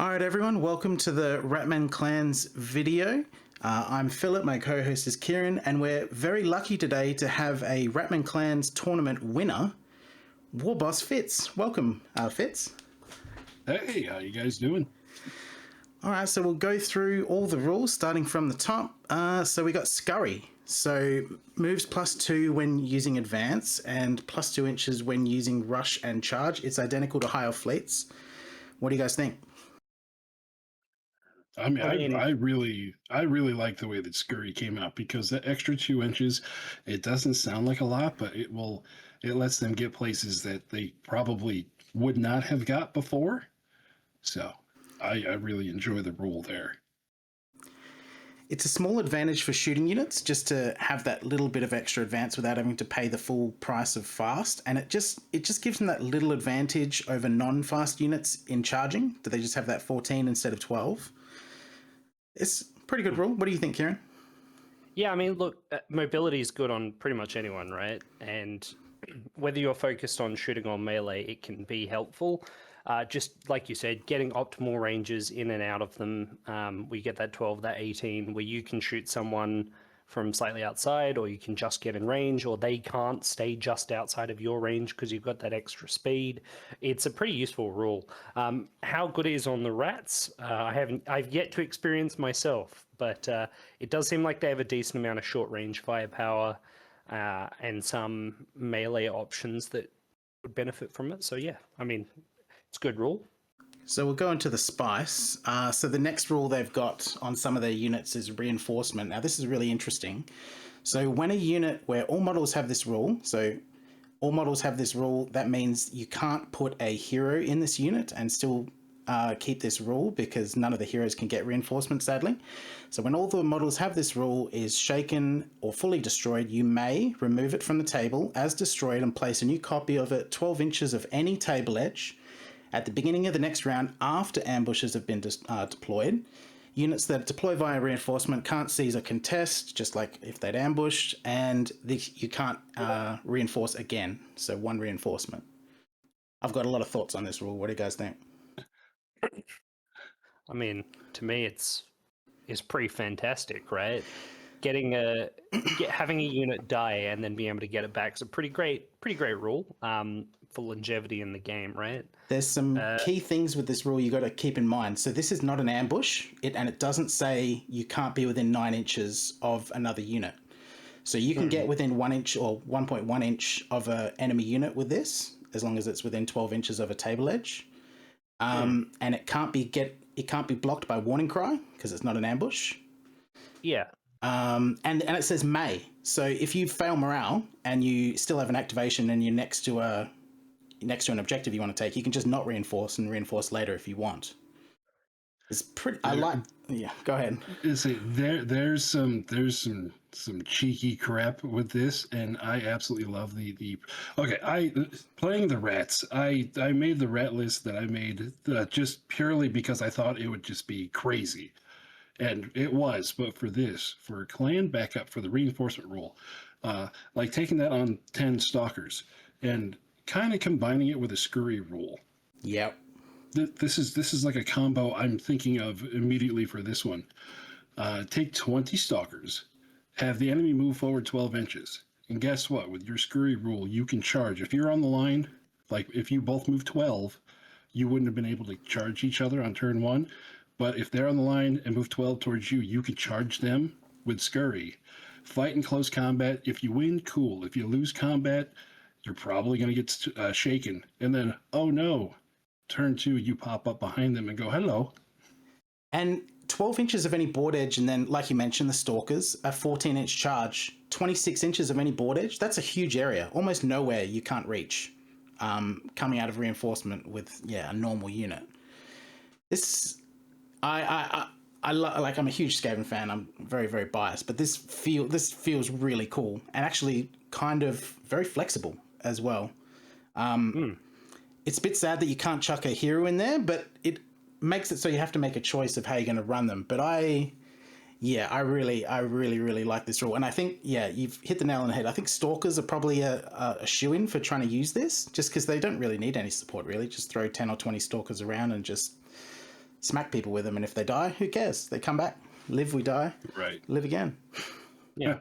Alright everyone, welcome to the Ratmen Clans video. I'm Philip, my co-host is Kieran, and we're very lucky today to have a Ratmen Clans tournament winner, Warboss Fitz. Welcome, Fitz. Hey, how you guys doing? Alright, so we'll go through all the rules starting from the top. So we got Scurry. So moves +2 when using Advance and +2 inches when using Rush and Charge. It's identical to High Elf Fleets. What do you guys think? I really like the way that Scurry came out, because that extra 2 inches, it doesn't sound like a lot, but it lets them get places that they probably would not have got before. So I really enjoy the rule there. It's a small advantage for shooting units just to have that little bit of extra advance without having to pay the full price of fast, and it just gives them that little advantage over non-fast units in charging. Do they just have that 14 instead of 12? It's a pretty good rule. What do you think, Kieran? Yeah, I mean, look, mobility is good on pretty much anyone, right? And whether you're focused on shooting or melee, it can be helpful. Just like you said, getting optimal ranges in and out of them. We get that 12, that 18, where you can shoot someone from slightly outside, or you can just get in range, or they can't stay just outside of your range because you've got that extra speed. It's a pretty useful rule. How good it is on the rats, I've yet to experience myself, but it does seem like they have a decent amount of short range firepower and some melee options that would benefit from it. So yeah, I mean, it's a good rule. So we'll go into the spice. So the next rule they've got on some of their units is reinforcement. Now this is really interesting. So when a unit where all models have this rule, that means you can't put a hero in this unit and still keep this rule, because none of the heroes can get reinforcement, sadly. So when all the models have this rule is shaken or fully destroyed, you may remove it from the table as destroyed and place a new copy of it 12 inches of any table edge at the beginning of the next round after ambushes have been deployed. Units that deploy via reinforcement can't seize or contest, just like if they'd ambushed, and you can't reinforce again. So one reinforcement. I've got a lot of thoughts on this rule. What do you guys think? I mean, to me, it's pretty fantastic, right? Having a unit die and then being able to get it back is a pretty great rule for longevity in the game, right? There's some key things with this rule you got to keep in mind. So this is not an ambush, and it doesn't say you can't be within 9 inches of another unit. So you can get within 1 inch or 1.1 inch of an enemy unit with this, as long as it's within 12 inches of a table edge. And it can't be blocked by warning cry because it's not an ambush. Yeah. And it says may. So if you fail morale and you still have an activation and you're next to an objective you want to take, you can just not reinforce and reinforce later if you want. It's pretty. Yeah, go ahead. There's some cheeky crap with this, and I absolutely love the. Okay, playing the rats. I made the rat list that I made just purely because I thought it would just be crazy. And it was, but for clan backup for the reinforcement rule, like taking that on 10 Stalkers and kind of combining it with a Scurry rule. Yep. This is like a combo I'm thinking of immediately for this one. Take 20 Stalkers, have the enemy move forward 12 inches, and guess what? With your Scurry rule, you can charge. If you're on the line, like if you both move 12, you wouldn't have been able to charge each other on turn 1. But if they're on the line and move 12 towards you, you can charge them with Scurry. Fight in close combat. If you win, cool. If you lose combat, you're probably going to get shaken. And then, oh no, turn 2, you pop up behind them and go, hello. And 12 inches of any board edge, and then, like you mentioned, the Stalkers, a 14-inch charge, 26 inches of any board edge. That's a huge area. Almost nowhere you can't reach coming out of reinforcement with, a normal unit. I'm a huge Skaven fan. I'm very, very biased, but this feels really cool and actually kind of very flexible as well. It's a bit sad that you can't chuck a hero in there, but it makes it so you have to make a choice of how you're going to run them. But I really like this rule, and I think you've hit the nail on the head. I think Stalkers are probably a shoo-in for trying to use this, just because they don't really need any support. Really, just throw 10 or 20 Stalkers around and just smack people with them, and if they die, who cares? They come back. Live, we die. Right. Live again. Yeah.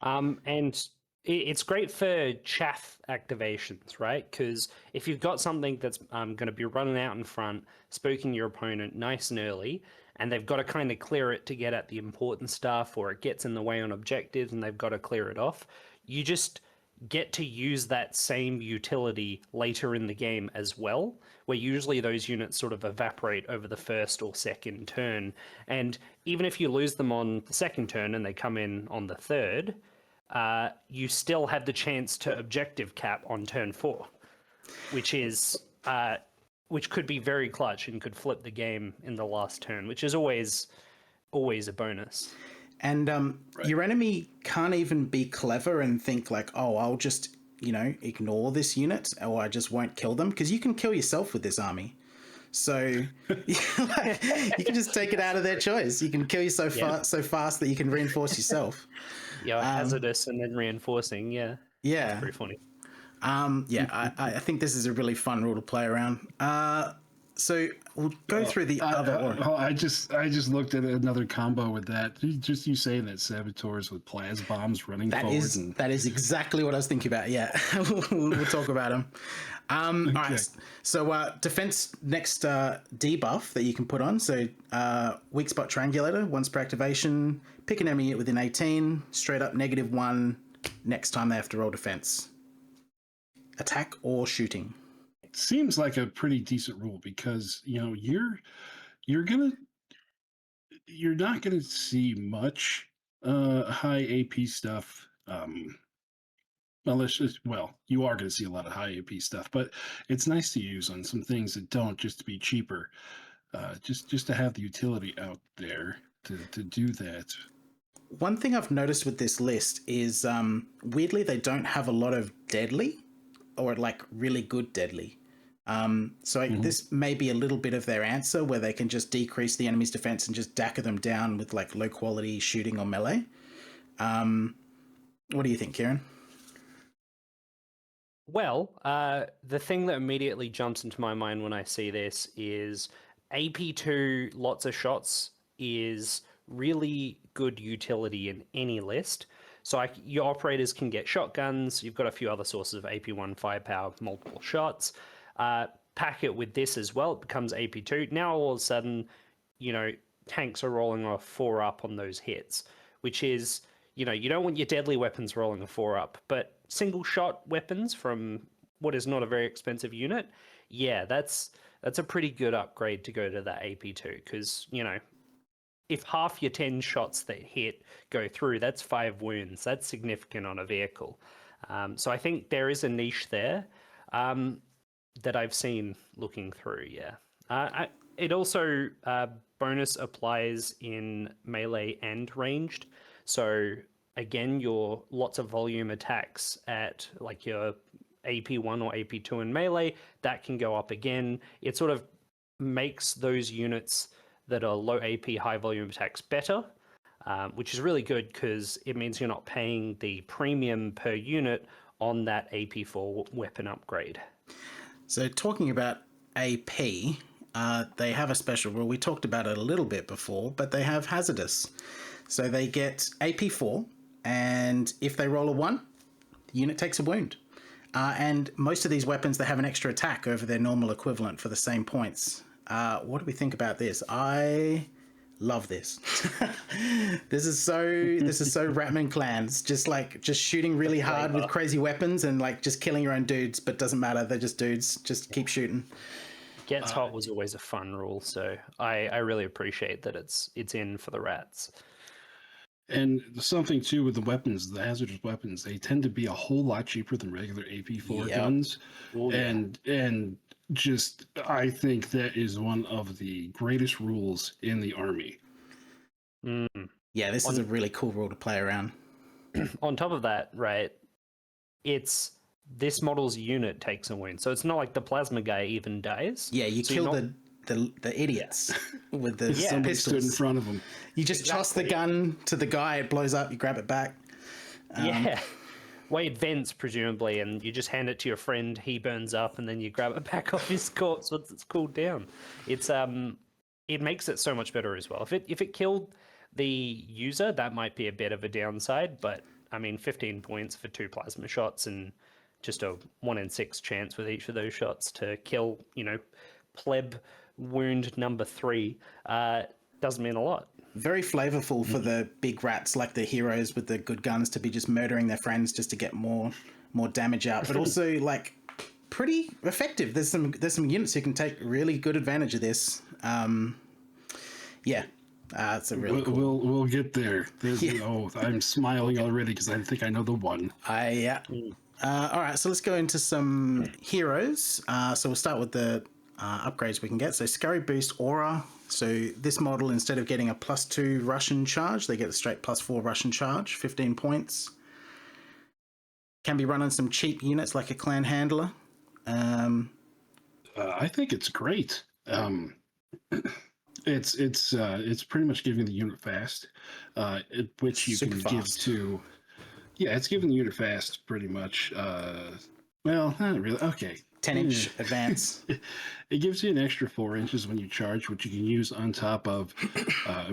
And it's great for chaff activations, right? Because if you've got something that's going to be running out in front, spooking your opponent nice and early, and they've got to kind of clear it to get at the important stuff, or it gets in the way on objectives and they've got to clear it off, you just get to use that same utility later in the game as well, where usually those units sort of evaporate over the first or second turn. And even if you lose them on the second turn and they come in on the third, you still have the chance to objective cap on turn 4, which is which could be very clutch and could flip the game in the last turn, which is always a bonus. And your enemy can't even be clever and think like, oh, I'll just, ignore this unit, or I just won't kill them, because you can kill yourself with this army. So you can just take it out of their choice. You can kill you so fast that you can reinforce yourself. Yeah, hazardous and then reinforcing. Yeah. Yeah. That's pretty funny. I think this is a really fun rule to play around. So we'll go through the other. I just looked at another combo with that. Just you saying that Saboteurs with plasma bombs running forward. That is exactly what I was thinking about. Yeah, we'll talk about them. Okay. All right. So defense next debuff that you can put on. So weak spot triangulator once per activation. Pick an enemy unit within 18. Straight up -1 next time they have to roll defense. Attack or shooting. Seems like a pretty decent rule, because you're not gonna see much high AP stuff, unless you are gonna see a lot of high AP stuff, but it's nice to use on some things that don't, just to be cheaper, just to have the utility out there to do that. One thing I've noticed with this list is weirdly they don't have a lot of deadly, or like really good deadly. This may be a little bit of their answer, where they can just decrease the enemy's defense and just dacker them down with like low quality shooting or melee. What do you think, Kieran? Well, the thing that immediately jumps into my mind when I see this is AP2 lots of shots is really good utility in any list. So your operators can get shotguns. You've got a few other sources of AP1 firepower, multiple shots. Pack it with this as well, it becomes AP2. Now all of a sudden, tanks are rolling a 4-up on those hits, which is, you don't want your deadly weapons rolling a 4-up, but single shot weapons from what is not a very expensive unit, yeah, that's a pretty good upgrade to go to that AP2, because, if half your 10 shots that hit go through, that's 5 wounds. That's significant on a vehicle. So I think there is a niche there. That I've seen looking through, yeah. It also bonus applies in melee and ranged. So again, your lots of volume attacks at like your AP1 or AP2 in melee, that can go up again. It sort of makes those units that are low AP, high volume attacks better, which is really good because it means you're not paying the premium per unit on that AP4 weapon upgrade. So talking about AP, they have a special rule. We talked about it a little bit before, but they have hazardous. So they get AP4, and if they roll a 1, the unit takes a wound. And most of these weapons, they have an extra attack over their normal equivalent for the same points. What do we think about this? I love this. This is so Ratmen clans, just shooting really hard with crazy weapons and like just killing your own dudes, but doesn't matter, they're just dudes, just keep shooting. Gets hot was always a fun rule, so I really appreciate that it's in for the rats. And something too with the weapons, the hazardous weapons, they tend to be a whole lot cheaper than regular AP4 guns. Ooh, and just, I think that is one of the greatest rules in the army. Yeah, this is a really cool rule to play around. On top of that, right, it's this model's unit takes a wound, so it's not like the plasma guy even dies. Yeah, you so kill the idiots with the somebody pistols. Stood in front of them. You just toss the gun to the guy, it blows up, you grab it back. Well, it vents, presumably, and you just hand it to your friend, he burns up, and then you grab it back off his corpse once it's cooled down. It's it makes it so much better as well. If it killed the user, that might be a bit of a downside, but I mean, 15 points for 2 plasma shots and just a 1 in 6 chance with each of those shots to kill, pleb wound number 3 does mean a lot. Very flavorful for the big rats like the heroes with the good guns to be just murdering their friends just to get more damage out, but also like pretty effective. There's some units who can take really good advantage of this. It's a really cool. We'll get there. I'm smiling already because I think I know the one. All right, so let's go into some heroes. So we'll start with the upgrades we can get. So Scurry Boost Aura. So this model, instead of getting a +2 Russian charge, they get a straight +4 Russian charge, 15 points. Can be run on some cheap units like a Clan Handler. I think it's great. It's pretty much giving the unit fast, which you Super can fast. give to. Yeah, it's giving the unit fast pretty much. Well, not really. Okay. 10-inch advance. It gives you an extra 4 inches when you charge, which you can use on top of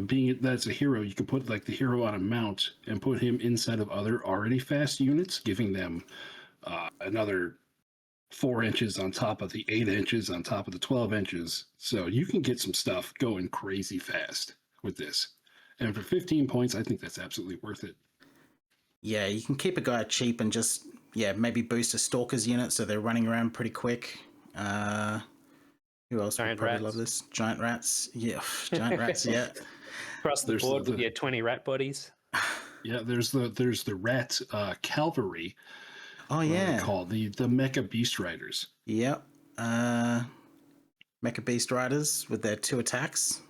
being that's a hero. You can put like the hero on a mount and put him inside of other already fast units, giving them another 4 inches on top of the 8 inches on top of the 12 inches. So you can get some stuff going crazy fast with this. And for 15 points, I think that's absolutely worth it. Yeah, you can keep a guy cheap and just, maybe boost a Stalkers unit so they're running around pretty quick. Who else would probably love this? Giant rats. Yeah, giant rats, yeah. Across the board with your 20 rat bodies. Yeah, there's the rat cavalry. Oh, yeah. Called the Mecha Beast Riders. Yep. Mecha Beast Riders with their 2 attacks.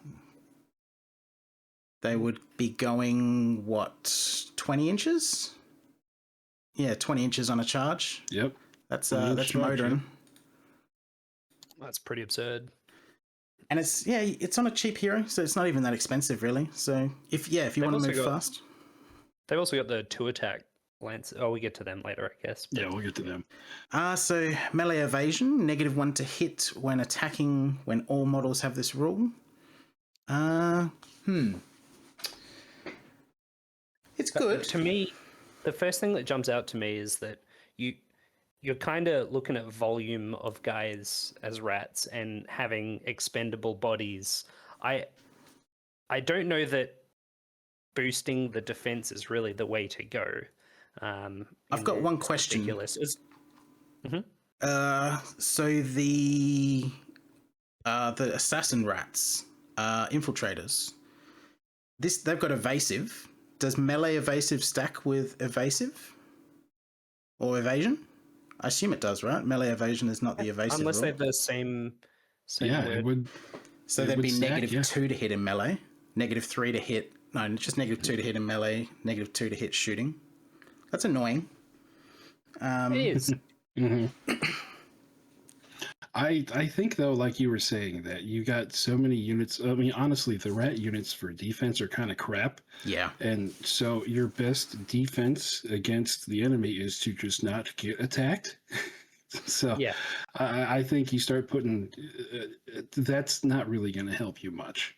They would be going, 20 inches? Yeah, 20 inches on a charge. Yep. That's motoring. That's pretty absurd. And it's on a cheap hero, so it's not even that expensive, really. So if you want to move fast. They've also got the 2 attack lance. Oh, we get to them later, I guess. Yeah, we'll get to them. So melee evasion, -1 to hit when attacking when all models have this rule. It's good. To me, the first thing that jumps out to me is that you're kind of looking at volume of guys as rats and having expendable bodies. I don't know that boosting the defense is really the way to go. I've got one question. Mm-hmm. So the assassin rats, infiltrators. They've got evasive. Does melee evasive stack with evasive or evasion? I assume it does, right? Melee evasion is not the evasive. Unless rule. they have the same yeah, word. it would. So there'd be -2 to hit in melee, -3 to hit. No, just -2 to hit in melee, -2 to hit shooting. That's annoying. It is. Mm-hmm. I think though, like you were saying, that you got so many units. I mean, honestly, the rat units for defense are kind of crap. Yeah. And so your best defense against the enemy is to just not get attacked. So yeah, I think you start putting that's not really going to help you much.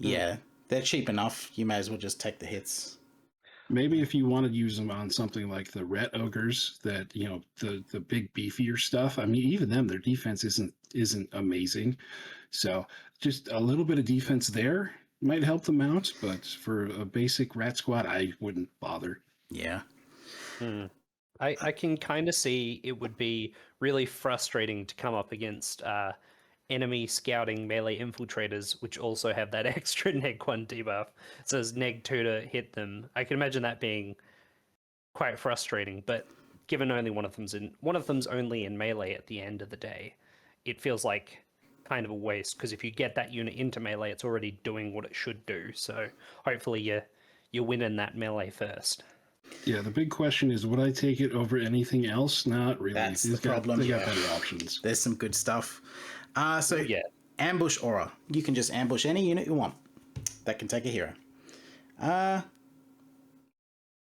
Yeah, they're cheap enough. You may as well just take the hits. Maybe if you want to use them on something like the rat ogres, that the big beefier stuff. I mean, even them, their defense isn't amazing. So just a little bit of defense there might help them out. But for a basic rat squad, I wouldn't bother. Yeah. I can kind of see it would be really frustrating to come up against enemy scouting melee infiltrators, which also have that extra -1 debuff. It says -2 to hit them. I can imagine that being quite frustrating, but given only one of them's only in melee at the end of the day, it feels like kind of a waste, because if you get that unit into melee, it's already doing what it should do. So hopefully you win in that melee first. Yeah, the big question is, would I take it over anything else? Not really. That's the problem. They got better options. There's some good stuff. Ambush Aura. You can just ambush any unit you want that can take a hero.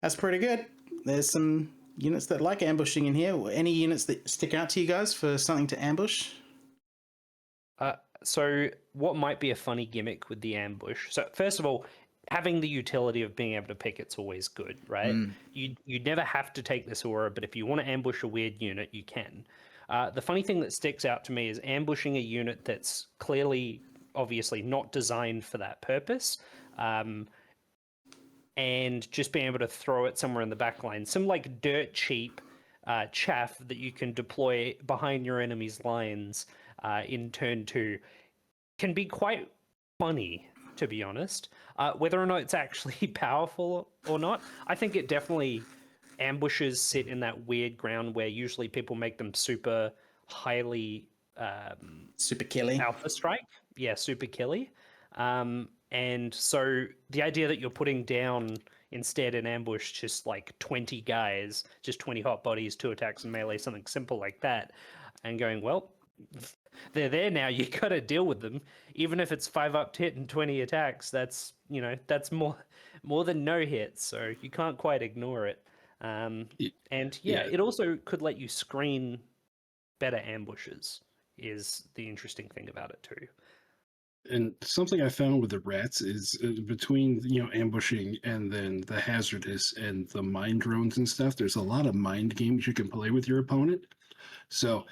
That's pretty good. There's some units that like ambushing in here. Any units that stick out to you guys for something to ambush? So what might be a funny gimmick with the ambush? So first of all, having the utility of being able to pick it's always good, right? You never have to take this aura, but if you want to ambush a weird unit, you can. The funny thing that sticks out to me is ambushing a unit that's clearly, obviously, not designed for that purpose, and just being able to throw it somewhere in the back line. Some like dirt cheap chaff that you can deploy behind your enemy's lines in turn 2 can be quite funny, to be honest. Whether or not it's actually powerful or not, I think it definitely ambushes sit in that weird ground where usually people make them super highly Super killy. alpha strike. Yeah, super killy. And so the idea that you're putting down instead an ambush just like 20 guys, just 20 hot bodies, 2 attacks and melee, something simple like that, and going, well, they're there now, you got to deal with them. Even if it's 5 up hit and 20 attacks, that's, you know, that's more than no hits, so you can't quite ignore it. And yeah, it also could let you screen better ambushes, is the interesting thing about it too. And something I found with the rats is between, you know, ambushing and then the hazardous and the mind drones and stuff, there's a lot of mind games you can play with your opponent. So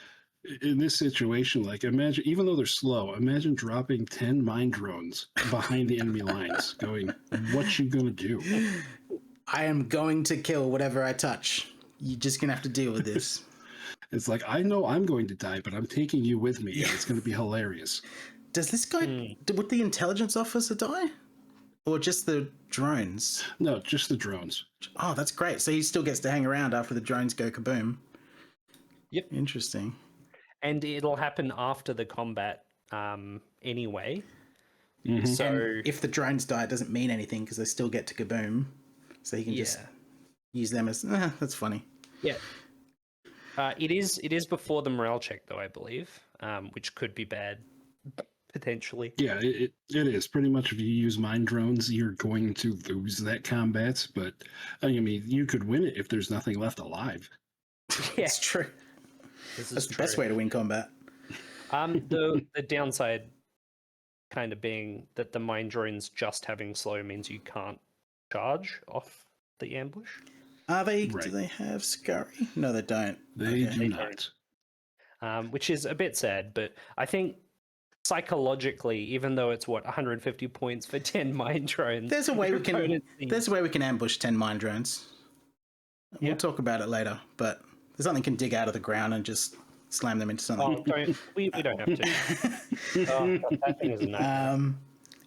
in this situation, like imagine, even though they're slow, imagine dropping 10 mind drones behind the enemy lines going, what you gonna do? I am going to kill whatever I touch. You're just going to have to deal with this. It's like, I know I'm going to die, but I'm taking you with me. Yeah. It's going to be hilarious. Does this guy, would the intelligence officer die? Or just the drones? No, just the drones. Oh, that's great. So he still gets to hang around after the drones go kaboom. Yep. Interesting. And it'll happen after the combat anyway. Mm-hmm. So and if the drones die, it doesn't mean anything because they still get to kaboom. So you can just use them as, that's funny. Yeah. It is before the morale check, though, I believe, which could be bad. Potentially. Yeah, it is. Pretty much if you use mind drones, you're going to lose that combat. But, I mean, you could win it if there's nothing left alive. Yeah, it's true. That's the best way to win combat. The downside kind of being that the mind drones just having slow means you can't charge off the ambush. Do they have scurry? No, they don't. They do not. Which is a bit sad, but I think psychologically, even though it's 150 points for 10 mind drones, there's a way we can ambush 10 mind drones. We'll talk about it later, but there's something can dig out of the ground and just slam them into something. Oh, we don't have to. That thing is nice.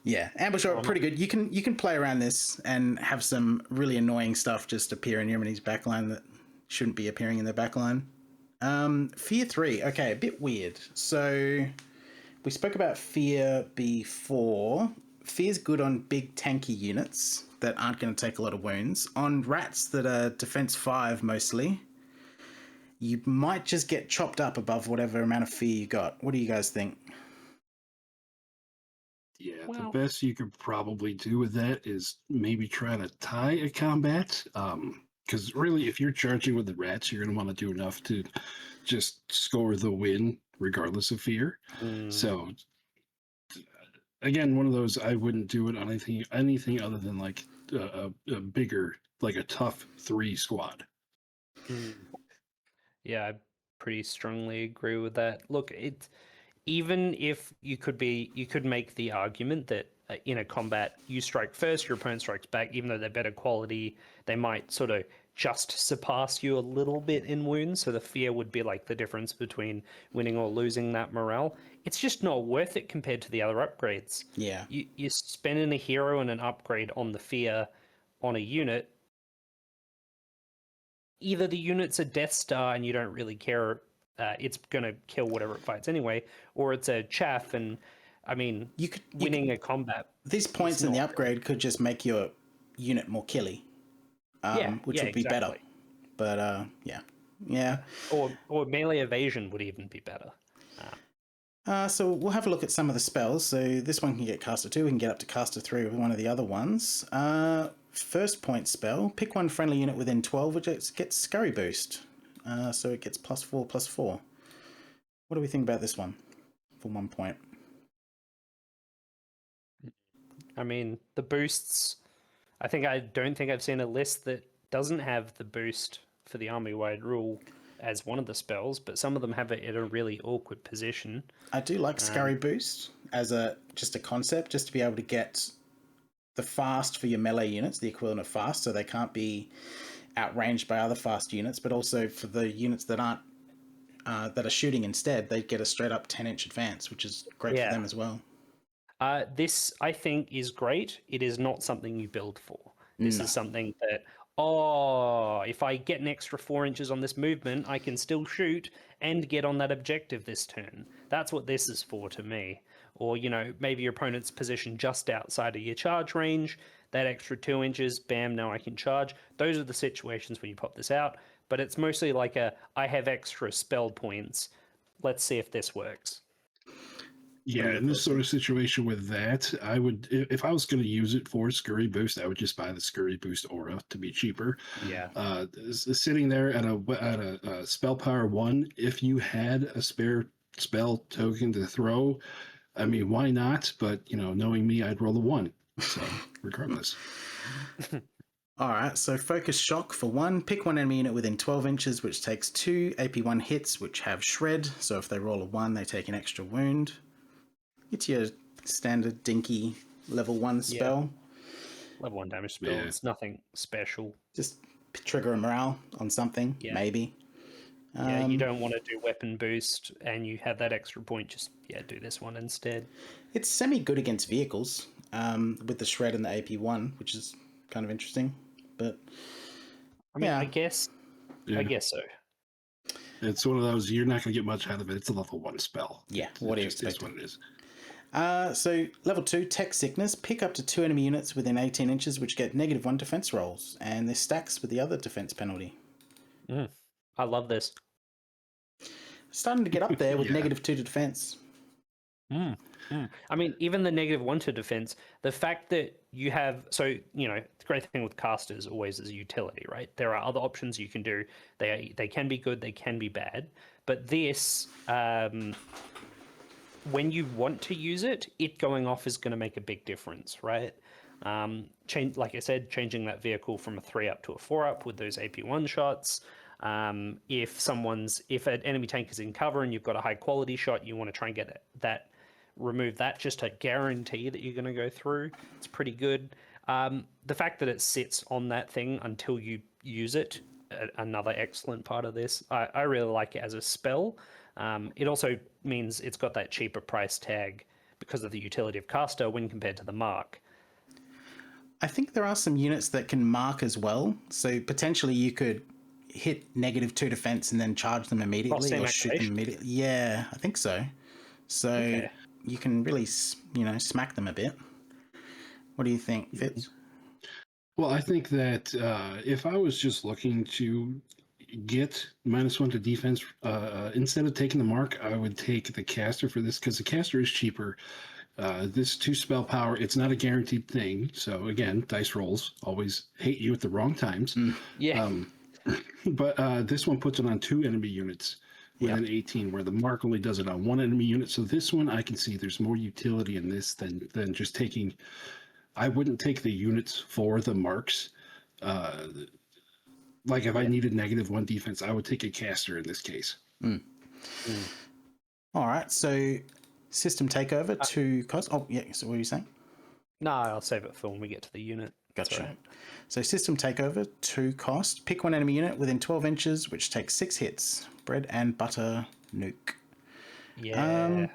Yeah, ambush are pretty good. You can play around this and have some really annoying stuff just appear in your enemy's backline that shouldn't be appearing in their backline. Fear 3, okay, a bit weird. So we spoke about Fear before. Fear's good on big tanky units that aren't going to take a lot of wounds. On rats that are defense 5 mostly, you might just get chopped up above whatever amount of fear you got. What do you guys think? Yeah, the best you could probably do with that is maybe try to tie a combat. Because really, if you're charging with the rats, you're going to want to do enough to just score the win, regardless of fear. So, again, one of those, I wouldn't do it on anything other than like a bigger, like a tough 3 squad. Yeah, I pretty strongly agree with that. Look, even if you could make the argument that in a combat you strike first, your opponent strikes back, even though they're better quality, they might sort of just surpass you a little bit in wounds, so the fear would be like the difference between winning or losing that morale. It's just not worth it compared to the other upgrades. Yeah. You're spending a hero and an upgrade on the fear on a unit. Either the unit's a Death Star and you don't really care, it's going to kill whatever it fights anyway, or it's a chaff, and I mean, winning a combat. These points in the upgrade could just make your unit more killy, which would be better. But yeah. Or melee evasion would even be better. So we'll have a look at some of the spells. So this one can get caster 2. We can get up to caster 3 with one of the other ones. First point spell, pick one friendly unit within 12, which gets scurry boost. So it gets +4/+4. What do we think about this one for 1 point? I mean, the boosts. I don't think I've seen a list that doesn't have the boost for the army-wide rule as one of the spells, but some of them have it in a really awkward position. I do like Scurry Boost as just a concept, just to be able to get the fast for your melee units, the equivalent of fast, so they can't be outranged by other fast units, but also for the units that aren't that are shooting instead, they get a straight up 10-inch advance, which is great for them as well. This, I think, is great. It is not something you build for. This No. is something that, if I get an extra 4 inches on this movement, I can still shoot and get on that objective this turn. That's what this is for to me. Or, maybe your opponent's positioned just outside of your charge range. That extra 2 inches, bam, now I can charge. Those are the situations when you pop this out. But it's mostly like I have extra spell points. Let's see if this works. Yeah, in this sort of situation with that, I would, if I was going to use it for Scurry Boost, I would just buy the Scurry Boost Aura to be cheaper. Yeah. Sitting there at a spell power 1, if you had a spare spell token to throw, I mean, why not? But, knowing me, I'd roll a 1. So, regardless. All right, so Focus Shock for 1. Pick one enemy unit within 12 inches, which takes 2 AP1 hits, which have Shred. So if they roll a 1, they take an extra wound. It's your standard dinky level 1 spell. Level 1 damage spell. Yeah. It's nothing special. Just trigger a morale on something, maybe. Yeah, you don't want to do weapon boost and you have that extra point. Just, do this one instead. It's semi-good against vehicles with the Shred and the AP1, which is kind of interesting. But, I guess so. It's one of those, you're not going to get much out of it. It's a level 1 spell. Yeah, what do you expect? That's what it is. So, level 2, Tech Sickness. Pick up to 2 enemy units within 18 inches, which get -1 defense rolls, and this stacks with the other defense penalty. I love this. Starting to get up there with -2 to defense. I mean, even the -1 to defense, the fact that you have, the great thing with casters always is utility, right? There are other options you can do. They can be good, they can be bad, but this, when you want to use it, it going off is going to make a big difference, right? Like I said, changing that vehicle from a 3 up to a 4 up with those AP1 shots. If an enemy tank is in cover and you've got a high quality shot, you want to try and get remove that just to guarantee that you're going to go through. It's pretty good. The fact that it sits on that thing until you use it, another excellent part of this. I really like it as a spell. It also means it's got that cheaper price tag because of the utility of caster when compared to the mark. I think there are some units that can mark as well. So potentially you could hit -2 defense and then charge them immediately or shoot them immediately. Yeah, I think so. So you can really, smack them a bit. What do you think, Fitz? Well, I think that if I was just looking to get -1 to defense, instead of taking the mark, I would take the caster for this because the caster is cheaper. This 2 spell power, it's not a guaranteed thing. So again, dice rolls always hate you at the wrong times. But this one puts it on 2 enemy units within 18, where the mark only does it on 1 enemy unit. So this one, I can see there's more utility in this than just taking. I wouldn't take the units for the marks. Like if I needed -1 defense, I would take a caster in this case. All right, so system takeover to cost. Oh, yeah. So what are you saying? No, I'll save it for when we get to the unit. Gotcha. Right. So system takeover to cost. Pick one enemy unit within 12 inches, which takes 6 hits. Bread and butter nuke. Yeah.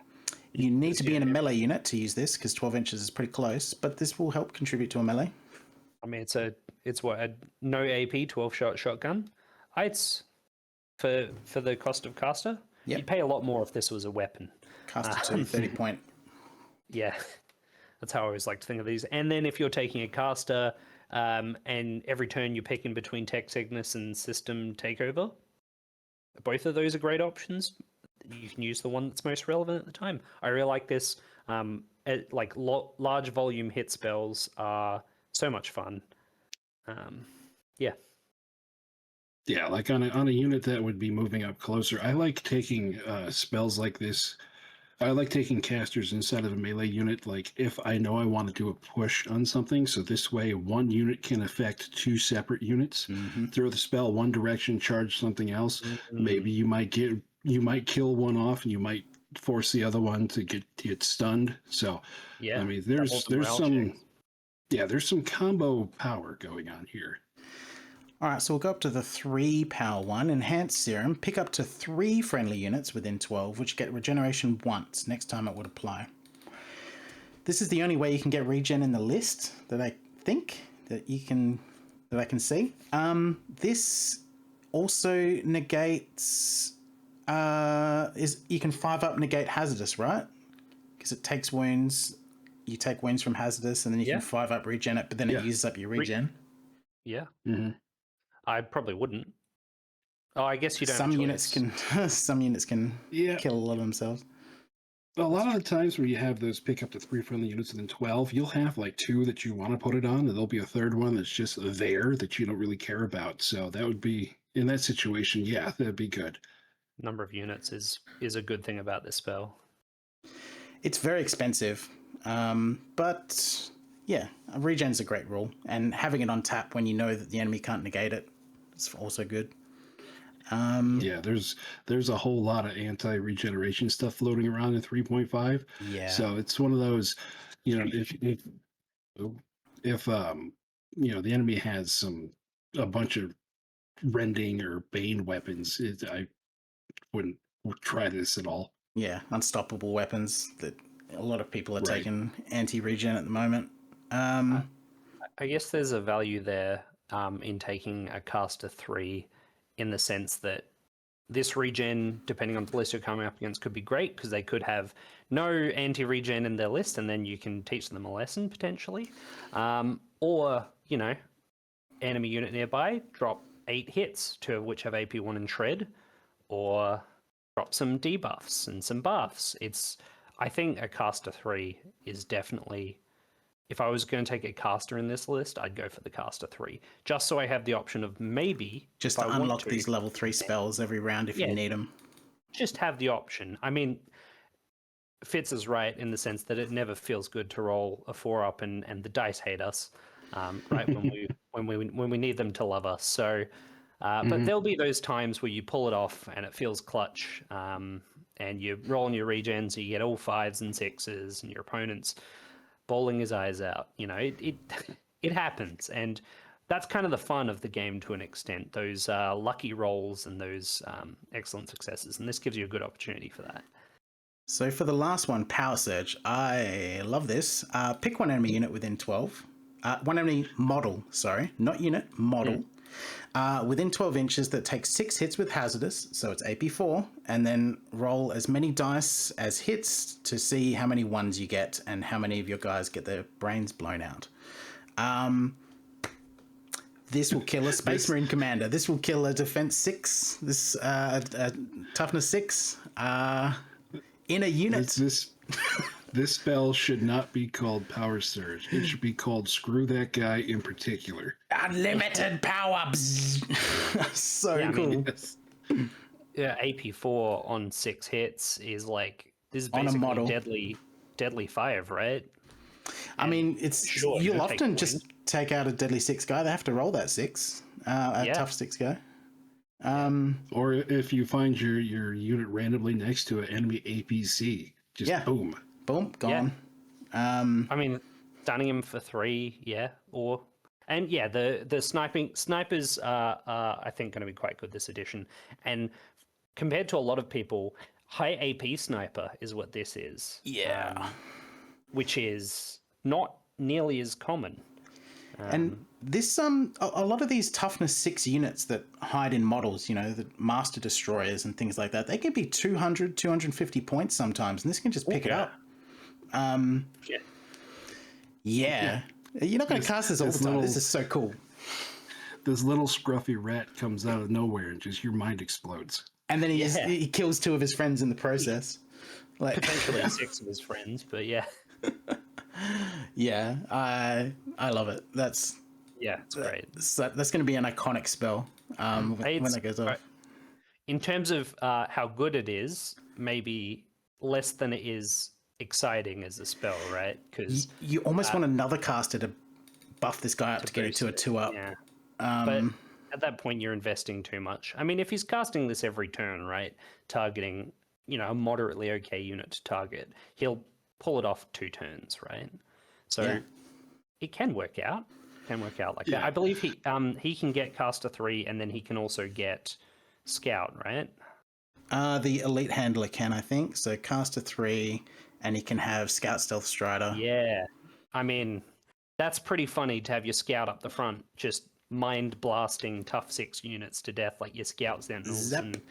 You need to be in a melee unit to use this because 12 inches is pretty close, but this will help contribute to a melee. I mean, it's what, a no AP 12-shot shotgun. It's for the cost of caster. Yep. You'd pay a lot more if this was a weapon. Caster 2, 30 point. Yeah, that's how I always like to think of these. And then if you're taking a caster, and every turn you're picking between Tech Sickness and System Takeover, both of those are great options. You can use the one that's most relevant at the time. I really like this. Large volume hit spells are so much fun. Yeah, like on a unit that would be moving up closer. I like taking spells like this I like taking casters inside of a melee unit, like if I know I want to do a push on something, so this way one unit can affect two separate units. Mm-hmm. Throw the spell one direction, charge something else. Mm, Maybe you might kill one off and you might force the other one to get stunned. So I yeah, mean double the there's morale some checks. there's some combo power going on here. All right, so we'll go up to the 3 power 1, Enhanced Serum. Pick up to 3 friendly units within 12, which get regeneration once. Next time it would apply. This is the only way you can get regen in the list that I think that I can see. This also negates is you can 5-up negate hazardous, right? Because it takes wounds. You take wounds from hazardous, and then you Yeah. can 5-up regen it, but then Yeah. it uses up your regen. Yeah, Mm-hmm. I probably wouldn't. Oh, I guess you don't. Some have a units choice. can some units can Yeah. kill a lot of themselves. A lot of the times where you have those pick up to 3 friendly units within 12, you'll have like 2 that you want to put it on, and there'll be a third one that's just there that you don't really care about. So that would be, in that situation, yeah, that'd be good. Number of units is a good thing about this spell. It's very expensive, but yeah, regen's a great rule, and having it on tap when you know that the enemy can't negate it is also good. Yeah, there's a whole lot of anti-regeneration stuff floating around in 3.5. Yeah. So it's one of those, if the enemy has a bunch of rending or bane weapons, I wouldn't try this at all. Yeah, unstoppable weapons that a lot of people are Right. taking anti-regen at the moment. I guess there's a value there in taking a caster 3 in the sense that this regen, depending on the list you're coming up against, could be great because they could have no anti-regen in their list and then you can teach them a lesson potentially. Or, enemy unit nearby, drop 8 hits, 2 of which have AP1 and Shred, or drop some debuffs and some buffs. I think a caster 3 is definitely, if I was going to take a caster in this list, I'd go for the caster 3, just so I have the option of maybe just if to I want unlock these level 3 spells every round if you Yeah. need them. just have the option. I mean, Fitz is right in the sense that it never feels good to roll a 4-up and the dice hate us, right when we need them to love us. So, but there'll be those times where you pull it off and it feels clutch, and you roll on your regen, so you get all 5s and 6s, and your opponent's bowling his eyes out. It happens, and that's kind of the fun of the game to an extent. Those lucky rolls and those excellent successes, and this gives you a good opportunity for that. So for the last one, Power Surge, I love this. Pick one enemy unit within 12. One enemy model, sorry, not unit, model. Within 12 inches that takes 6 hits with hazardous, so it's AP4, and then roll as many dice as hits to see how many ones you get and how many of your guys get their brains blown out. This will kill a Space Marine commander. This will kill a Defense 6. This a Toughness 6. In a unit. This spell should not be called Power Surge. It should be called Screw That Guy in particular. Unlimited power. So cool. Yes. Yeah, AP4 on 6 hits is this is On a basically model. deadly 5, right? I mean, sure, you'll you'll take often the just take out a Deadly 6 guy. They have to roll that 6. A Yeah. Tough 6 guy. Or if you find your unit randomly next to an enemy APC, just Yeah. boom. Boom, gone. I mean, stunning him for 3, yeah. The snipers are I think going to be quite good this edition. And compared to a lot of people, high AP sniper is what this is. Yeah. Which is not nearly as common. And this a lot of these toughness 6 units that hide in models, the master destroyers and things like that, they can be 200, 250 points sometimes, and this can just pick it up. Yeah. You're not going to cast this all the time. This is so cool. This little scruffy rat comes out of nowhere and just your mind explodes. And then he kills 2 of his friends in the process. Like Potentially 6 of his friends, but yeah. Yeah, I love it. It's great. That's going to be an iconic spell when that goes off. In terms of how good it is, maybe less than it is exciting as a spell, right? Because You almost want another caster to buff this guy up to get it to a 2-up. Yeah. But at that point, you're investing too much. I mean, if he's casting this every turn, right, targeting, a moderately okay unit to target, he'll pull it off 2 turns, right? So it can work out. Like that. I believe he can get caster 3, and then he can also get scout, right? The elite handler can, I think. So caster 3, and he can have scout, stealth, strider. Yeah. I mean, that's pretty funny to have your scout up the front, just mind blasting tough 6 units to death, like your scout sentinels and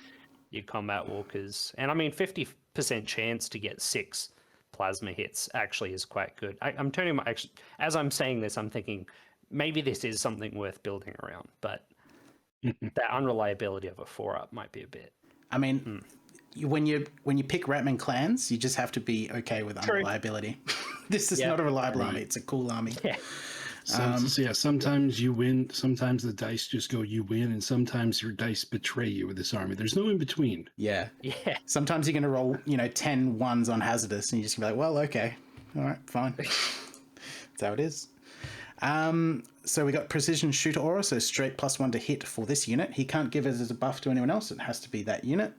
your combat walkers. And I mean, 50% chance to get 6 plasma hits actually is quite good. I'm turning my, as I'm saying this, I'm thinking maybe this is something worth building around, but that unreliability of a 4-up might be a bit. I mean, when you pick Ratmen clans, you just have to be okay with unreliability. This is not a reliable army; it's a cool army. Yeah. Sometimes you win. Sometimes the dice just go you win, and sometimes your dice betray you with this army. There's no in between. Yeah. Yeah. Sometimes you're going to roll, 10 ones on hazardous, and you're just going to be like, well, okay, all right, fine. That's how it is. So we got precision shooter aura, so straight +1 to hit for this unit. He can't give it as a buff to anyone else. It has to be that unit.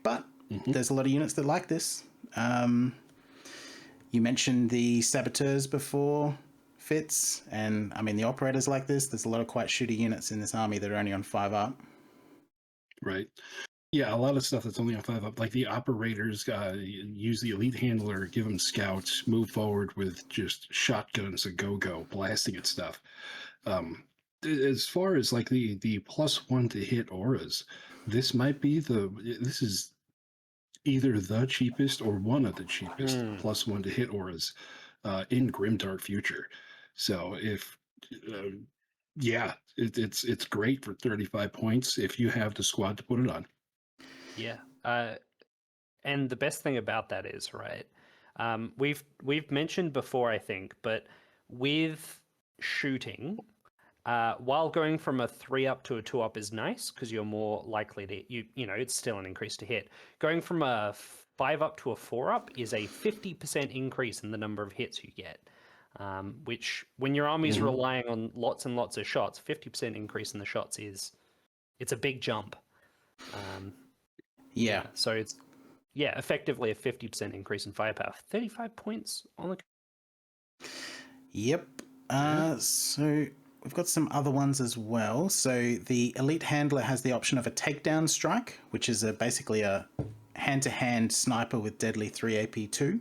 But there's a lot of units that like this. You mentioned the Saboteurs before, Fitz, and I mean the Operators like this. There's a lot of quite shooty units in this army that are only on 5-up. Right. Yeah, a lot of stuff that's only on 5-up, like the Operators use the elite handler, give them scouts, move forward with just shotguns, a go-go, blasting at stuff. As far as like the +1 to hit auras, this is either the cheapest or one of the cheapest +1 to hit auras in Grimdark Future. So it's great for 35 points if you have the squad to put it on. Yeah. And the best thing about that is, right, we've mentioned before, I think, but with shooting, while going from a 3-up to a 2-up is nice because you're more likely to, it's still an increase to hit. Going from a 5-up to a 4-up is a 50% increase in the number of hits you get, which when your army's relying on lots and lots of shots, 50% increase in the shots it's a big jump. So it's, effectively a 50% increase in firepower. 35 points on the... Yep. So we've got some other ones as well. So the Elite Handler has the option of a takedown strike, which is basically a hand-to-hand sniper with deadly 3 AP2.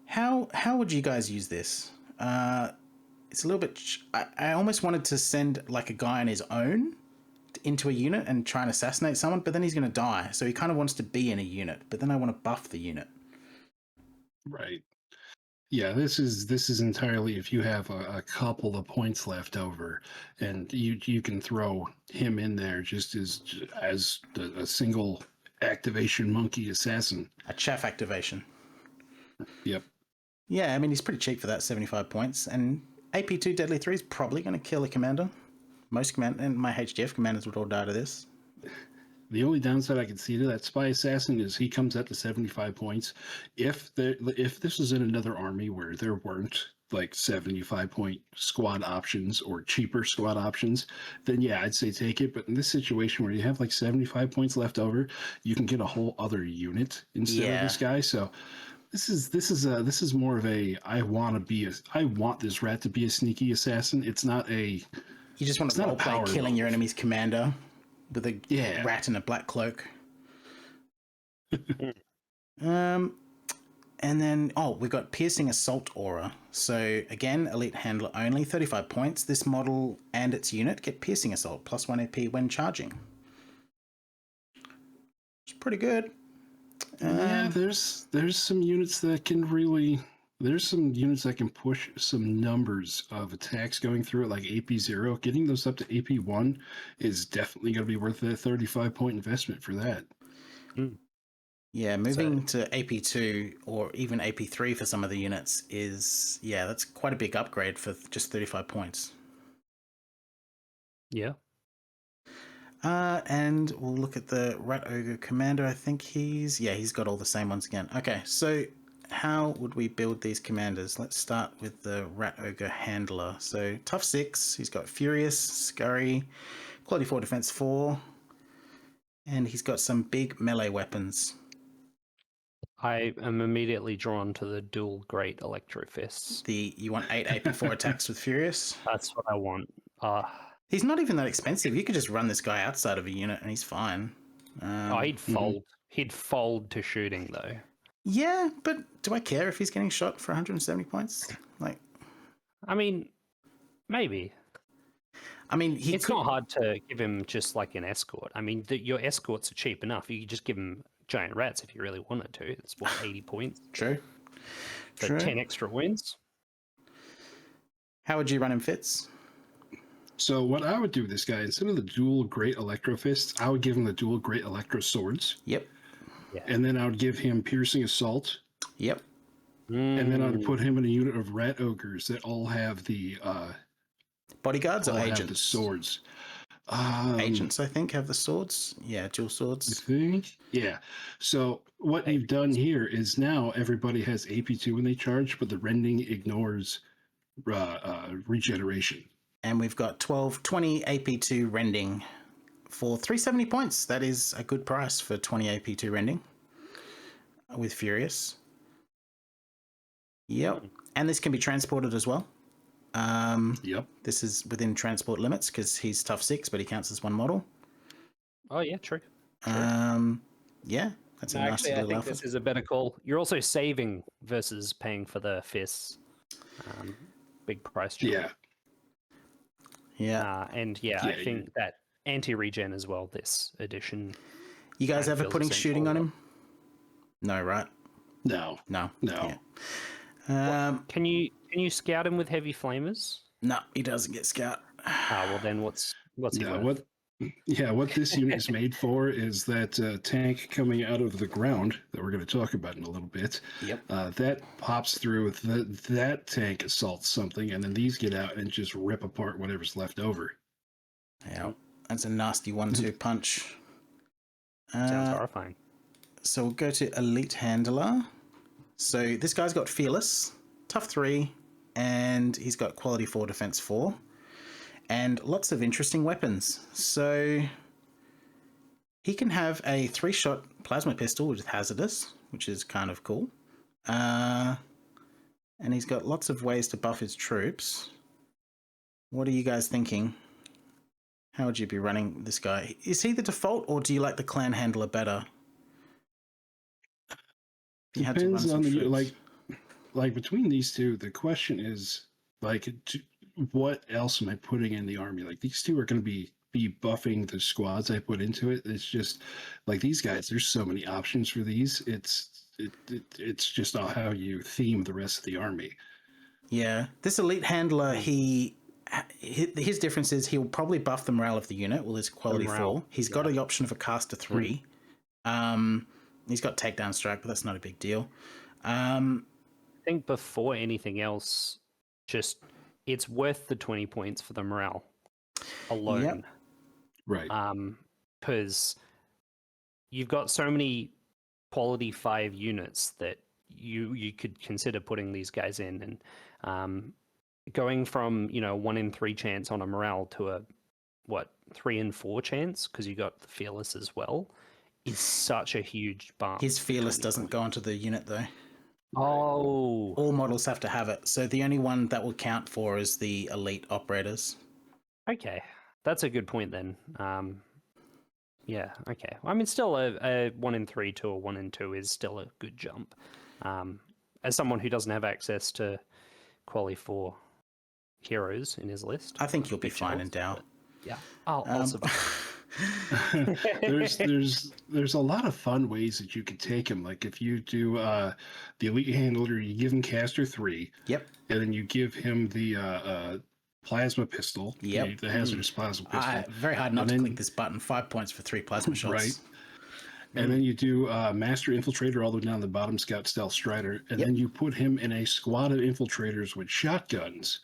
How would you guys use this? It's a little bit... I almost wanted to send like a guy on his own into a unit and try and assassinate someone, but then he's going to die. So he kind of wants to be in a unit, but then I want to buff the unit. Right. Yeah, this is entirely if you have a couple of points left over, and you can throw him in there just as a single activation monkey assassin. A chaff activation. Yep. Yeah, I mean he's pretty cheap for that, 75 points, and AP2 Deadly 3 is probably going to kill a commander. Most and my HDF commanders would all die to this. The only downside I can see to that Spy Assassin is he comes up to 75 points. If this was in another army where there weren't like 75-point squad options or cheaper squad options, then yeah, I'd say take it. But in this situation where you have like 75 points left over, you can get a whole other unit instead of this guy. So this is more of a I want this rat to be a sneaky assassin. It's not a... You just want to roleplay killing your enemy's commander with a rat in a black cloak. And then, we've got Piercing Assault Aura. So again, Elite Handler only, 35 points. This model and its unit get Piercing Assault, +1 AP when charging. It's pretty good. There's some units that can really... There's some units that can push some numbers of attacks going through it, like AP0. Getting those up to AP1 is definitely going to be worth a 35-point investment for that. Yeah, moving to AP2 or even AP3 for some of the units is, that's quite a big upgrade for just 35 points. Yeah. And we'll look at the Rat Ogre Commander. I think he's got all the same ones again. Okay, so how would we build these commanders? Let's start with the Rat Ogre Handler. So tough 6, he's got Furious, Scurry, Quality 4, Defense 4, and he's got some big melee weapons. I am immediately drawn to the dual great electro fists. You want 8 AP4 attacks with Furious? That's what I want. He's not even that expensive. You could just run this guy outside of a unit and he's fine. He'd fold. He'd fold to shooting though. Yeah, but do I care if he's getting shot for 170 points? Like, I mean, maybe. I mean, it's not hard to give him just like an escort. I mean, your escorts are cheap enough. You could just give him giant rats if you really wanted to. It's what, 80 points? True. So 10 extra wins. How would you run him, Fitz? So what I would do with this guy, instead of the dual great electro fists, I would give him the dual great electro swords. Yep. Yeah. And then I would give him piercing assault. Yep. And then I would put him in a unit of rat ogres that all have the bodyguards or agents? Have the swords. Agents, I think, have the swords. Yeah, dual swords. I think. Yeah. So what you've done here is now everybody has AP2 when they charge, but the rending ignores regeneration. And we've got 20 AP2 rending for 370 points. That is a good price for 20 AP2 rending with Furious. Yep. And this can be transported as well. Yep. This is within transport limits because he's tough 6, but he counts as one model. Oh, yeah, true. Yeah, that's a nice little I think alpha. this is a better call. You're also saving versus paying for the fists. Big price jump. Yeah. Yeah. I think that anti-regen as well, this edition. You guys ever putting shooting on him? No, right? No. Yeah. Can you scout him with heavy flamers? No, he doesn't get scout. Well then what's he worth? What this unit is made for is that tank coming out of the ground that we're going to talk about in a little bit. Yep. That pops through, that tank assaults something, and then these get out and just rip apart whatever's left over. Yeah, that's a nasty 1-2 punch. Sounds horrifying. So we'll go to Elite Handler. So this guy's got Fearless, Tough 3, and he's got Quality 4, Defense 4. And lots of interesting weapons. So he can have a 3-shot plasma pistol with hazardous, which is kind of cool. And he's got lots of ways to buff his troops. What are you guys thinking? How would you be running this guy? Is he the default, or do you like the clan handler better? Depends on the like between these two. The question is what else am I putting in the army? Like these two are going to be buffing the squads I put into it. It's just like these guys. There's so many options for these. It's just not how you theme the rest of the army. Yeah, this elite handler, his difference is he'll probably buff the morale of the unit. Well, his quality 4. He's got the option of a caster 3. He's got takedown strike, but that's not a big deal. I think before anything else, just it's worth the 20 points for the morale alone. Yep. Right. Because you've got so many quality 5 units that you could consider putting these guys in, and going from 1 in 3 chance on a morale to a 3 in 4 chance because you got the Fearless as well is such a huge bump. His Fearless doesn't go onto the unit though. Oh, all models have to have it. So the only one that will count for is the elite operators. Okay, that's a good point then. Yeah, okay. I mean, still a 1 in 3 to a 1 in 2 is still a good jump. As someone who doesn't have access to Quali 4 heroes in his list, I think you'll be fine in Dow. Yeah, I'll survive. There's a lot of fun ways that you could take him. Like if you do the elite handler, you give him caster 3. Yep. And then you give him the plasma pistol. Yep. The hazardous plasma pistol. Very hard not to click this button. 5 points for 3 plasma shots. Right. And then you do Master Infiltrator all the way down the bottom, Scout Stealth Strider, and then you put him in a squad of infiltrators with shotguns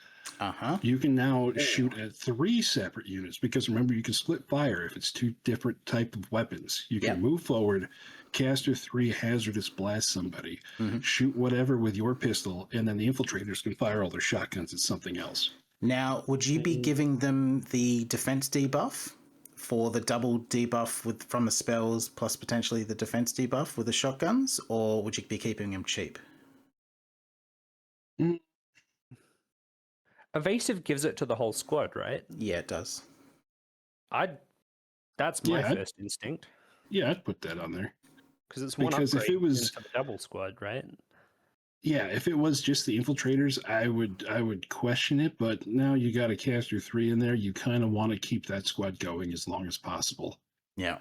You can now shoot at 3 separate units because remember you can split fire if it's 2 different type of weapons. You can move forward, cast your 3 hazardous blast somebody, shoot whatever with your pistol, and then the infiltrators can fire all their shotguns at something else. Now, would you be giving them the defense debuff for the double debuff from the spells plus potentially the defense debuff with the shotguns, or would you be keeping them cheap? Evasive gives it to the whole squad, right? Yeah, it does. That's my first instinct. Yeah, I'd put that on there. Because it's one upgrade if it was into the double squad, right? Yeah, if it was just the infiltrators, I would question it, but now you got to cast your 3 in there. You kind of want to keep that squad going as long as possible. Yeah.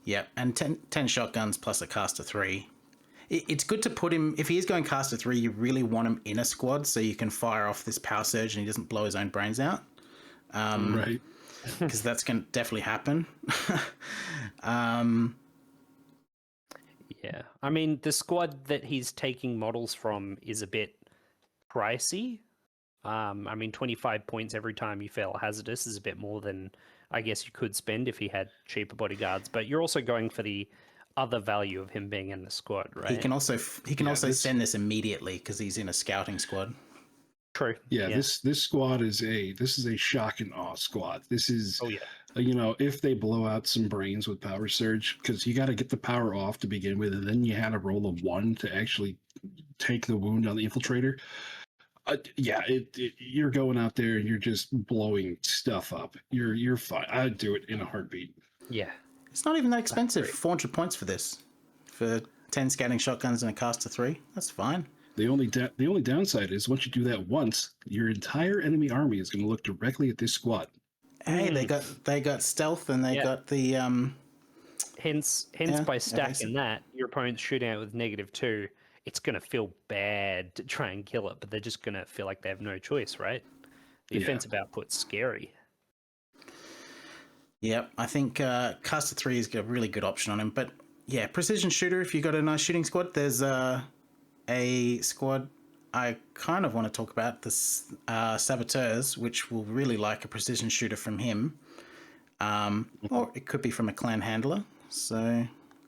Yeah, and 10 shotguns plus a caster 3. It's good to put him, if he is going caster 3, you really want him in a squad so you can fire off this power surge and he doesn't blow his own brains out. Right. Because that's going to definitely happen. Yeah. I mean, the squad that he's taking models from is a bit pricey. I mean, 25 points every time you fail hazardous is a bit more than I guess you could spend if he had cheaper bodyguards, but you're also going for the other value of him being in the squad, right? He can also send this immediately because he's in a scouting squad. True. Yeah, this squad is a shock and awe squad. This is if they blow out some brains with power surge, because you got to get the power off to begin with, and then you had to roll a 1 to actually take the wound on the infiltrator. You're going out there and you're just blowing stuff up. You're fine. I'd do it in a heartbeat. Yeah. It's not even that expensive. 400 points for this. For 10 scouting shotguns and a caster 3. That's fine. The only downside is once you do that once, your entire enemy army is going to look directly at this squad. Hey, they got stealth and they got the Hence by stacking that, your opponent's shooting out with -2. It's going to feel bad to try and kill it, but they're just going to feel like they have no choice, right? The offensive output's scary. Yeah, I think caster 3 is a really good option on him. But yeah, precision shooter, if you got a nice shooting squad, there's a squad I kind of want to talk about, the Saboteurs, which will really like a precision shooter from him. Or it could be from a clan handler. So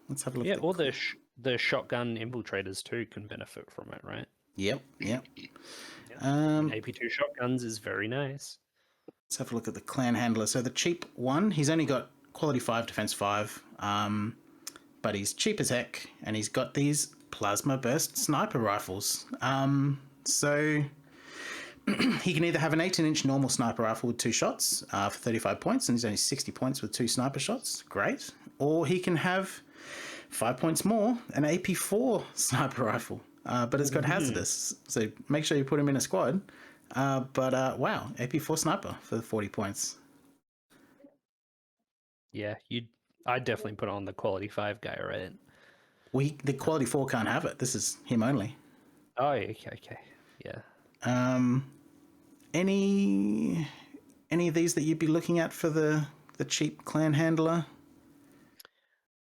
let's have a look. Yeah, or the shotgun infiltrators too can benefit from it, right? Yep. AP2 shotguns is very nice. Let's have a look at the clan handler. So the cheap one, he's only got quality 5, defense 5, but he's cheap as heck, and he's got these plasma burst sniper rifles. So he can either have an 18-inch normal sniper rifle with 2 shots for 35 points, and he's only 60 points with 2 sniper shots. Great. Or he can have 5 points more, an AP4 sniper rifle, but it's got hazardous. So make sure you put him in a squad. Wow, AP4 sniper for 40 points. Yeah, I'd definitely put on the quality 5 guy, right? The quality 4 can't have it. This is him only. Oh, okay. Yeah. Any of these that you'd be looking at for the cheap clan handler?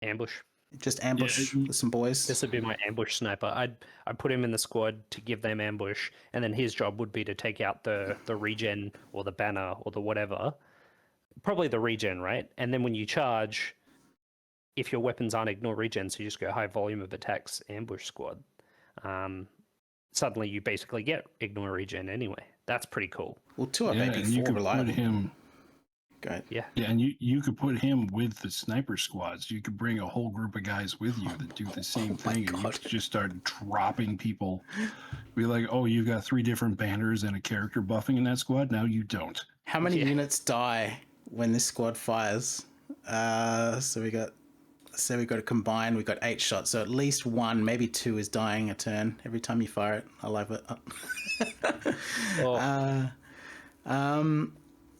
Ambush. Just ambush with some boys. This would be my ambush sniper. I'd put him in the squad to give them ambush, and then his job would be to take out the regen or the banner or the whatever. Probably the regen, right? And then when you charge, if your weapons aren't ignore regen, so you just go high volume of attacks, ambush squad. Suddenly you basically get ignore regen anyway. That's pretty cool. Well, 2 up AP4 reliable. Yeah, and you could put him with the sniper squads. You could bring a whole group of guys with you that do the same thing, and you could just start dropping people. Be like, oh, you got 3 different banners and a character buffing in that squad. Now you don't. How many units die when this squad fires? So we got a combined. We got 8 shots. So at least 1, maybe 2 is dying a turn every time you fire it. I love it.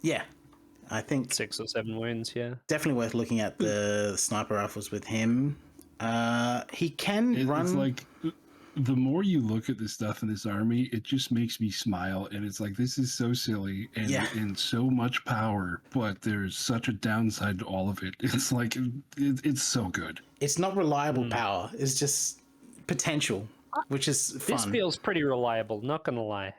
Yeah. I think 6 or 7 wounds, yeah. Definitely worth looking at the sniper rifles with him. He can run. It's like the more you look at the stuff in this army, it just makes me smile, and it's like this is so silly and so much power, but there's such a downside to all of it. It's like it's so good. It's not reliable power. It's just potential, which is fun. This feels pretty reliable, not gonna lie.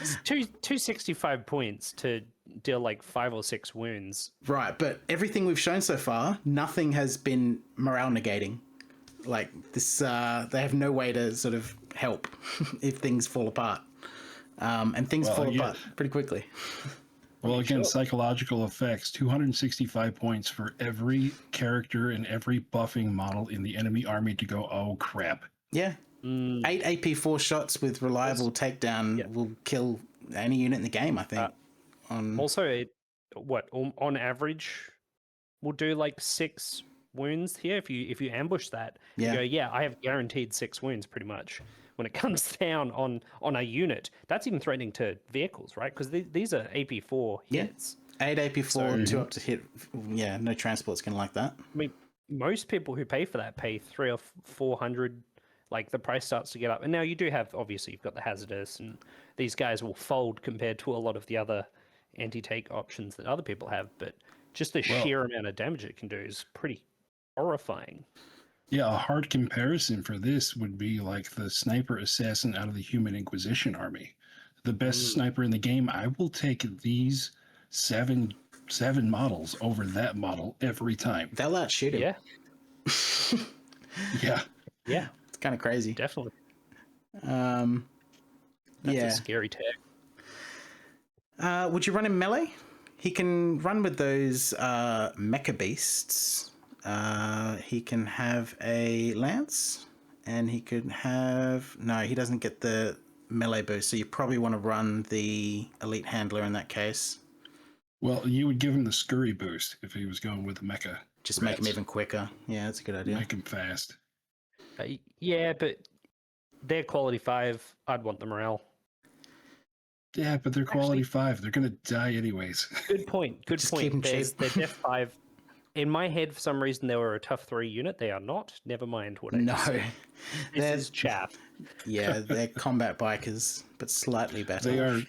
It's 265 points to deal like 5 or 6 wounds. Right, but everything we've shown so far, nothing has been morale negating. Like this, they have no way to sort of help if things fall apart, and things fall apart pretty quickly. Well, again, psychological effects, 265 points for every character and every buffing model in the enemy army to go, oh crap. Yeah. 8 AP4 shots with reliable takedown will kill any unit in the game, I think. Also, on average, we'll do like 6 wounds here if you ambush that. Yeah. You go, I have guaranteed 6 wounds pretty much. When it comes down on a unit, that's even threatening to vehicles, right? Because these are AP4 hits. 8 AP4, 2 up to hit. Yeah, no transport's going to like that. I mean, most people who pay for that pay 300 or 400. Like the price starts to get up, and now you do have, obviously you've got the hazardous, and these guys will fold compared to a lot of the other anti-take options that other people have. But just the sheer amount of damage it can do is pretty horrifying. Yeah, a hard comparison for this would be like the sniper assassin out of the Human Inquisition army. The best sniper in the game. I will take these seven models over that model every time. They'll outshoot him. Yeah. Yeah. Kind of crazy. Definitely. That's a scary tag. Would you run him melee? He can run with those mecha beasts. He can have a lance, and he could have... No, he doesn't get the melee boost, so you probably want to run the elite handler in that case. Well, you would give him the scurry boost if he was going with the mecha. Just make him even quicker. Yeah, that's a good idea. Make him fast. Yeah, but they're quality 5. I'd want the morale. Yeah, but they're quality 5. They're going to die anyways. Good point. Good Just keep 'em point. cheap. They're def 5. In my head, for some reason, they were a tough 3 unit. They are not. Never mind what I just said. This is chaff. Yeah, they're combat bikers, but slightly better.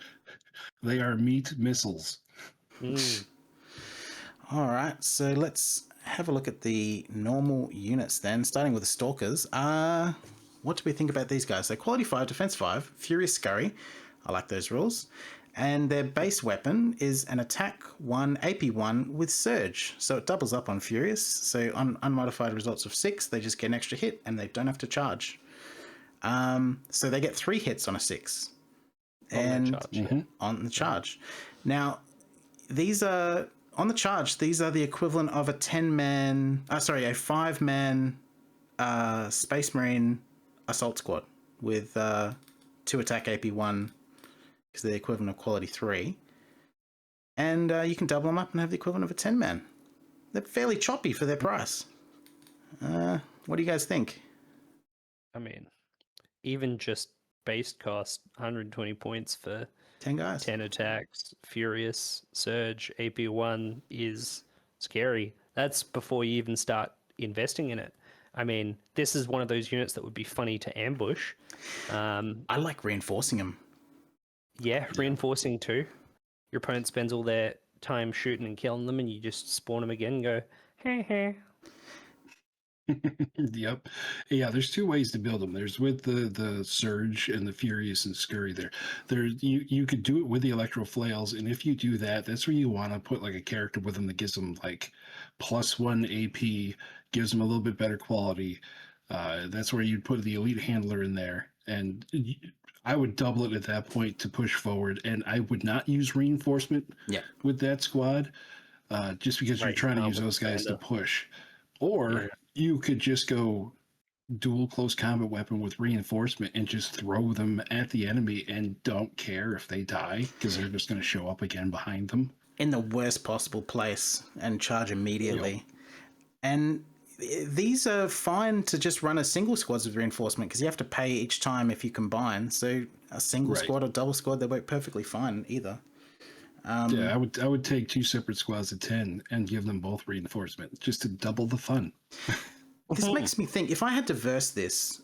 They are meat missiles. All right, so let's have a look at the normal units then, starting with the Stalkers. What do we think about these guys? So quality 5, defense 5, Furious Scurry. I like those rules. And their base weapon is an attack 1, AP 1 with Surge. So it doubles up on Furious. So on unmodified results of 6, they just get an extra hit and they don't have to charge. So they get 3 hits on a 6. On the charge. Now, these are... On the charge, these are the equivalent of a 5-man Space Marine assault squad with 2 attack AP1, because they're the equivalent of quality 3. And you can double them up and have the equivalent of a 10-man. They're fairly choppy for their price. What do you guys think? I mean, even just base cost 120 points for 10 guys. 10 attacks, Furious, Surge, AP1 is scary. That's before you even start investing in it. I mean, this is one of those units that would be funny to ambush. I like reinforcing them. Yeah, reinforcing too. Your opponent spends all their time shooting and killing them, and you just spawn them again and go, hey, hey. Yep. Yeah, there's 2 ways to build them. There's with the Surge and the Furious and Scurry there. You could do it with the Electro Flails, and if you do that, that's where you want to put like a character with them that gives them like +1 AP, gives them a little bit better quality. That's where you'd put the Elite Handler in there, and I would double it at that point to push forward, and I would not use reinforcement with that squad, just because you're trying to use those guys to push. Or you could just go dual close combat weapon with reinforcement and just throw them at the enemy and don't care if they die, because they're just going to show up again behind them. In the worst possible place and charge immediately. Yep. And these are fine to just run as single squads with reinforcement, because you have to pay each time if you combine. So a single squad or double squad, they work perfectly fine either. Yeah, I would take 2 separate squads of 10 and give them both reinforcement just to double the fun. This makes me think, if I had to verse this,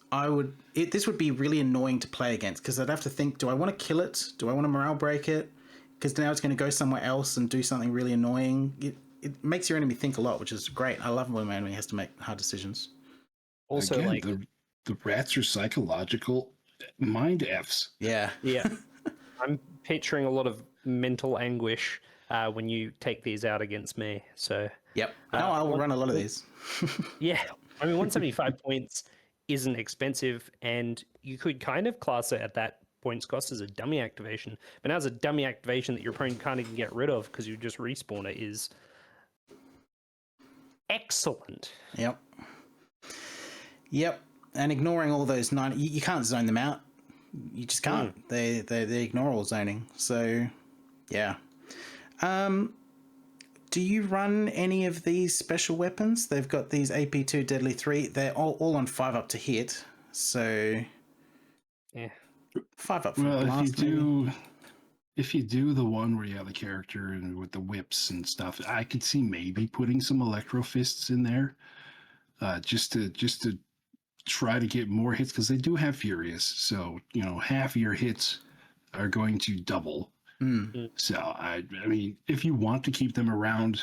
this would be really annoying to play against, because I'd have to think, do I want to kill it? Do I want to morale break it? Because now it's going to go somewhere else and do something really annoying. It makes your enemy think a lot, which is great. I love when my enemy has to make hard decisions. Also, again, the rats are psychological mind Fs. Yeah. Yeah. I'm picturing a lot of mental anguish when you take these out against me. So Yep. No, I will run a lot of these. yeah, I mean 175 points isn't expensive, and you could kind of class it at that points cost as a dummy activation. But now as a dummy activation that your opponent can't even get rid of because you just respawn it is excellent. Yep. Yep. And ignoring all those 9, you can't zone them out. You just can't. They ignore all zoning. So, yeah. Do you run any of these special weapons? They've got these AP2 Deadly 3. They're all on 5 up to hit. So, yeah, 5 up for Well, blast, if you do the one where you have the character and with the whips and stuff, I could see maybe putting some electro fists in there, just to try to get more hits, because they do have furious. So half of your hits are going to double. So I mean, if you want to keep them around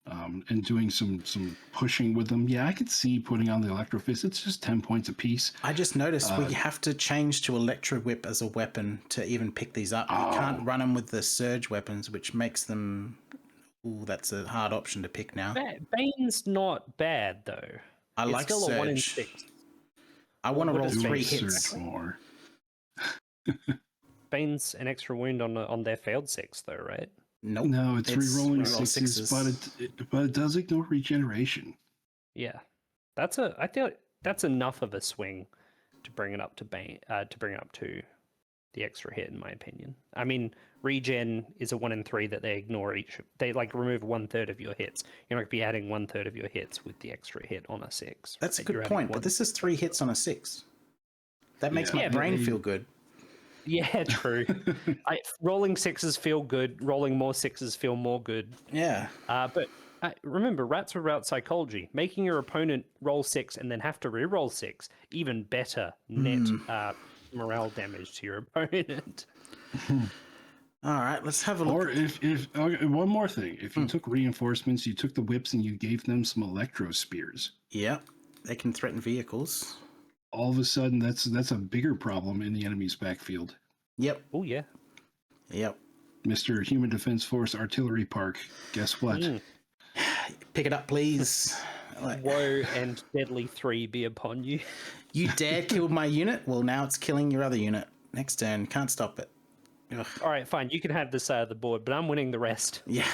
and doing some pushing with them, yeah, I could see putting on the electro fist. It's just 10 points a piece. I just noticed we have to change to electro whip as a weapon to even pick these up. You can't run them with the surge weapons, which makes them. Ooh, that's a hard option to pick now. Bane's not bad though. I It's like still surge. a 1 in 6. I want to What roll does 3 Bane hits. Surge more. Bane's an extra wound on their failed 6 though, right? Nope. No, it's re-rolling reroll sixes, but it does ignore regeneration. Yeah, I feel that's enough of a swing to bring it up to Bane, to bring it up to the extra hit, in my opinion. I mean, regen is a 1 in 3 that they ignore each. They like remove 1/3 of your hits. You're not gonna be adding 1/3 of your hits with the extra hit on a 6. That's a right? good You're adding point, but one. this is 3 hits on a 6. That makes Yeah, my but brain feel good. Yeah, true. Rolling 6s feel good. Rolling more 6s feel more good. Yeah. But remember, rats without psychology. Making your opponent roll 6 and then have to re-roll 6, even better net morale damage to your opponent. All right, let's have a look. Or if okay, one more thing, if you took reinforcements, you took the whips and you gave them some electro spears. Yeah, they can threaten vehicles. All of a sudden, that's a bigger problem in the enemy's backfield. Yep. Oh yeah. Yep. Mr. Human Defense Force Artillery Park, guess what? Pick it up, please. Woe and deadly 3 be upon you. You dare kill my unit? Well, now it's killing your other unit. Next turn, can't stop it. Ugh. All right, fine. You can have this side of the board, but I'm winning the rest. Yeah.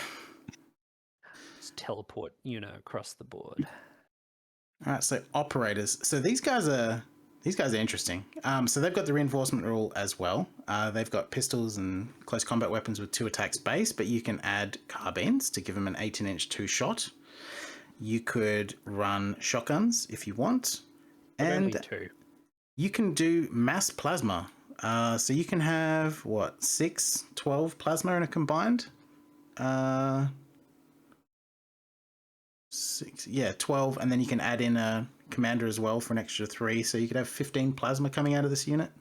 Just teleport, across the board. All right, so operators. So these guys are interesting. So they've got the reinforcement rule as well. They've got pistols and close combat weapons with 2 attacks base, but you can add carbines to give them an 18-inch 2-shot. You could run shotguns if you want, and 2. you can do mass plasma. So you can have 12 plasma in a combined. 12, and then you can add in a commander as well for an extra 3, so you could have 15 plasma coming out of this unit,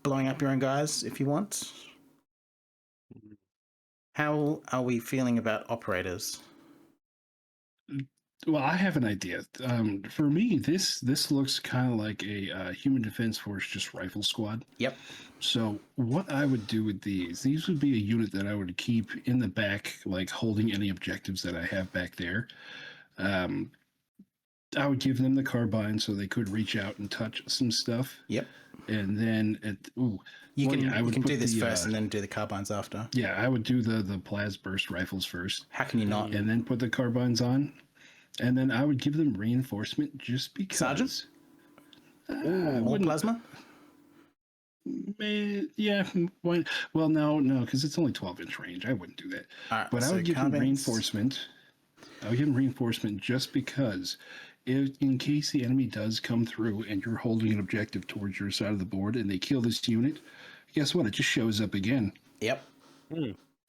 blowing up your own guys if you want. How are we feeling about operators? Well, I have an idea. For me, this looks kind of like a Human Defense Force, just rifle squad. Yep. So what I would do with these would be a unit that I would keep in the back, like holding any objectives that I have back there. I would give them the carbine so they could reach out and touch some stuff. Yep. And then You can do this first and then do the carbines after. Yeah, I would do the Plas Burst rifles first. How can you not? And then put the carbines on. And then I would give them reinforcement just because. Sergeant? More plasma? Yeah. Well, no, because it's only 12-inch range. I wouldn't do that. All right, But I so would give them carbines. reinforcement. I would give them reinforcement just because, in case the enemy does come through and you're holding an objective towards your side of the board and they kill this unit, guess what? It just shows up again. Yep.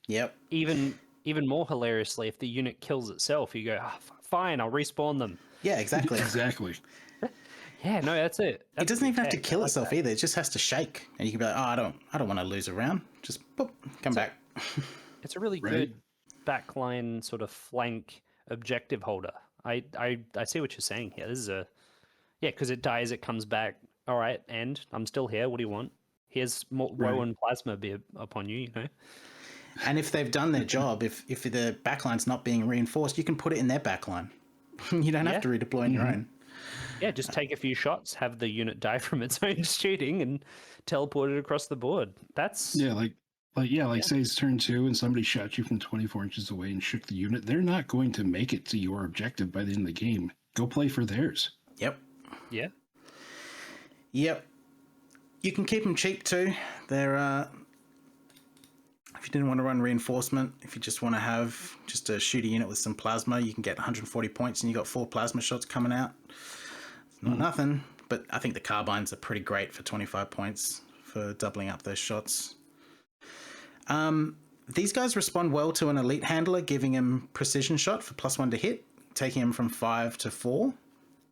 Yep. Even more hilariously, if the unit kills itself, you go, fine, I'll respawn them. Yeah, exactly. Exactly. Yeah, no, that's it. It doesn't even have to kill itself either. It just has to shake, and you can be like, "Oh, I don't want to lose a round. Just boop, come back." It's a really good backline sort of flank objective holder. I see what you're saying here. This is because it dies, it comes back. All right, and I'm still here. What do you want? Here's more woe and plasma be upon you, you know. And if they've done their job, if the backline's not being reinforced, you can put it in their backline. You don't have to redeploy on your own. Yeah, just take a few shots, have the unit die from its own shooting, and teleport it across the board. That's say it's turn 2 and somebody shot you from 24 inches away and shook the unit. They're not going to make it to your objective by the end of the game. Go play for theirs. Yep. Yeah. Yep. You can keep them cheap too. They're if you didn't want to run reinforcement, if you just want to have just a shooter unit with some plasma, you can get 140 points and you got 4 plasma shots coming out. It's not nothing, but I think the carbines are pretty great for 25 points for doubling up those shots. These guys respond well to an elite handler, giving him precision shot for +1 to hit, taking him from 5 to 4.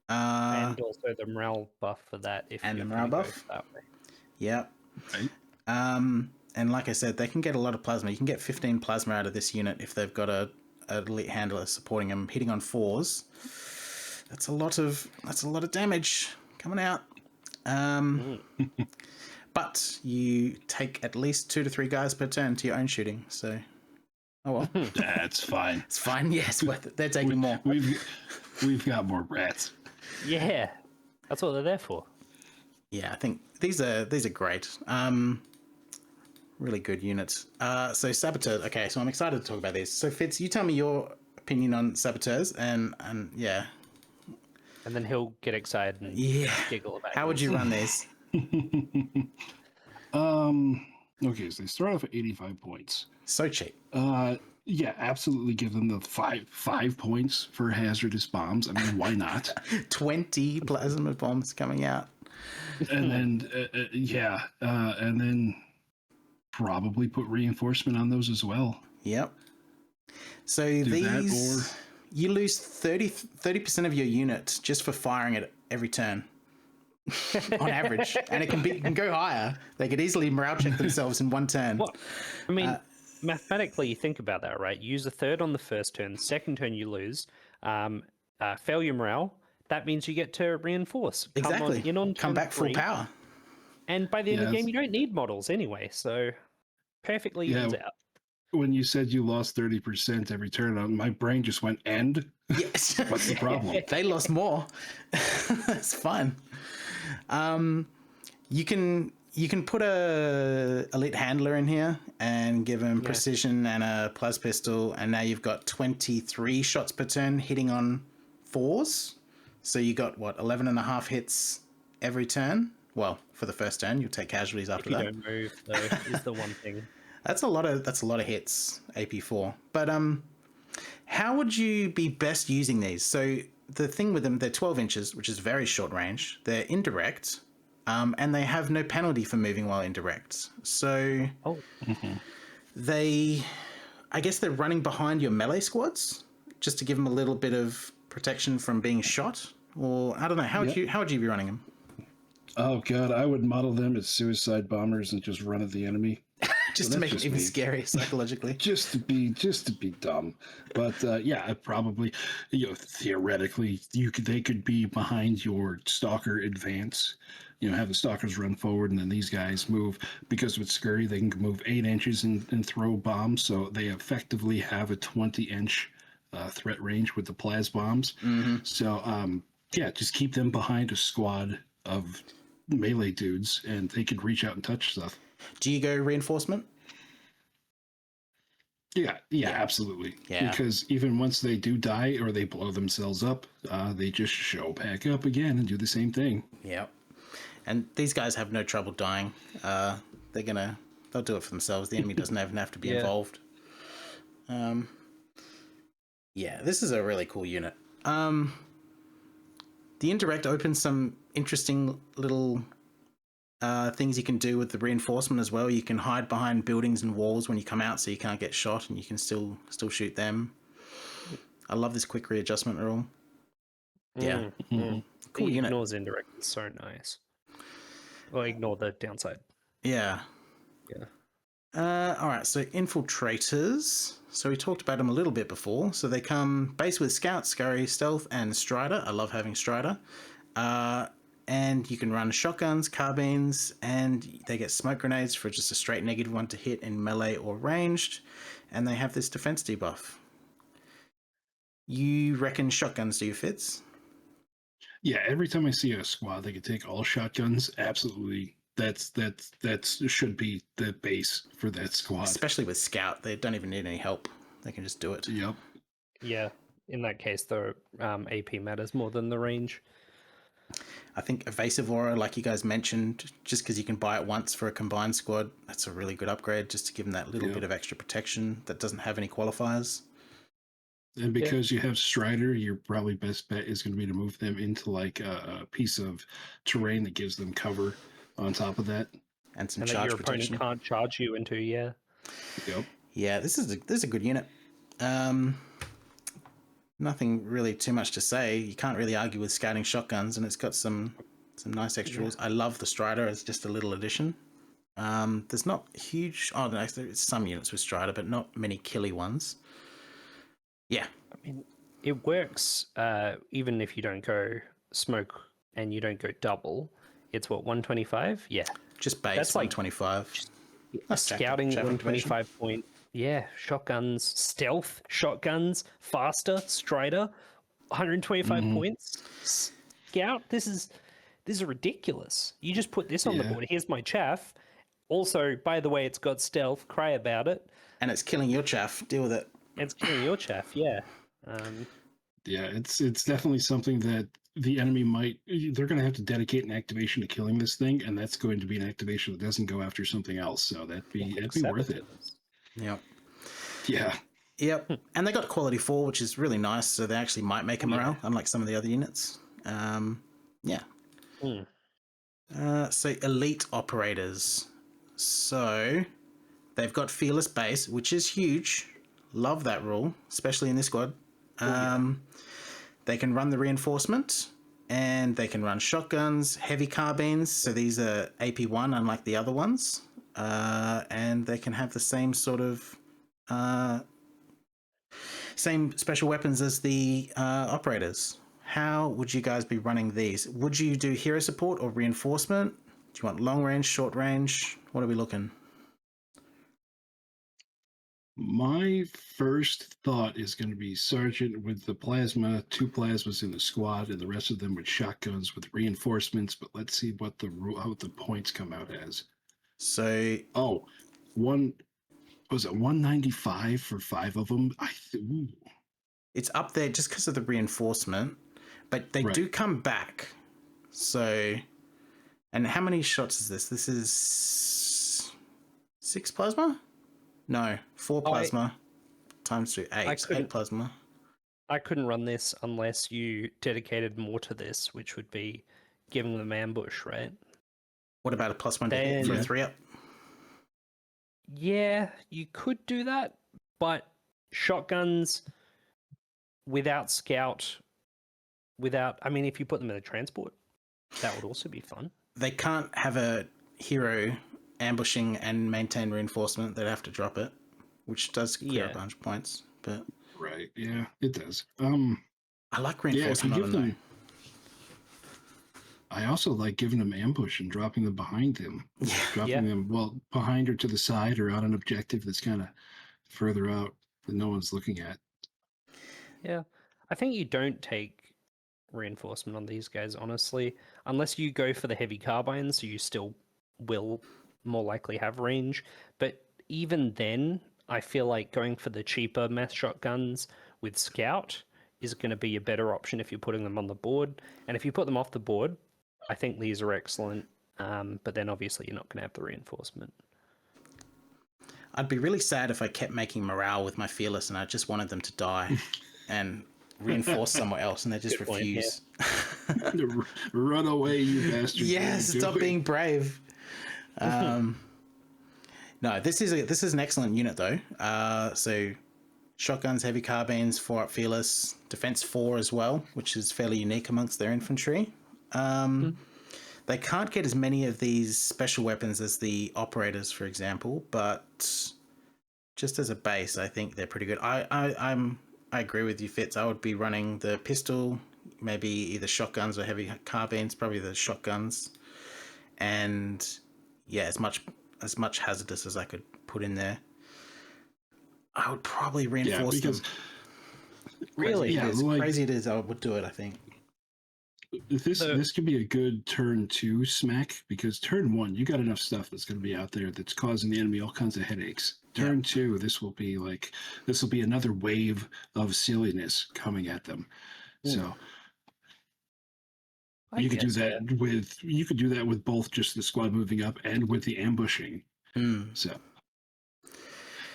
And also the morale buff for that. And the morale buff. That way. Yep. Right. And like I said, they can get a lot of plasma. You can get 15 plasma out of this unit if they've got a elite handler supporting them, hitting on 4s. That's a lot of damage coming out. But you take at least 2 to 3 guys per turn to your own shooting. So, oh well, that's fine. It's fine. Yes, worth it. They're taking more. We've got more rats. Yeah, that's what they're there for. Yeah, I think these are great. Really good units. So Saboteurs. Okay, so I'm excited to talk about these. So Fitz, you tell me your opinion on Saboteurs, and yeah. And then he'll get excited and giggle about it. How would you run these? Okay, so they start off at 85 points. So cheap. Yeah, absolutely give them the five points for hazardous bombs. I mean, why not? 20 plasma bombs coming out. And then, and then probably put reinforcement on those as well. Yep. So these, you lose 30% of your unit just for firing it every turn. On average, and it can go higher. They could easily morale check themselves in one turn. What? I mean, mathematically, you think about that, right? Use a third on the first turn. The second turn, you lose. Fail your morale. That means you get to reinforce. Exactly. Come back full 3, power. And by the end of the game, you don't need models anyway. So perfectly evens out. When you said you lost 30% every turn, my brain just went, "And yes, what's the problem?" They lost more. That's fine. You can put a elite handler in here and give him precision and a plas pistol, and now you've got 23 shots per turn hitting on 4s. So you got 11.5 hits every turn. Well, for the first turn, you'll take casualties after that. If you don't move, though, is the one thing. That's a lot of hits, AP4. But how would you be best using these? So the thing with them, they're 12 inches, which is very short range. They're indirect, and they have no penalty for moving while indirect. So I guess they're running behind your melee squads just to give them a little bit of protection from being shot. Or I don't know, how would you be running them? Oh god, I would model them as suicide bombers and just run at the enemy. Just to make it even scarier psychologically. just to be dumb. But I probably, theoretically, they could be behind your stalker advance. Have the stalkers run forward and then these guys move. Because with scurry, they can move 8 inches and throw bombs. So they effectively have a 20-inch threat range with the plas bombs. Mm-hmm. So just keep them behind a squad of melee dudes, and they could reach out and touch stuff. Do you go reinforcement? Yeah, absolutely. Yeah. Because even once they do die or they blow themselves up, they just show back up again and do the same thing. Yep. And these guys have no trouble dying. They'll do it for themselves. The enemy doesn't even have to be involved. This is a really cool unit. The indirect opens some interesting little things you can do with the reinforcement as well. You can hide behind buildings and walls when you come out so you can't get shot, and you can still shoot them. I love this quick readjustment rule. Yeah. Cool unit. Ignores indirect. It's so nice. Or ignore the downside. Yeah. All right, so Infiltrators. So we talked about them a little bit before. So they come base with Scout, Scurry, Stealth, and Strider. I love having Strider. and you can run shotguns, carbines, and they get smoke grenades for just a straight -1 to hit in melee or ranged, and they have this defense debuff. You reckon shotguns do, Fitz? Yeah, every time I see a squad, they can take all shotguns. Absolutely, that should be the base for that squad. Especially with Scout, they don't even need any help. They can just do it. Yep. Yeah, in that case, the AP matters more than the range. I think Evasive Aura, like you guys mentioned, just because you can buy it once for a combined squad, that's a really good upgrade just to give them that little bit of extra protection that doesn't have any qualifiers. And because you have Strider, your probably best bet is going to be to move them into like a piece of terrain that gives them cover on top of that. And some And charge that your protection. opponent can't charge you into, yeah. Yep. Yeah, this is a good unit. Nothing really too much to say. You can't really argue with scouting shotguns, and it's got some nice extra rules. I love the Strider as just a little addition. There's not huge. Oh, no, there's some units with Strider, but not many killy ones. Yeah, I mean, it works even if you don't go smoke and you don't go double. It's what, 125? Yeah. just base That's like 125. scouting chaff 125 point. Yeah, shotguns, stealth, shotguns, faster, Strider, 125 points. Scout, this is ridiculous. You just put this on the board. Here's my chaff. Also, by the way, it's got stealth. Cry about it. And it's killing your chaff. Deal with it. It's killing your chaff. Yeah. Yeah, it's definitely something that the enemy they're going to have to dedicate an activation to killing this thing, and that's going to be an activation that doesn't go after something else. So that'd be worth it. Yep. Yeah. Yep. And they got quality 4, which is really nice. So they actually might make a morale, unlike some of the other units. Yeah. So elite operators. So they've got fearless base, which is huge. Love that rule, especially in this squad. They can run the reinforcement, and they can run shotguns, heavy carbines. So these are AP1, unlike the other ones. And they can have the same sort of same special weapons as the operators. How would you guys be running these? Would you do hero support or reinforcement? Do you want long range, short range? What are we looking? My first thought is going to be Sergeant with the plasma, 2 plasmas in the squad, and the rest of them with shotguns with reinforcements. But let's see what how the points come out as. So, was it 195 for 5 of them? it's up there just because of the reinforcement, but they do come back. So, and how many shots is this? This is 6 plasma? No, 4 plasma times 2, 8 plasma. I couldn't run this unless you dedicated more to this, which would be giving them ambush, right? What about a +1 to hit for a 3-up? Yeah, you could do that, but shotguns without scout, I mean, if you put them in a transport, that would also be fun. They can't have a hero ambushing and maintain reinforcement. They'd have to drop it, which does clear a bunch of points. But right, yeah, it does. I like reinforcement on them. I also like giving them ambush and dropping them behind them. Dropping them behind or to the side or on an objective that's kind of further out that no one's looking at. Yeah, I think you don't take reinforcement on these guys, honestly, unless you go for the heavy carbines. So you still will more likely have range, but even then, I feel like going for the cheaper mass shotguns with scout is going to be a better option if you're putting them on the board. And if you put them off the board, I think these are excellent, but then obviously you're not going to have the reinforcement. I'd be really sad if I kept making morale with my fearless and I just wanted them to die and reinforce somewhere else, and they just refuse. Run away, you bastard! Yes, stop being brave. No, this is an excellent unit though. So shotguns, heavy carbines, 4-up fearless, defense 4 as well, which is fairly unique amongst their infantry. They can't get as many of these special weapons as the operators, for example, but just as a base, I think they're pretty good. I agree with you, Fitz. I would be running the pistol, maybe either shotguns or heavy carbines, probably the shotguns. And yeah, as much hazardous as I could put in there. I would probably reinforce them. Really? Crazy it is, I would do it, I think. This could be a good turn 2 smack, because turn 1 you got enough stuff that's going to be out there that's causing the enemy all kinds of headaches. Turn 2, this will be another wave of silliness coming at them. So you could do that with both just the squad moving up and with the ambushing. So,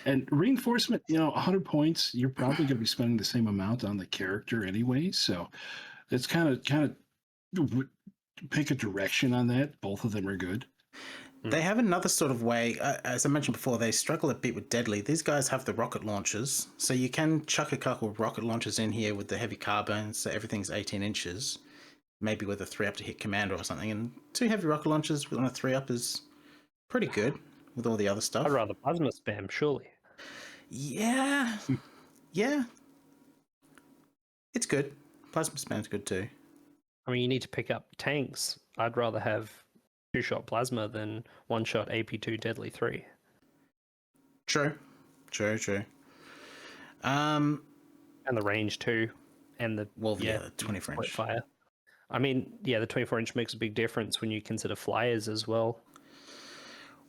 and reinforcement, 100 points, you're probably going to be spending the same amount on the character anyway. So it's kind of pick a direction on that. Both of them are good. They have another sort of way, as I mentioned before, they struggle a bit with deadly. These guys have the rocket launchers, so you can chuck a couple of rocket launchers in here with the heavy carbines, so everything's 18 inches, maybe with a 3-up to hit commander or something, and 2 heavy rocket launchers on a 3-up is pretty good with all the other stuff. I'd rather plasma spam, surely. Yeah. It's good. Plasma spam's good too. I mean, you need to pick up tanks. I'd rather have 2-shot plasma than 1-shot AP2 deadly 3. True. And the range too, and the 24 inch fire. I mean, the 24-inch makes a big difference when you consider flyers as well.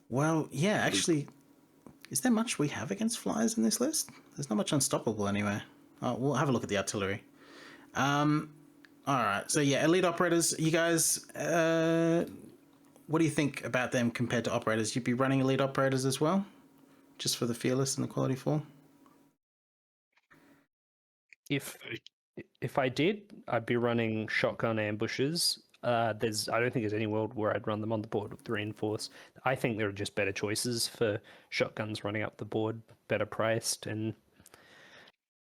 Well, yeah, actually, is there much we have against flyers in this list? There's not much unstoppable anywhere. Oh, we'll have a look at the artillery. All right, so yeah, elite operators, you guys, what do you think about them compared to operators? You'd be running elite operators as well, just for the fearless and the quality 4? If I did, I'd be running shotgun ambushes. I don't think there's any world where I'd run them on the board with reinforce. I think there are just better choices for shotguns running up the board, better priced, and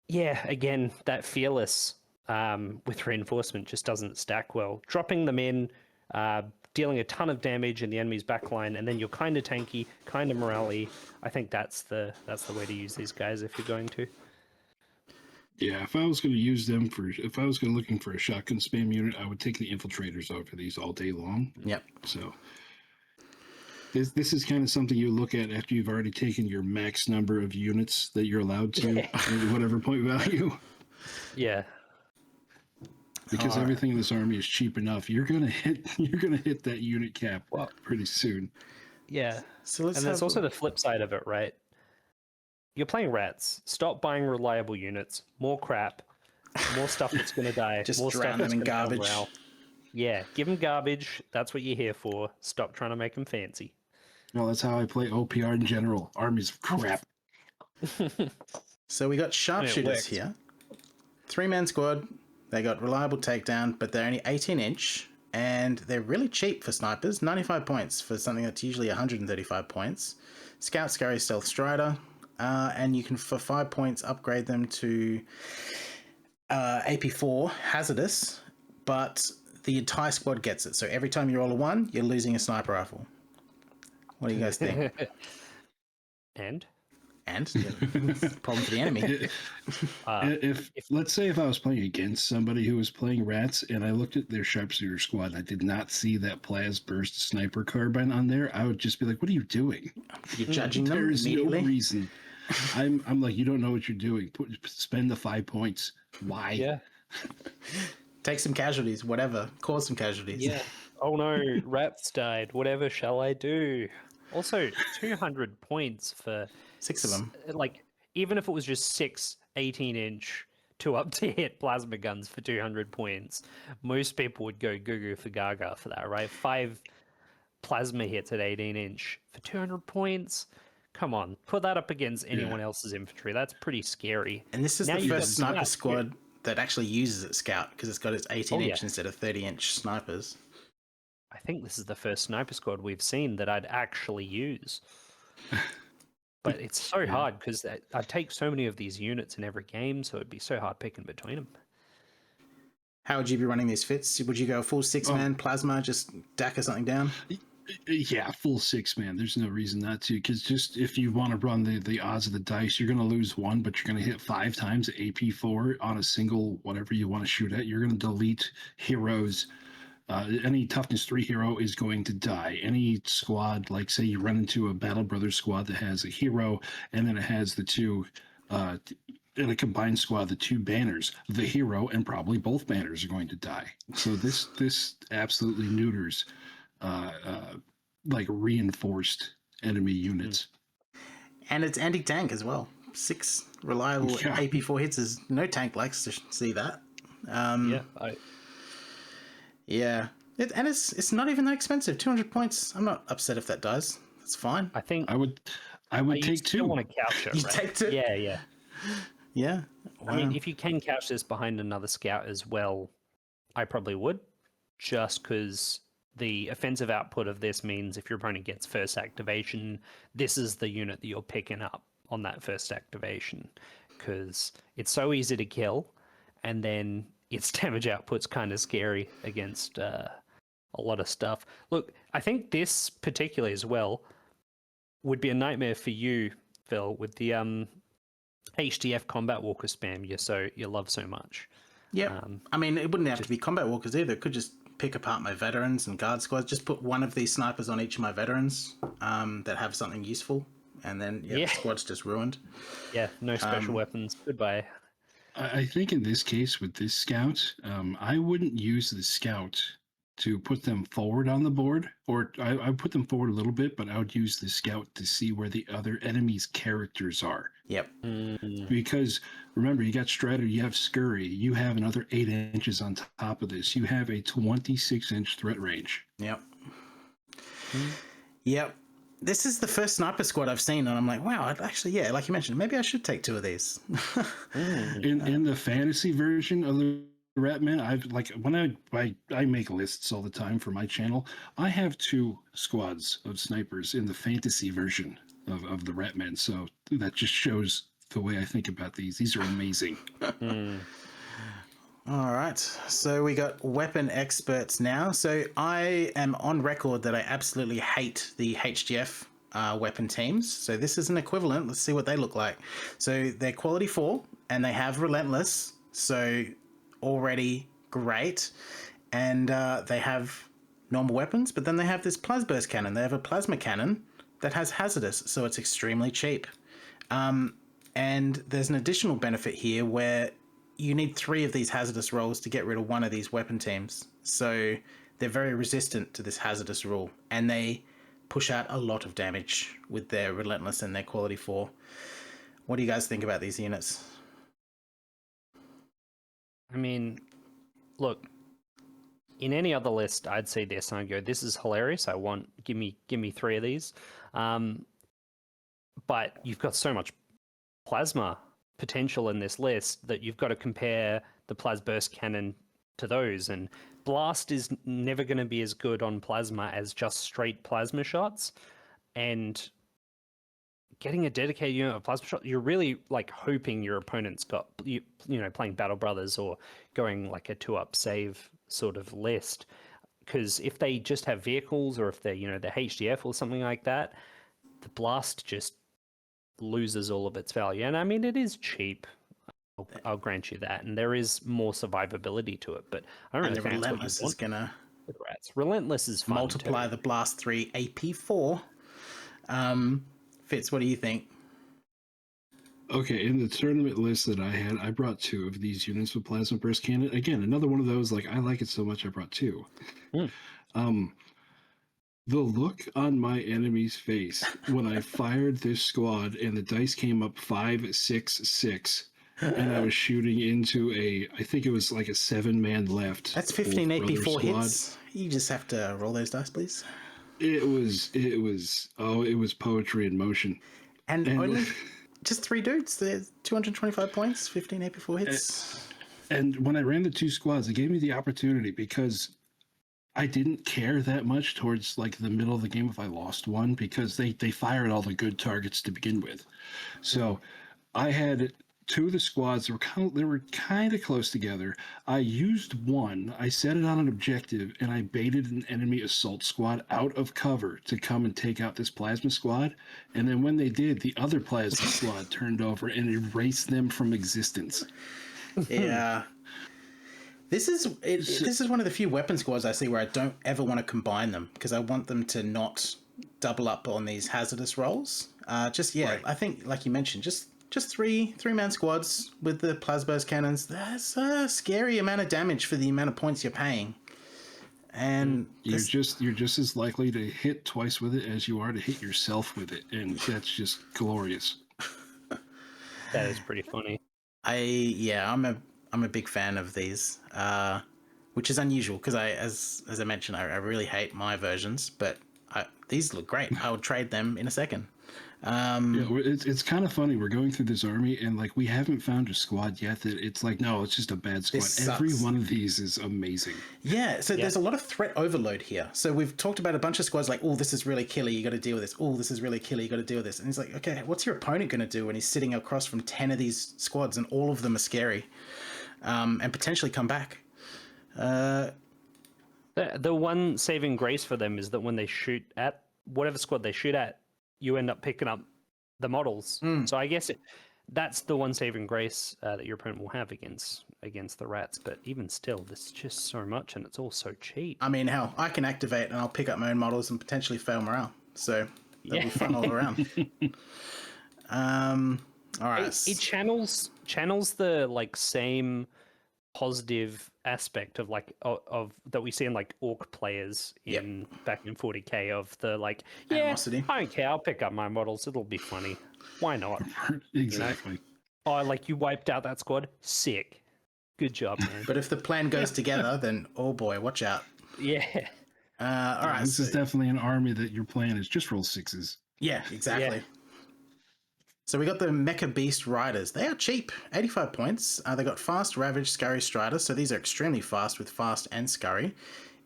yeah, again, that fearless with reinforcement just doesn't stack well. Dropping them in, dealing a ton of damage in the enemy's backline, and then you're kind of tanky, kind of morale-y. I think that's the way to use these guys if you're going to. Yeah, if I was going to use them if I was going to looking for a shotgun spam unit, I would take the infiltrators over these all day long. Yep. So this is kind of something you look at after you've already taken your max number of units that you're allowed to, whatever point value. Yeah. Because everything in this army is cheap enough, you're gonna hit that unit cap pretty soon. Yeah. So there's also the flip side of it, right? You're playing rats. Stop buying reliable units. More crap. More stuff that's going to die. Just more drown stuff them in garbage. Yeah, give them garbage. That's what you're here for. Stop trying to make them fancy. Well, that's how I play OPR in general. Armies of crap. So we got sharpshooters here. 3-man squad. They got reliable takedown, but they're only 18-inch, and they're really cheap for snipers. 95 points for something that's usually 135 points. Scout, Scurry, Stealth, Strider. And you can, for 5 points, upgrade them to AP4 Hazardous, but the entire squad gets it. So every time you roll a 1, you're losing a sniper rifle. What do you guys think? And problem for the enemy. If let's say if I was playing against somebody who was playing rats and I looked at their sharpshooter squad and I did not see that Plas Burst sniper carbine on there, I would just be like, "What are you doing? You're judging them There's immediately. No reason." I'm like, you don't know what you're doing. Spend the 5 points. Why? Yeah. Take some casualties, whatever. Cause some casualties. Yeah. Oh no, rats died. Whatever shall I do? Also, 200 points for 6 of them. Like, even if it was just 6 18-inch 2-up to hit plasma guns for 200 points, most people would go goo for gaga for that, right? 5 plasma hits at 18-inch for 200 points. Come on, put that up against anyone else's infantry. That's pretty scary. And this is the first sniper squad that actually uses it Scout, because it's got its 18-inch instead of 30-inch snipers. I think this is the first sniper squad we've seen that I'd actually use. But it's so hard because I take so many of these units in every game, so it'd be so hard picking between them. How would you be running these Fits? Would you go full 6-man plasma, just dacker something down? Yeah, full 6-man. There's no reason not to, because just if you want to run the odds of the dice, you're going to lose 1, but you're going to hit 5 times AP4 on a single whatever you want to shoot at. You're going to delete heroes. Any toughness 3 hero is going to die. Any squad, like say you run into a Battle Brothers squad that has a hero, and then it has the 2 in a combined squad, the 2 banners, the hero and probably both banners are going to die. So this absolutely neuters like reinforced enemy units. And it's anti-tank as well. 6 reliable AP4 hits is no tank likes to see that. Yeah, it's not even that expensive. 200 points. I'm not upset if that dies. That's fine. I think I would take 2. You want to couch it, You right? take 2? Yeah. Wow. I mean, if you can couch this behind another scout as well, I probably would, just because the offensive output of this means if your opponent gets first activation, this is the unit that you're picking up on that first activation, because it's so easy to kill, and then its damage output's kind of scary against a lot of stuff. Look, I think this particularly as well would be a nightmare for you, Phil, with the HDF combat walker spam you love so much. Yeah, I mean, it wouldn't have to be combat walkers either. It could just pick apart my veterans and guard squads. Just put one of these snipers on each of my veterans that have something useful, and then the squad's just ruined. Yeah, no special weapons. Goodbye. I think in this case with this scout, I wouldn't use the scout to put them forward on the board, or I put them forward a little bit, but I would use the scout to see where the other enemy's characters are. Yep. Because remember, you got Strider, you have Scurry, you have another 8 inches on top of this. You have a 26-inch threat range. Yep. Yep. This is the first sniper squad I've seen, and I'm like, wow, I'd actually, yeah, like you mentioned, maybe I should take 2 of these. In the fantasy version of the Ratmen, I've like when I make lists all the time for my channel, I have 2 squads of snipers in the fantasy version of the Ratmen. So that just shows the way I think about these. These are amazing. All right, so we got weapon experts now. So I am on record that I absolutely hate the HGF weapon teams. So this is an equivalent. Let's see what they look like. So they're quality 4 and they have relentless. So already great. And they have normal weapons, but then they have this plasburst cannon. They have a plasma cannon that has hazardous, so it's extremely cheap. And there's an additional benefit here where you need 3 of these hazardous rolls to get rid of one of these weapon teams. So they're very resistant to this hazardous rule, and they push out a lot of damage with their relentless and their quality 4. What do you guys think about these units? I mean, look, in any other list, I'd see this and I'd go, this is hilarious. Give me 3 of these. But you've got so much plasma potential in this list that you've got to compare the plasburst cannon to those, and blast is never going to be as good on plasma as just straight plasma shots, and getting a dedicated unit of plasma shot, you're really like hoping your opponent's got you know, playing Battle Brothers or going like a 2-up save sort of list, because if they just have vehicles, or if they're, you know, the HDF or something like that, the blast just loses all of its value. And I mean, it is cheap, I'll grant you that, and there is more survivability to it, but I don't really think Relentless is gonna Relentless is fun multiply too. the blast 3 AP4. Fitz, what do you think? Okay, in the tournament list that I had, I brought 2 of these units with plasma burst cannon. Again, another one of those, like, I like it so much I brought 2. The look on my enemy's face when I fired this squad and the dice came up 5, 6, 6, and I was shooting into I think it was like a 7-man left. That's 15 AP4 hits. You just have to roll those dice, please. It was poetry in motion. And only just 3 dudes. They're 225 points, 15 AP4 hits. And when I ran the 2 squads, it gave me the opportunity, because I didn't care that much towards like the middle of the game if I lost one, because they fired all the good targets to begin with. So I had two of the squads they were kind of close together. I used one. I set it on an objective, and I baited an enemy assault squad out of cover to come and take out this plasma squad. And then when they did, the other plasma squad turned over and erased them from existence. Yeah. This is one of the few weapon squads I see where I don't ever want to combine them because I want them to not double up on these hazardous rolls. Right. I think like you mentioned, just three-man squads with the plasma cannons. That's a scary amount of damage for the amount of points you're paying. And you're just as likely to hit twice with it as you are to hit yourself with it, and that's just glorious. That is pretty funny. I'm a big fan of these, which is unusual because as I mentioned, I really hate my versions, but these look great. I would trade them in a second. It's kind of funny. We're going through this army, and like we haven't found a squad yet that it's like, no, it's just a bad squad. Every one of these is amazing. Yeah, so there's a lot of threat overload here. So we've talked about a bunch of squads like, oh, this is really killer, you got to deal with this. Oh, this is really killer, you got to deal with this. And he's like, okay, what's your opponent going to do when he's sitting across from 10 of these squads and all of them are scary and potentially come back? The one saving grace for them is that when they shoot at whatever squad they shoot at, you end up picking up the models. So I guess that's the one saving grace that your opponent will have against the rats. But even still, there's just so much, and it's all so cheap. I mean, hell, I can activate and I'll pick up my own models and potentially fail morale. So that'll be fun all around. All right. It channels the like same positive aspect of like of that we see in like orc players in back in 40k of the like animosity. I don't care, I'll pick up my models, it'll be funny, why not? Exactly. You know? Oh, like you wiped out that squad, sick, good job, man. But if the plan goes together, then oh boy, watch out. Yeah. All right. This is definitely an army that your plan is just roll sixes. Yeah, exactly. Yeah. So we got the Mecha Beast Riders. They are cheap, 85 points. They got Fast, Ravage, Scurry, Strider, so these are extremely fast with Fast and Scurry.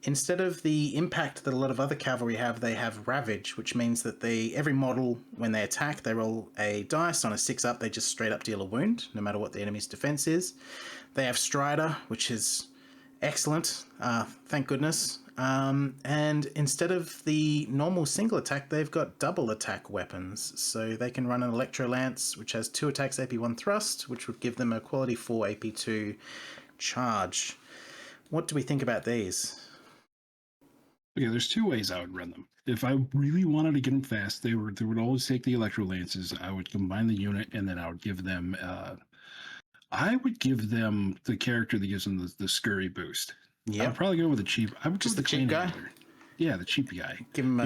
Instead of the impact that a lot of other cavalry have, they have Ravage, which means that every model, when they attack, they roll a dice. On a 6-up, they just straight up deal a wound, no matter what the enemy's defense is. They have Strider, which is excellent, thank goodness. And instead of the normal single attack, they've got double attack weapons. So they can run an Electro Lance, which has 2 attacks, AP1 thrust, which would give them a quality 4 AP2 charge. What do we think about these? Okay, there's 2 ways I would run them. If I really wanted to get them fast, they would always take the Electro Lances. I would combine the unit, and then I would give them the character that gives them the Scurry boost. Yeah, I'd probably go with the cheap. I would just go the cheap guy. Yeah, the cheap guy. Give him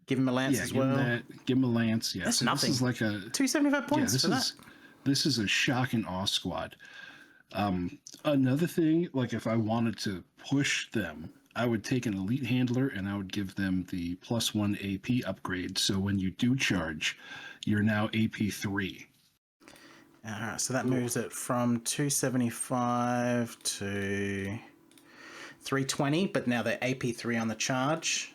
give him a lance as well. Give him a lance. Yeah, that's so nothing. This is like a 275 points for that. This is a shock and awe squad. Another thing, like if I wanted to push them, I would take an elite handler and I would give them the +1 AP upgrade. So when you do charge, you're now AP3. All right, so that moves it from 275 to 320, but now they're AP3 on the charge.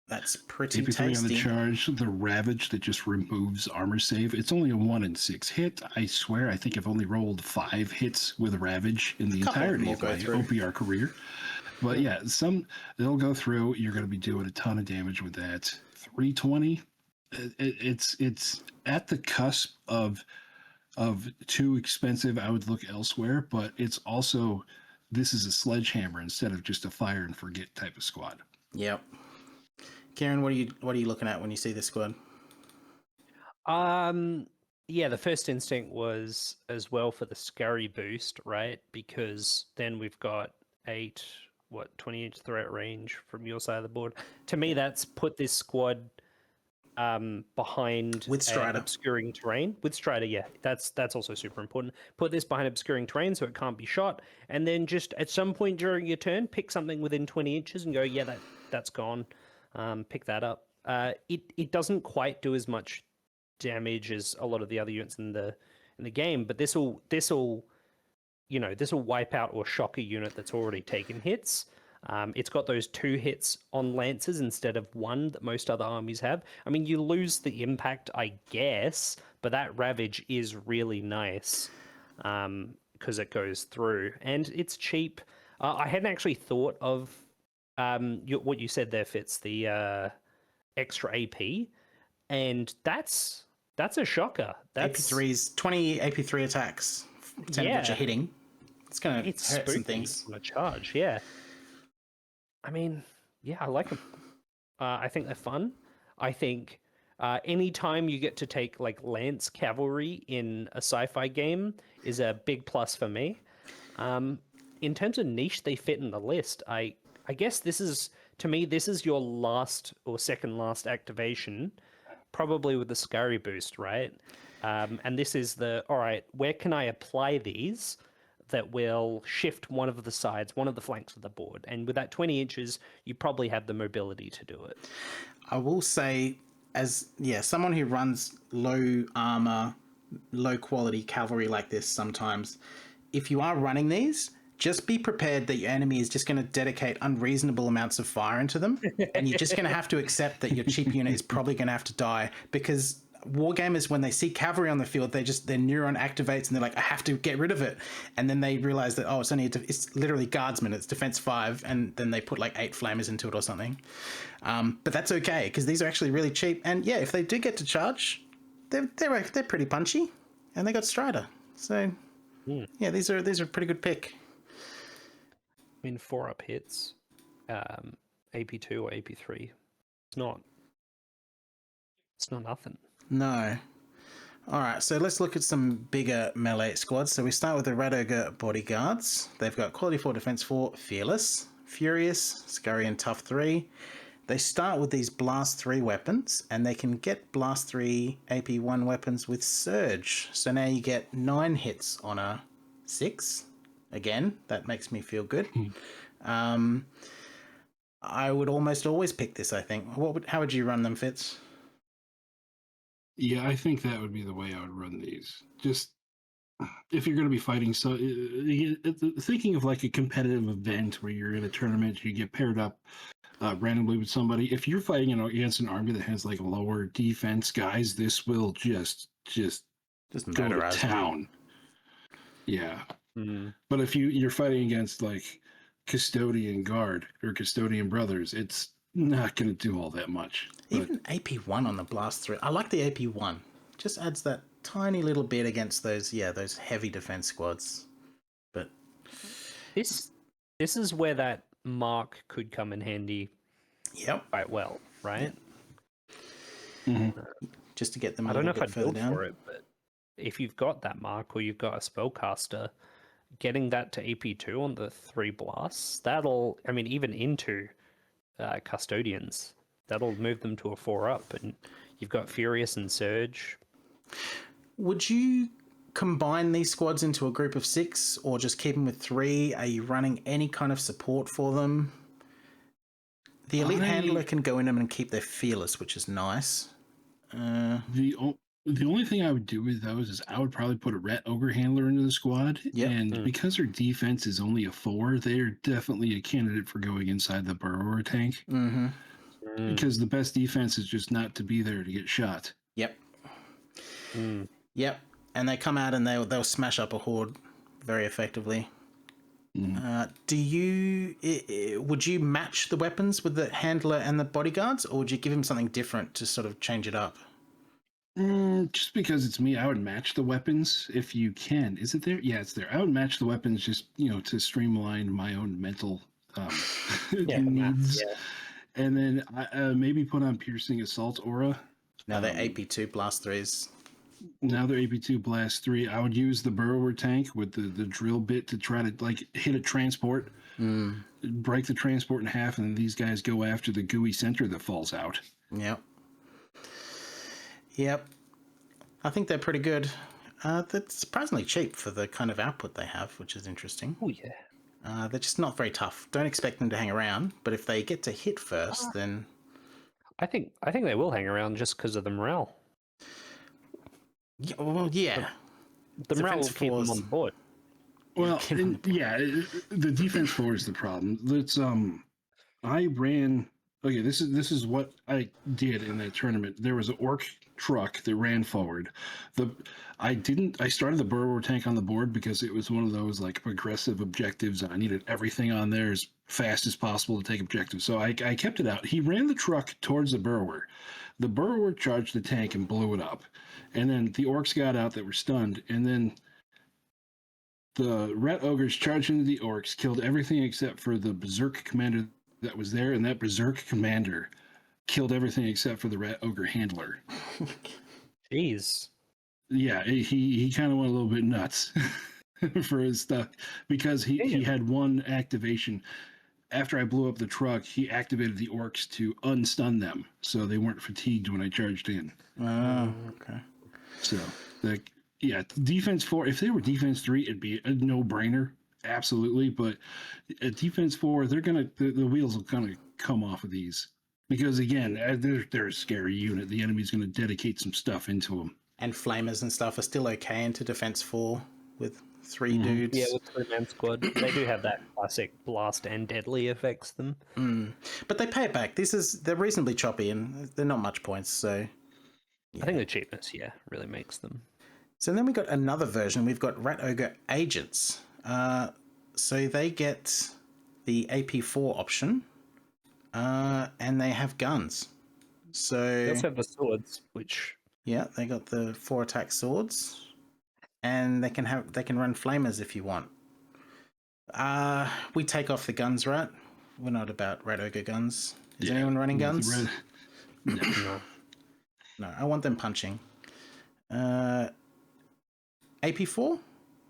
That's pretty AP3 tasty. On the charge, the Ravage that just removes armor save. It's only a 1 in 6 hit. I swear, I think I've only rolled 5 hits with Ravage in the entirety of my OPR career. But yeah, they'll go through. You're going to be doing a ton of damage with that. 320. It's at the cusp of too expensive. I would look elsewhere, but it's also, this is a sledgehammer instead of just a fire and forget type of squad. Yep. Kieran, what are you looking at when you see this squad? Yeah, the first instinct was as well for the Scurry boost, right? Because then we've got 20-inch threat range from your side of the board. To me, that's put this squad behind with Strider. Obscuring terrain. With Strider, yeah, that's also super important. Put this behind obscuring terrain so it can't be shot, and then just at some point during your turn, pick something within 20 inches and go, yeah, that's gone. Pick that up. It doesn't quite do as much damage as a lot of the other units in the game, but this will wipe out or shock a unit that's already taken hits. It's got those 2 hits on Lancers instead of 1 that most other armies have. I mean, you lose the impact, I guess, but that Ravage is really nice because it goes through. And it's cheap. I hadn't actually thought of what you said there, Fitz, the extra AP. And that's a shocker. That's AP3's 20 AP3 attacks, 10 of which are hitting. It's going to it's hurt some spooky things. on a charge, yeah. I mean, yeah, I like them. I think they're fun. I think anytime you get to take like Lance Cavalry in a sci-fi game is a big plus for me. In terms of niche they fit in the list, I guess this is, to me, this is your last or second last activation, probably with the Scurry boost, right? And this is all right, where can I apply these that will shift one of the sides, one of the flanks of the board? And with that 20 inches, you probably have the mobility to do it. I will say, as someone who runs low armor, low quality cavalry like this sometimes, if you are running these, just be prepared that your enemy is just going to dedicate unreasonable amounts of fire into them. And you're just going to have to accept that your cheap unit is probably going to have to die, because wargamers, when they see cavalry on the field, their neuron activates and they're like, I have to get rid of it. And then they realize that, oh, it's literally guardsmen, it's defense 5, and then they put like 8 flamers into it or something. But that's okay, because these are actually really cheap. And yeah, if they do get to charge, they're pretty punchy, and they got Strider. So yeah, these are a pretty good pick. I mean, 4-up hits, AP2 or AP3. It's not nothing. No. All right, so let's look at some bigger melee squads. So we start with the Ogre Bodyguards. They've got Quality 4, Defense 4, Fearless, Furious, Scurry, and Tough 3. They start with these Blast 3 weapons, and they can get Blast 3 AP1 weapons with Surge. So now you get 9 hits on a 6. Again, that makes me feel good. I would almost always pick this, I think. How would you run them, Fitz? Yeah, I think that would be the way I would run these. Just if you're going to be fighting, so thinking of like a competitive event where you're in a tournament, you get paired up randomly with somebody. If you're fighting against an army that has like lower defense guys, this will just go to town. Yeah. But if you're fighting against like Custodian Guard or Custodian Brothers, it's not going to do all that much. Even AP1 on the Blast 3. I like the AP1. Just adds that tiny little bit against those heavy defense squads. But this is where that mark could come in handy. Yep. Quite well, right? Just to get them a I don't know little if bit I'd further build down. for it, but if you've got that mark or you've got a spellcaster, getting that to AP2 on the 3 blasts, that'll, I mean, even into Custodians, that'll move them to a 4-up, and you've got Furious and Surge. Would you combine these squads into a group of 6, or just keep them with 3? Are you running any kind of support for them? The Elite Handler can go in them and keep their Fearless, which is nice. The only thing I would do with those is I would probably put a Rat Ogre Handler into the squad. Yep. And because their defense is only a 4, they're definitely a candidate for going inside the Burrower Tank. Because the best defense is just not to be there to get shot. Yep. Yep. And they come out and they'll smash up a horde very effectively. Would you match the weapons with the Handler and the Bodyguards, or would you give him something different to sort of change it up? Just because it's me, I would match the weapons if you can. Is it there? Yeah, it's there. I would match the weapons just, to streamline my own mental needs. Yeah. And then maybe put on Piercing Assault Aura. Now they're AP2 Blast 3s. Now they're AP2 Blast 3. I would use the Burrower Tank with the drill bit to try to like hit a transport, break the transport in half, and then these guys go after the gooey center that falls out. Yep. I think they're pretty good. They're surprisingly cheap for the kind of output they have, which is interesting. Oh, yeah. They're just not very tough. Don't expect them to hang around, but if they get to hit first, then... I think they will hang around just because of the morale. Yeah, well, yeah. The morale will keep them on board. Well, Get on the board. yeah, the defense 4 is the problem. Let's I ran. Okay, this is what I did in that tournament. There was an orc truck that ran forward. I started the Burrower Tank on the board because it was one of those like progressive objectives, and I needed everything on there as fast as possible to take objectives. So I kept it out. He ran the truck towards the Burrower. The Burrower charged the tank and blew it up, and then the orcs got out that were stunned, and then the Rat Ogres charged into the orcs, killed everything except for the Berserk commander that was there, and that Berserk commander killed everything except for the Rat Ogre handler. Jeez. Yeah, he kind of went a little bit nuts for his stuff because he had one activation. After I blew up the truck, he activated the orcs to unstun them, so they weren't fatigued when I charged in. Oh, okay. So, yeah, defense 4. If they were defense 3, it'd be a no-brainer, absolutely. But at defense 4, the wheels will kind of come off of these because again, they're a scary unit. The enemy's going to dedicate some stuff into them. And flamers and stuff are still okay into defense 4 with 3 dudes. Yeah, with 3-man squad, they do have that classic blast and deadly affects them. But they pay it back. They're reasonably choppy and they're not much points. So I think the cheapness, really makes them. So then we got another version. We've got Rat Ogre Agents. So they get the AP4 option, and they have guns. So They also have the swords, which yeah, they got the 4 attack swords, and they can run flamers if you want. We take off the guns, right? We're not about Rat Ogre guns. Is anyone running guns? No. No, I want them punching. AP4?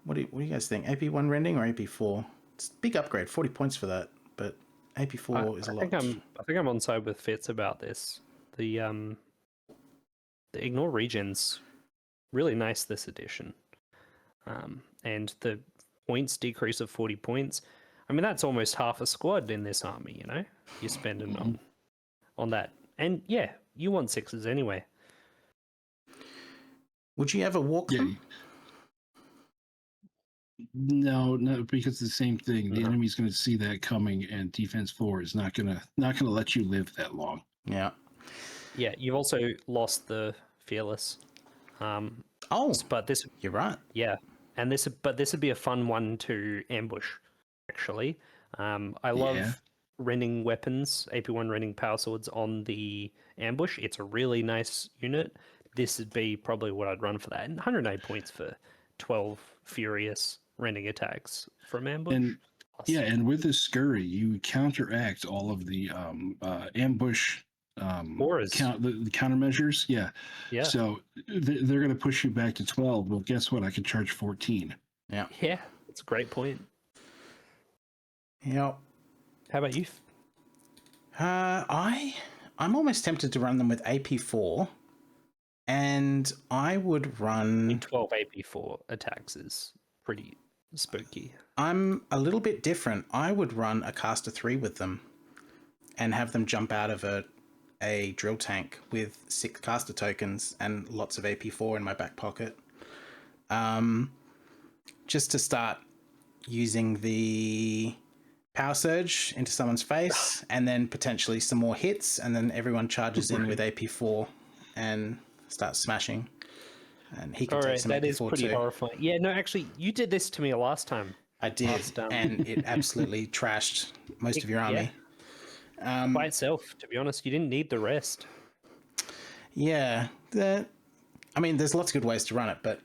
What do you guys think? AP1 rending or AP4? It's a big upgrade, 40 points for that, but AP4 is a lot. I think I'm on side with Fitz about this. The ignore regens, really nice this edition, and the points decrease of 40 points. I mean, that's almost half a squad in this army. You know, you're spending on that, and yeah, you want 6s anyway. Would you ever walk them? No, because it's the same thing. The enemy's going to see that coming, and defense 4 is not gonna let you live that long. Yeah. Yeah, you've also lost the fearless. But this, you're right. Yeah, and this would be a fun one to ambush. Actually, I love rending weapons, AP1 rending power swords on the ambush. It's a really nice unit. This would be probably what I'd run for that. And 108 points for 12 furious rending attacks from ambush. And and with the scurry, you counteract all of the ambush auras. The countermeasures. Yeah. So they're going to push you back to 12. Well, guess what? I could charge 14. Yeah. Yeah, that's a great point. Yeah. How about you? I'm almost tempted to run them with AP4, and I would run 12 AP4 attacks is pretty spooky. I'm a little bit different. I would run a caster 3 with them and have them jump out of a drill tank with 6 caster tokens and lots of AP4 in my back pocket. Just to start using the power surge into someone's face and then potentially some more hits, and then everyone charges in with AP4 and starts smashing. And he can take some that AP4 is pretty too. horrifying. Yeah, no, actually, you did this to me last time. I did, and it absolutely trashed most of your army. By itself, to be honest, you didn't need the rest. Yeah, I mean, there's lots of good ways to run it, but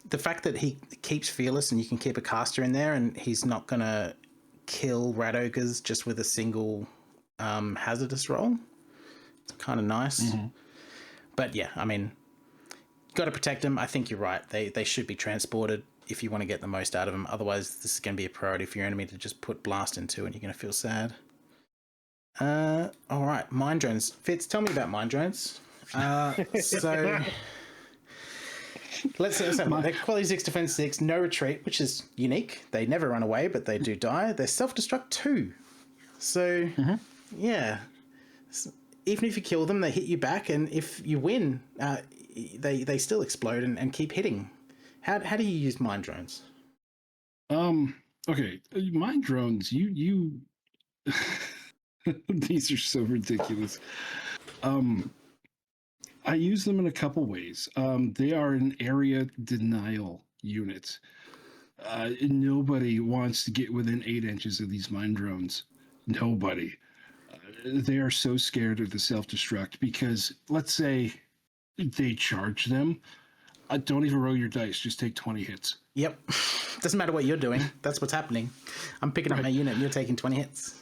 the fact that he keeps fearless and you can keep a caster in there and he's not going to kill rat ogres just with a single hazardous roll, it's kind of nice. Mm-hmm. But yeah, I mean, got to protect them. I think you're right. They should be transported if you want to get the most out of them. Otherwise, this is going to be a priority for your enemy to just put blast into, and you're going to feel sad. All right, mine drones. Fitz, tell me about mine drones. So let's have they're quality 6, defense 6, no retreat, which is unique. They never run away, but they do die. They're self-destruct 2. So yeah, even if you kill them, they hit you back, and if you win, they still explode and keep hitting. How do you use mine drones? Okay, mine drones. You. These are so ridiculous. I use them in a couple ways. They are an area denial unit. Nobody wants to get within 8 inches of these mine drones. Nobody. They are so scared of the self-destruct because, let's say, they charge them. Don't even roll your dice. Just take 20 hits. Yep. Doesn't matter what you're doing. That's what's happening. I'm picking up my unit and you're taking 20 hits.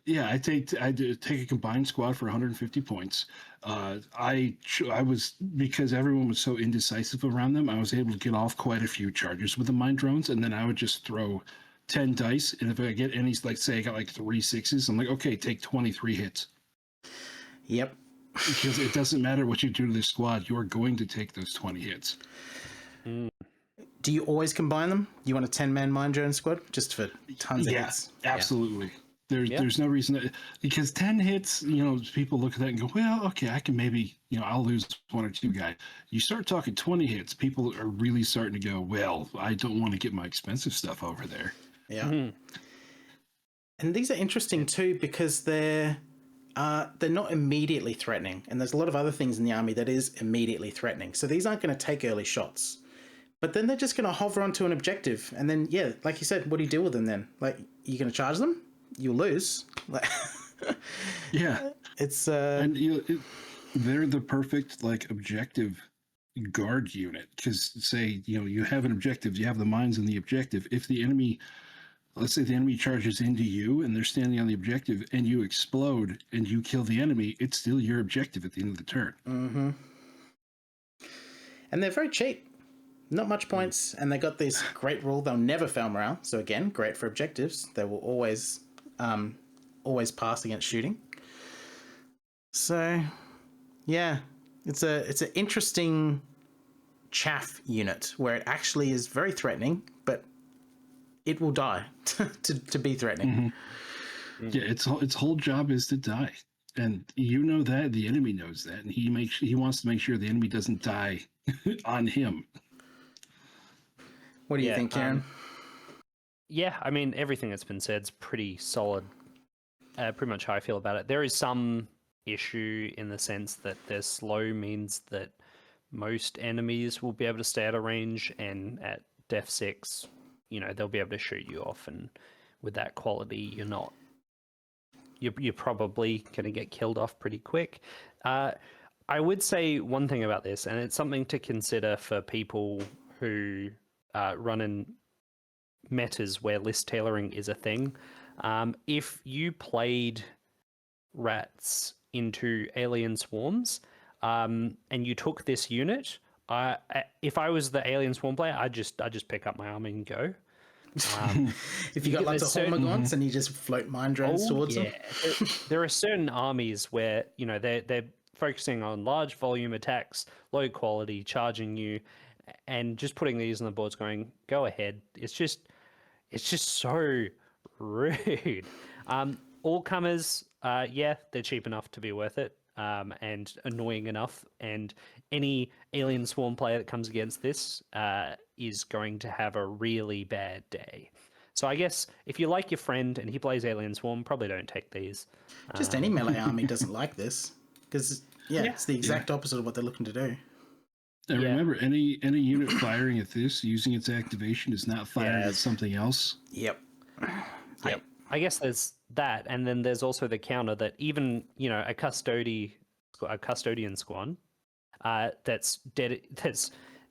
Yeah, I take a combined squad for 150 points. I was, because everyone was so indecisive around them, I was able to get off quite a few charges with the mine drones, and then I would just throw 10 dice, and if I get any, like say I got like 3 6s, I'm like, okay, take 23 hits. Yep. Because it doesn't matter what you do to this squad, you are going to take those 20 hits. Do you always combine them? You want a 10-man mine drone squad just for tons of hits? Absolutely. There's no reason to, because 10 hits, people look at that and go, well, okay, I can maybe, I'll lose 1 or 2 guys. You start talking 20 hits, people are really starting to go, well, I don't want to get my expensive stuff over there. Yeah. Mm-hmm. And these are interesting too because they're not immediately threatening, and there's a lot of other things in the army that is immediately threatening. So these aren't going to take early shots, but then they're just going to hover onto an objective, and then like you said, what do you do with them then? Like, you're going to charge them? You'll lose. Yeah, it's and they're the perfect like objective guard unit because say you have an objective, you have the mines in the objective. If the enemy, let's say the enemy charges into you and they're standing on the objective and you explode and you kill the enemy, it's still your objective at the end of the turn. Mm-hmm. And they're very cheap. Not much points, and they got this great rule. They'll never fail morale. So again, great for objectives. They will always pass against shooting. So yeah, it's an interesting chaff unit where it actually is very threatening, but it will die to be threatening. Mm-hmm. Yeah, its whole job is to die, and that the enemy knows that, and he wants to make sure the enemy doesn't die on him. What do you think, Karen? Yeah, I mean, everything that's been said is pretty solid. Pretty much how I feel about it. There is some issue in the sense that their slow means that most enemies will be able to stay out of range, and at Def 6, they'll be able to shoot you off, and with that quality, you're probably going to get killed off pretty quick. I would say one thing about this, and it's something to consider for people who run in metas where list tailoring is a thing. If you played rats into alien swarms and you took this unit, if I was the alien swarm player, I'd just pick up my army and go. If you got lots of Hormagaunts and you just float mine drones towards them. There are certain armies where they're focusing on large volume attacks, low quality, charging you, and just putting these on the boards going, go ahead. It's just so rude. All comers, they're cheap enough to be worth it, and annoying enough, and any alien swarm player that comes against this is going to have a really bad day. So I guess if you like your friend and he plays alien swarm, probably don't take these. Just any melee army doesn't like this, because it's the exact opposite of what they're looking to do. And remember, any unit firing at this using its activation is not firing at something else. Yep. I guess there's that, and then there's also the counter that even a custodian squad that's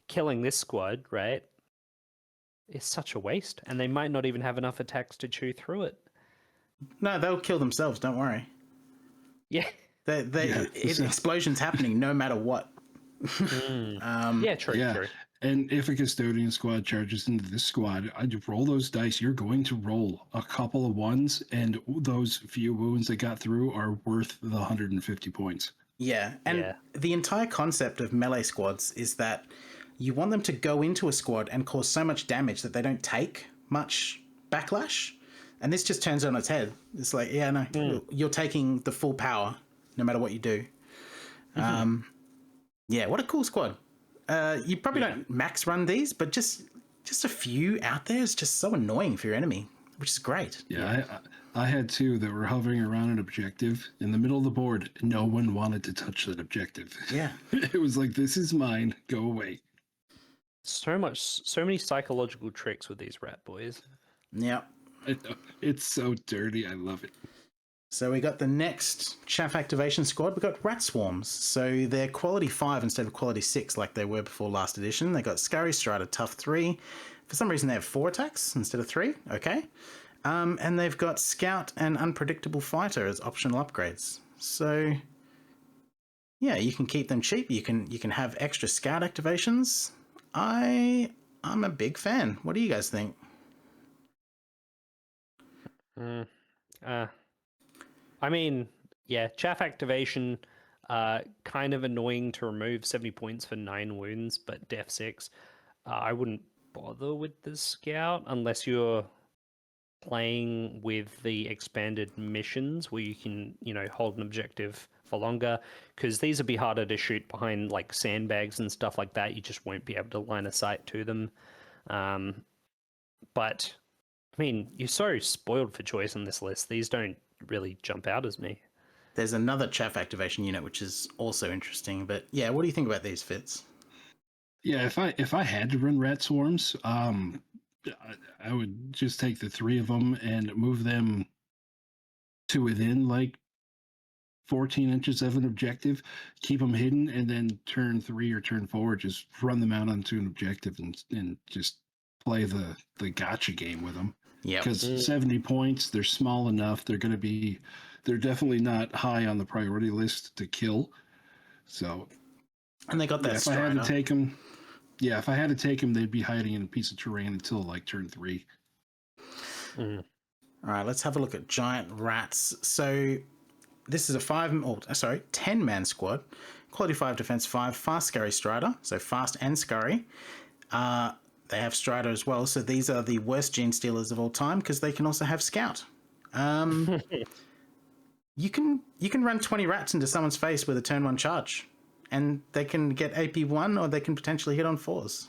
killing this squad, right? It's such a waste, and they might not even have enough attacks to chew through it. No, they'll kill themselves. Don't worry. Yeah. Explosions happening no matter what. True. And if a custodian squad charges into this squad, I'd roll those dice. You're going to roll a couple of ones, and those few wounds that got through are worth the 150 points. Yeah, and the entire concept of melee squads is that you want them to go into a squad and cause so much damage that they don't take much backlash, and this just turns it on its head. It's like, you're taking the full power no matter what you do. What a cool squad. You probably don't max run these, but just just a few out there is just so annoying for your enemy, which is great. Yeah, I had two that were hovering around an objective in the middle of the board. No one wanted to touch that objective. Yeah. It was like, this is mine. Go away. So many psychological tricks with these rat boys. Yeah. It's so dirty. I love it. So we got the next chaff activation squad. We got rat swarms. So they're quality 5 instead of quality 6 like they were before last edition. They got Scurry, Strider, Tough 3. For some reason they have 4 attacks instead of 3. Okay. And they've got Scout and Unpredictable Fighter as optional upgrades. So yeah, you can keep them cheap. You can have extra Scout activations. I'm a big fan. What do you guys think? I mean, yeah, chaff activation, kind of annoying to remove 70 points for 9 wounds, but def 6. I wouldn't bother with the scout unless you're playing with the expanded missions where you can, hold an objective for longer, because these would be harder to shoot behind like sandbags and stuff like that. You just won't be able to line of sight to them. But I mean, you're so spoiled for choice on this list. These don't really jump out as me. There's another chaff activation unit which is also interesting, but yeah, what do you think about these, Fitz? Yeah, if I had to run rat swarms, I would just take the 3 of them and move them to within like 14 inches of an objective, keep them hidden, and then turn 3 or turn 4, just run them out onto an objective and just play the gotcha game with them. Yeah, because 70 points, they're small enough. They're definitely not high on the priority list to kill. So, and they got that. If I had to take them, if I had to take them, they'd be hiding in a piece of terrain until like turn 3. All right, let's have a look at giant rats. So this is a 10-man squad, quality 5, defense 5, fast Scurry Strider, so fast and Scurry. They have Strider as well, so these are the worst gene stealers of all time because they can also have Scout. You can run 20 rats into someone's face with a turn 1 charge, and they can get AP 1, or they can potentially hit on 4s.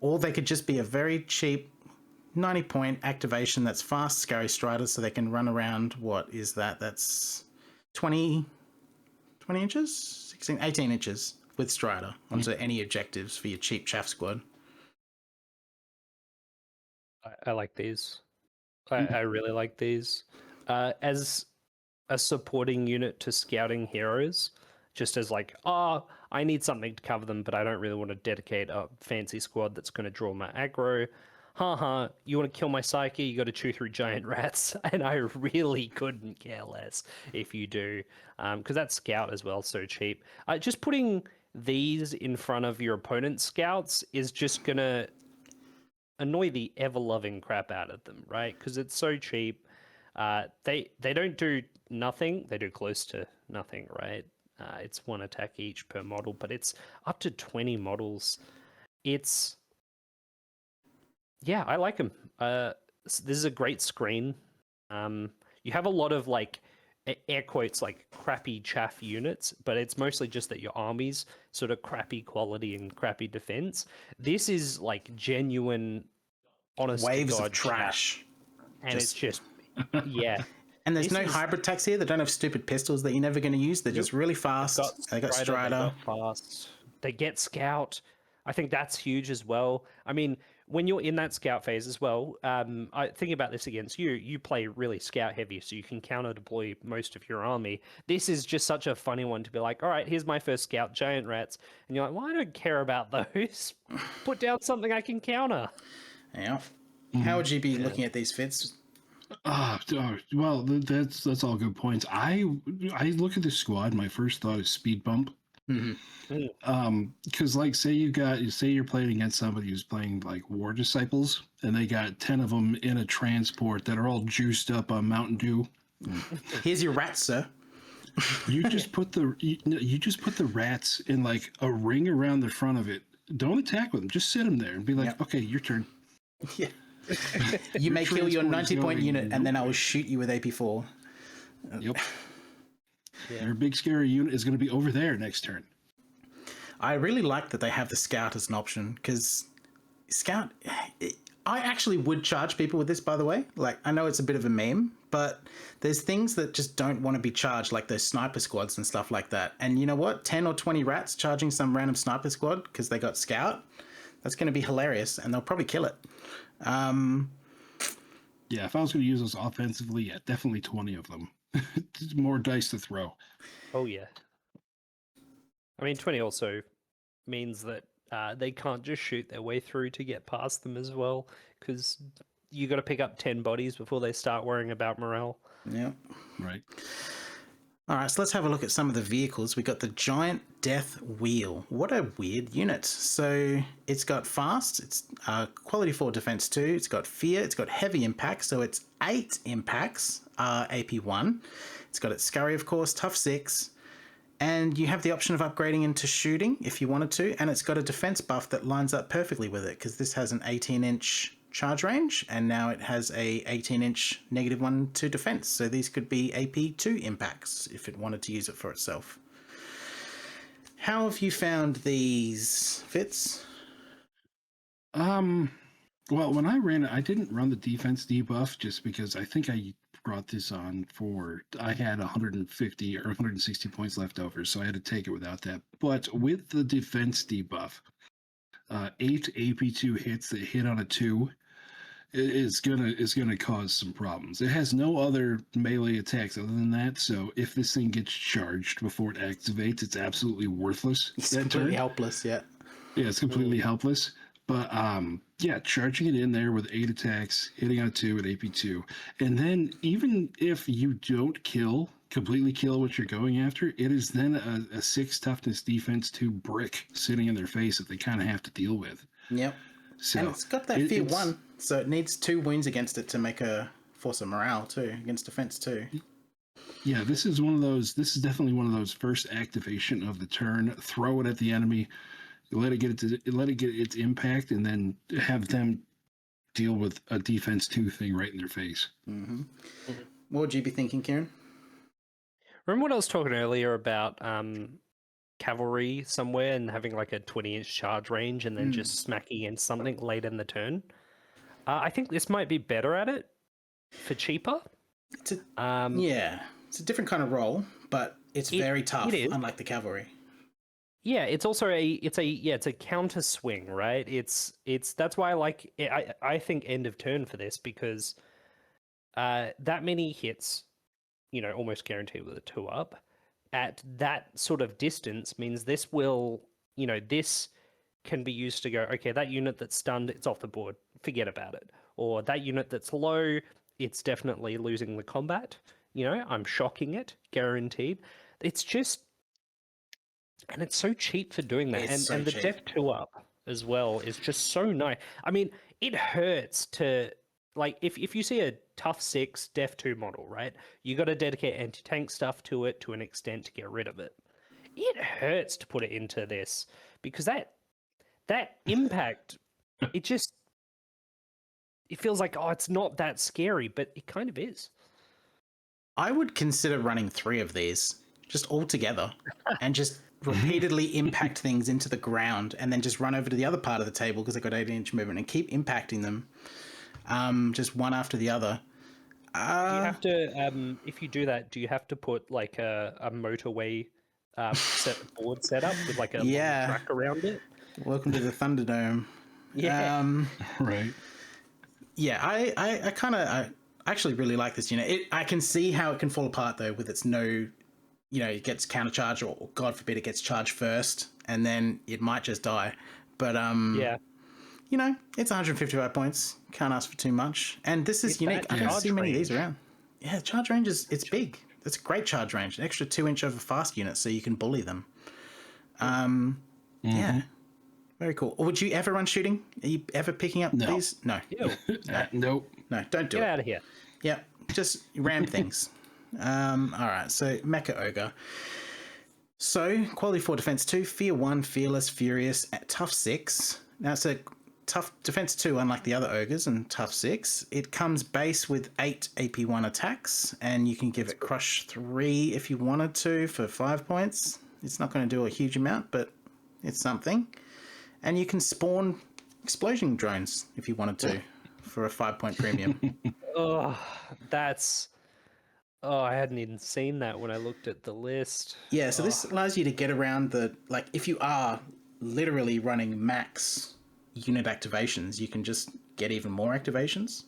Or they could just be a very cheap 90-point activation that's fast Scurry Strider, so they can run around, what is that? That's 20 inches? 16, 18 inches with Strider onto any objectives for your cheap chaff squad. I like these. I really like these. As a supporting unit to scouting heroes, just as like, I need something to cover them, but I don't really want to dedicate a fancy squad that's going to draw my aggro. You want to kill my psyche? You got to chew through giant rats, and I really couldn't care less if you do, because that scout as well, so cheap. Just putting these in front of your opponent's scouts is just gonna annoy the ever-loving crap out of them, right? Because it's so cheap. They don't do nothing. They do close to nothing, right? It's 1 attack each per model, but it's up to 20 models. I like them. This is a great screen. You have a lot of like air quotes like crappy chaff units, but it's mostly just that your army's sort of crappy quality and crappy defense. This is like genuine, honest waves to God of trash, and it's just yeah. And there's no hybrid attacks here. They don't have stupid pistols that you're never going to use. They're just really fast. They got Strider. They got fast. They get Scout. I think that's huge as well. I mean, when you're in that Scout phase as well, I think about this against you. You play really Scout heavy, so you can counter deploy most of your army. This is just such a funny one to be like, all right, here's my first Scout, giant rats. And you're like, well, I don't care about those. Put down something I can counter. Yeah. How would you be looking at these, Fits? Well, that's all good points. I look at the squad. My first thought is speed bump. Because like say you're playing against somebody who's playing like War Disciples, and they got 10 of them in a transport that are all juiced up on Mountain Dew. Here's your rats, sir. You just put the rats in like a ring around the front of it. Don't attack with them. Just sit them there and be like, okay, your turn. Yeah. You may kill your 90-point unit, and then I will shoot you with AP4. Yep. Your big scary unit is going to be over there next turn. I really like that they have the Scout as an option, because Scout, I actually would charge people with this, by the way. Like, I know it's a bit of a meme, but there's things that just don't want to be charged, like those sniper squads and stuff like that. And you know what? 10 or 20 rats charging some random sniper squad because they got Scout, that's going to be hilarious, and they'll probably kill it. Yeah, if I was going to use those offensively, yeah, definitely 20 of them. More dice to throw. Oh, yeah. I mean, 20 also means that they can't just shoot their way through to get past them as well, because you got to pick up 10 bodies before they start worrying about morale. Yeah. Right. All right, so let's have a look at some of the vehicles. We got the Giant Death Wheel. What a weird unit. So it's got fast, it's quality 4 defense 2, it's got fear, it's got heavy impact, so it's 8 impacts, AP 1. It's got its scurry, of course, tough 6, and you have the option of upgrading into shooting if you wanted to, and it's got a defense buff that lines up perfectly with it because this has an 18-inch charge range, and now it has a 18-inch -1 to defense. So these could be AP 2 impacts if it wanted to use it for itself. How have you found these, Fitz? Well, when I ran it, I didn't run the defense debuff just because I think I brought this on for I had 150 or 160 points left over, so I had to take it without that. But with the defense debuff, 8 AP2 hits that hit on a 2 is gonna cause some problems. It has no other melee attacks other than that, so if this thing gets charged before it activates, it's absolutely worthless. It's completely helpless, yeah. Yeah, it's completely helpless. But yeah, charging it in there with 8 attacks, hitting on a 2 with AP2, and then even if you don't completely kill what you're going after, it is then a 6 toughness defense 2 brick sitting in their face that they kind of have to deal with. Yep. So and it's got that fear 1, so it needs 2 wounds against it to make a force of morale too, against defense too. Yeah, this is definitely one of those first activation of the turn. Throw it at the enemy, let it get its impact, and then have them deal with a defense 2 thing right in their face. Mm-hmm. What would you be thinking, Kieran? Remember when I was talking earlier about cavalry somewhere and having like a 20-inch charge range and then just smacking against something late in the turn? I think this might be better at it for cheaper. Yeah, it's a different kind of role, but it's very tough, unlike the cavalry. Yeah, it's also it's a counter swing, right? It's that's why I like it. I think end of turn for this because that many hits, almost guaranteed with a 2-up at that sort of distance means this will, this can be used to go, okay, that unit that's stunned, it's off the board, forget about it. Or that unit that's low, it's definitely losing the combat. I'm shocking it, guaranteed. It's just, and it's so cheap for doing that. And the Def 2-up as well is just so nice. I mean, it hurts to, like, if you see a tough 6 Def 2 model, right, you got to dedicate anti-tank stuff to it to an extent to get rid of it. It hurts to put it into this because that impact, it feels like, oh, it's not that scary, but it kind of is. I would consider running 3 of these just all together and just repeatedly impact things into the ground and then just run over to the other part of the table because they've got 18-inch movement and keep impacting them. Just one after the other. Do you have to, if you do that, do you have to put like a motorway board set up with like a track around it? Welcome to the Thunderdome. Yeah. Right. Yeah, I actually really like this unit. I can see how it can fall apart though with its it gets countercharged or God forbid it gets charged first and then it might just die. But yeah. It's 155 points. Can't ask for too much. And this is unique. I don't see many of these around. Yeah, charge range it's big. It's a great charge range. An extra 2-inch over fast units so you can bully them. Yeah. Very cool. Or would you ever run shooting? Are you ever picking up these? No. Nope. No, don't do it. Get out of here. Yeah, just ram things. All right, so Mecha Ogre. So, quality 4 defense 2, fear 1, fearless, furious, at tough 6. Now it's a tough defense 2, unlike the other ogres, and tough 6. It comes base with 8 AP1 attacks, and you can give it crush 3 if you wanted to for 5 points. It's not going to do a huge amount, but it's something. And you can spawn explosion drones if you wanted to for a 5-point premium. Oh, that's. Oh, I hadn't even seen that when I looked at the list. Yeah, so this allows you to get around like, if you are literally running max unit activations, you can just get even more activations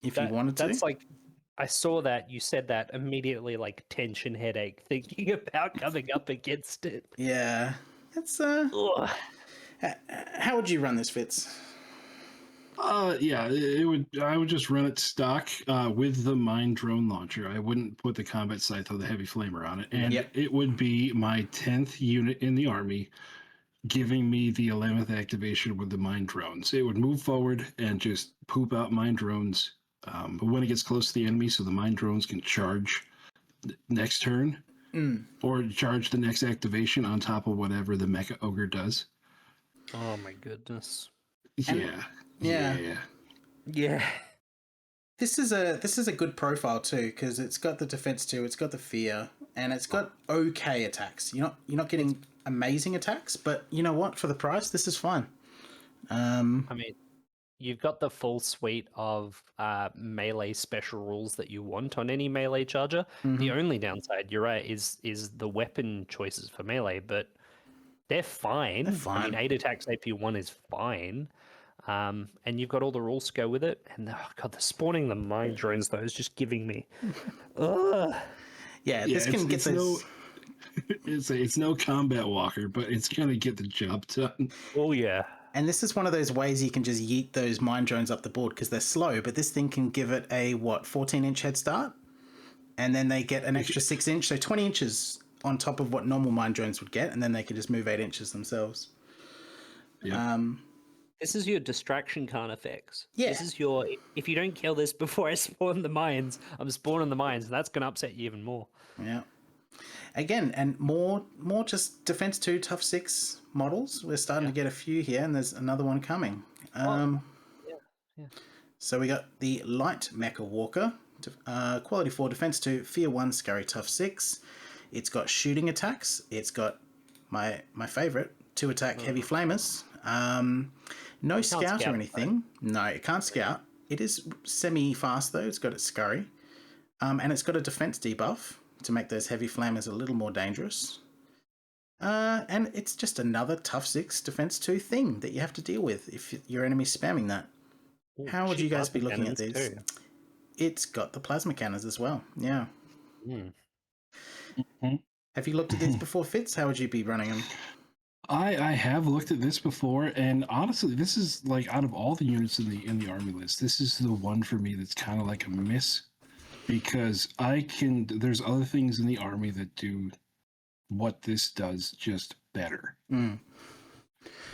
if you wanted to. That's like, I saw that, you said that, immediately, like, tension headache thinking about coming up against it. Yeah, it's Ugh. how would you run this, Fitz? Yeah, I would just run it stock with the mine drone launcher. I wouldn't put the combat scythe or the heavy flamer on it, and it would be my 10th unit in the army, giving me the 11th activation with the mine drones. It would move forward and just poop out mine drones. But when it gets close to the enemy, so the mine drones can charge next turn or charge the next activation on top of whatever the Mecha Ogre does. Oh my goodness. Yeah. This is a good profile too, because it's got the defense 2, it's got the fear, and it's got okay attacks. You're not getting amazing attacks, but you know what? For the price, this is fine. I mean, you've got the full suite of melee special rules that you want on any melee charger. The only downside, you're right, is the weapon choices for melee, but they're fine. They're fine. I mean, 8 attacks AP1 is fine. And you've got all the rules to go with it. And oh god, the spawning the mine drones though is just giving me. Ugh. Yeah, this can get those. It's no combat walker, but it's gonna get the job done. Oh yeah. And this is one of those ways you can just yeet those mine drones up the board because they're slow, but this thing can give it a 14-inch head start, and then they get an extra 6-inch, so 20 inches on top of what normal mine drones would get, and then they can just move 8 inches themselves. Yeah. This is your distraction card effects. Yeah. This is your, if you don't kill this before I spawn the mines, I'm spawning the mines, and that's going to upset you even more. Yeah. Again, and more just defense 2, tough 6 models. We're starting to get a few here, and there's another one coming. So we got the light Mecha Walker, quality 4, defense 2, fear 1, scary tough 6. It's got shooting attacks. It's got my favorite, 2 attack heavy flamers. No scout or anything. Right? No, it can't scout. It is semi-fast though. It's got its scurry. And it's got a defense debuff to make those heavy flamers a little more dangerous. And it's just another tough 6 defense 2 thing that you have to deal with if your enemy's spamming that. Ooh, how would you guys be looking at these? Too. It's got the plasma cannons as well. Yeah. Have you looked at these before, Fitz? How would you be running them? I have looked at this before, and honestly, this is like out of all the units in the army list, this is the one for me that's kind of like a miss, because there's other things in the army that do what this does just better.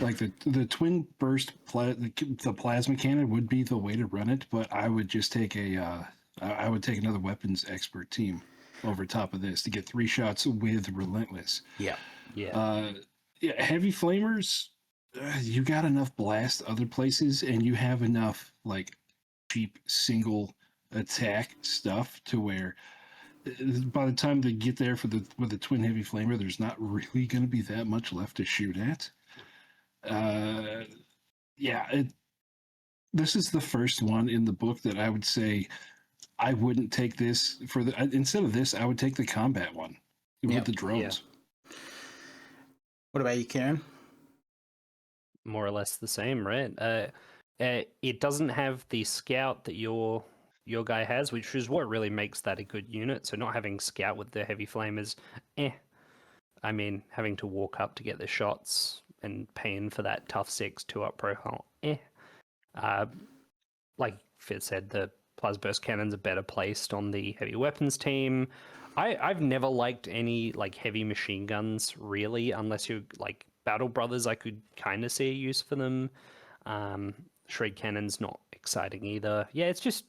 Like the twin burst, the plasma cannon would be the way to run it, but I would just take I would take another weapons expert team over top of this to get 3 shots with relentless. Yeah. Heavy flamers, you got enough blast other places, and you have enough like cheap single attack stuff to where by the time they get there with the twin heavy flamer, there's not really going to be that much left to shoot at. This is the first one in the book that I would say I wouldn't take this instead of this. I would take the combat one with the drones. Yeah. What about you, Karen? More or less the same, right? It doesn't have the scout that your guy has, which is what really makes that a good unit. So not having scout with the heavy flamers, I mean, having to walk up to get the shots and paying for that tough 6 2-up profile, like Fitz said, the Plasburst cannons are better placed on the heavy weapons team. I've never liked any like heavy machine guns really, unless you're like Battle Brothers. I could kind of see a use for them. Shred cannon's not exciting either. Yeah, it's just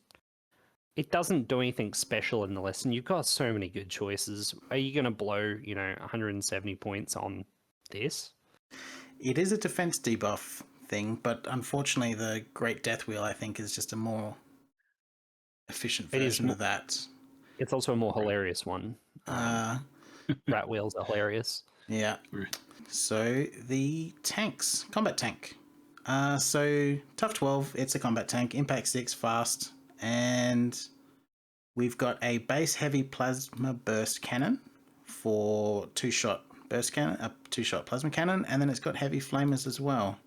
it doesn't do anything special in the list, and you've got so many good choices. Are you going to blow 170 points on this? It is a defense debuff thing, but unfortunately, the Great Death Wheel I think is just a more efficient version of that. It's also a more hilarious one. Rat wheels are hilarious. Yeah. So the tanks, combat tank. So tough 12, it's a combat tank, impact 6, fast, and we've got a base heavy plasma burst cannon for 2-shot burst cannon, a 2-shot plasma cannon, and then it's got heavy flamers as well.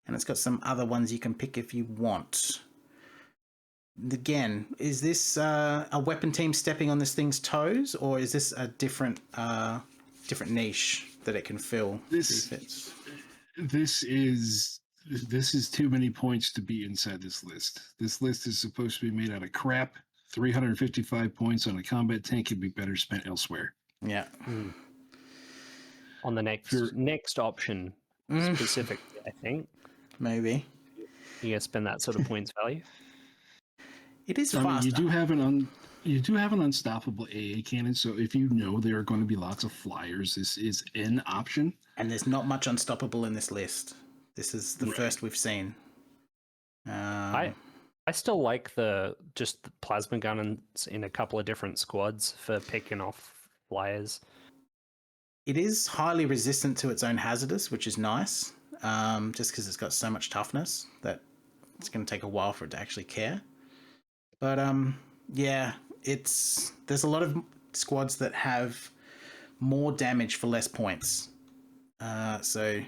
And it's got some other ones you can pick if you want. Again, is this a weapon team stepping on this thing's toes, or is this a different niche that it can fill? This is too many points to be inside this list. This list is supposed to be made out of crap. 355 points on a combat tank could be better spent elsewhere. Yeah. On the next option specifically, I think. Maybe. You gonna spend that sort of points value? It is I faster. mean, you do have an unstoppable AA cannon, so if you know there are going to be lots of flyers, this is an option. And there's not much unstoppable in this list. This is the first we've seen. I still like the plasma guns in a couple of different squads for picking off flyers. It is highly resistant to its own hazardous, which is nice. Just because it's got so much toughness that it's going to take a while for it to actually care. But yeah, there's a lot of squads that have more damage for less points. So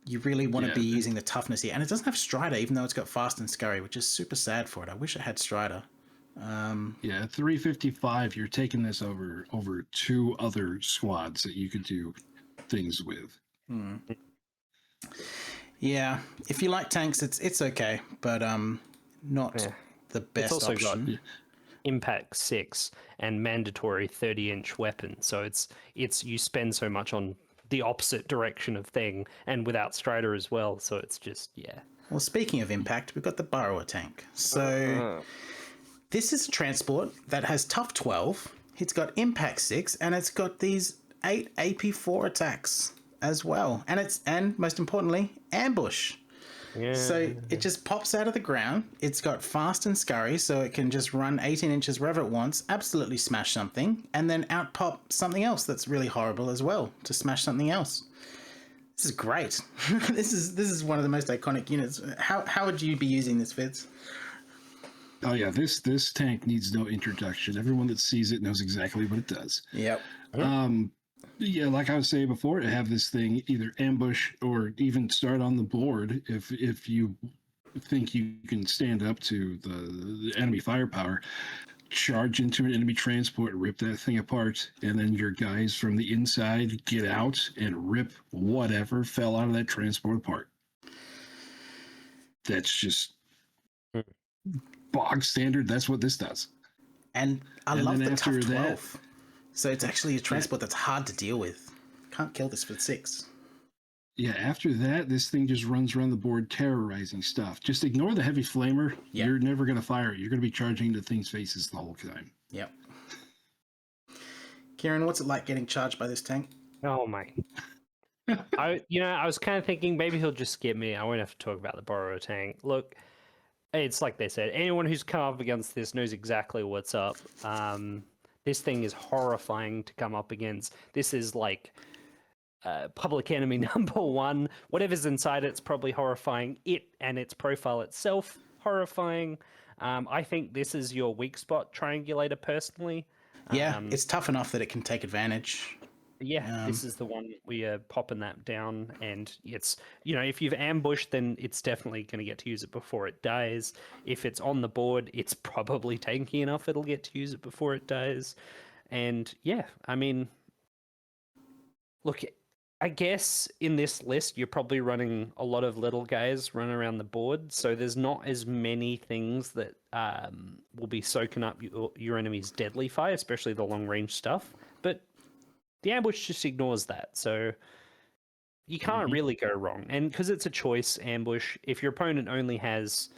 you really want to be using the toughness here. And it doesn't have Strider, even though it's got fast and scurry, which is super sad for it. I wish it had Strider. Yeah, 355, you're taking this over 2 other squads that you could do things with. Yeah, if you like tanks, it's okay, but not the best it's also option. got impact 6 and mandatory 30-inch weapon, so it's you spend so much on the opposite direction of thing, and without Strider as well, so it's just Well, speaking of impact, we've got the Burrower Tank. So this is a transport that has tough 12, it's got impact 6, and it's got these 8 AP4 attacks as well, and most importantly, ambush. So it just pops out of the ground. It's got fast and scurry, so it can just run 18 inches wherever it wants, absolutely smash something, and then out pop something else that's really horrible as well to smash something else. This is great. This is one of the most iconic units. How would you be using this, Fitz? Oh yeah, this tank needs no introduction. Everyone that sees it knows exactly what it does. Yep. Yeah, like I was saying before, to have this thing either ambush or even start on the board if you think you can stand up to the enemy firepower, charge into an enemy transport, rip that thing apart, and then your guys from the inside get out and rip whatever fell out of that transport apart. That's just bog standard. That's what this does. And I love the tough 12. That, so it's actually a transport that's hard to deal with. Can't kill this with 6. Yeah, after that, this thing just runs around the board terrorizing stuff. Just ignore the heavy flamer. Yep. You're never going to fire it. You're going to be charging into things' faces the whole time. Yep. Kieran, what's it like getting charged by this tank? Oh my. I was kind of thinking maybe he'll just skip me. I won't have to talk about the Burrower Tank. Look, it's like they said, anyone who's come up against this knows exactly what's up. This thing is horrifying to come up against. This is like public enemy number 1. Whatever's inside it's probably horrifying. It and its profile itself, horrifying. I think this is your weak spot triangulator personally. Yeah, it's tough enough that it can take advantage. Yeah, this is the one we are popping that down, and it's, if you've ambushed, then it's definitely going to get to use it before it dies. If it's on the board, it's probably tanky enough it'll get to use it before it dies. And yeah, I mean, look, I guess in this list, you're probably running a lot of little guys running around the board, so there's not as many things that will be soaking up your enemy's deadly fire, especially the long-range stuff. But the ambush just ignores that, so you can't really go wrong. And because it's a choice ambush, if your opponent only has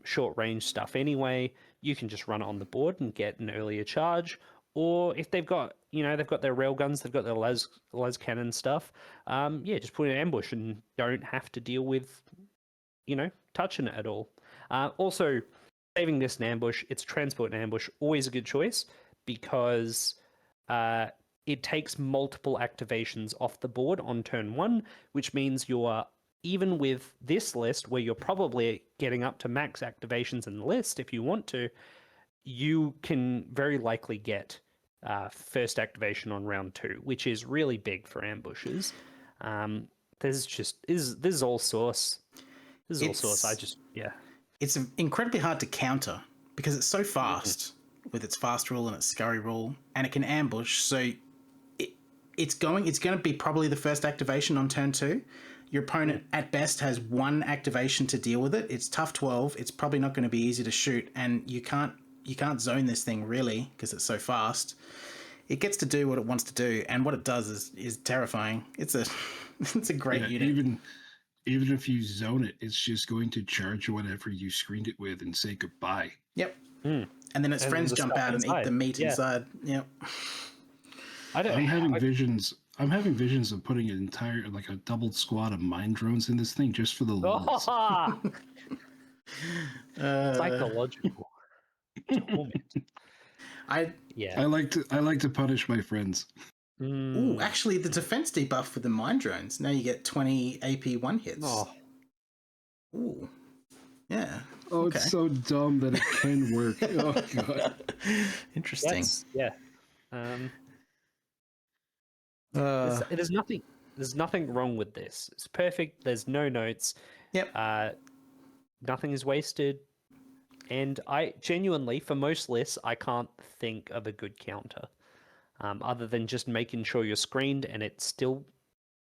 short-range stuff anyway, you can just run it on the board and get an earlier charge. Or if they've got, they've got their railguns, they've got their las cannon stuff, just put an ambush and don't have to deal with, touching it at all. Also, saving this in ambush, it's transport and ambush, always a good choice, because it takes multiple activations off the board on turn 1, which means your even with this list, where you're probably getting up to max activations in the list if you want to, you can very likely get first activation on round 2, which is really big for ambushes. This is all source. This is all source. It's incredibly hard to counter because it's so fast with its fast rule and its scurry rule, and it can ambush. So it's going to be probably the first activation on turn 2. Your opponent at best has 1 activation to deal with it. It's tough 12. It's probably not going to be easy to shoot, and you can't zone this thing really because it's so fast. It gets to do what it wants to do, and what it does is terrifying. It's a great unit. Even if you zone it, it's just going to charge whatever you screened it with and say goodbye. Yep. And then its friends jump out and eat the meat inside. Yep. I'm having visions of putting an entire, like a doubled squad of mine drones in this thing just for the lulz. Psychological. I like to punish my friends. Ooh, actually, the defense debuff with the mine drones. Now you get 20 AP 1 hits. Oh. Ooh. Yeah. Oh, okay. It's so dumb that it can work. Oh, God. Interesting. There's nothing wrong with this. It's perfect. There's no notes. Yep. Nothing is wasted. And I genuinely, for most lists, I can't think of a good counter. Other than just making sure you're screened and it still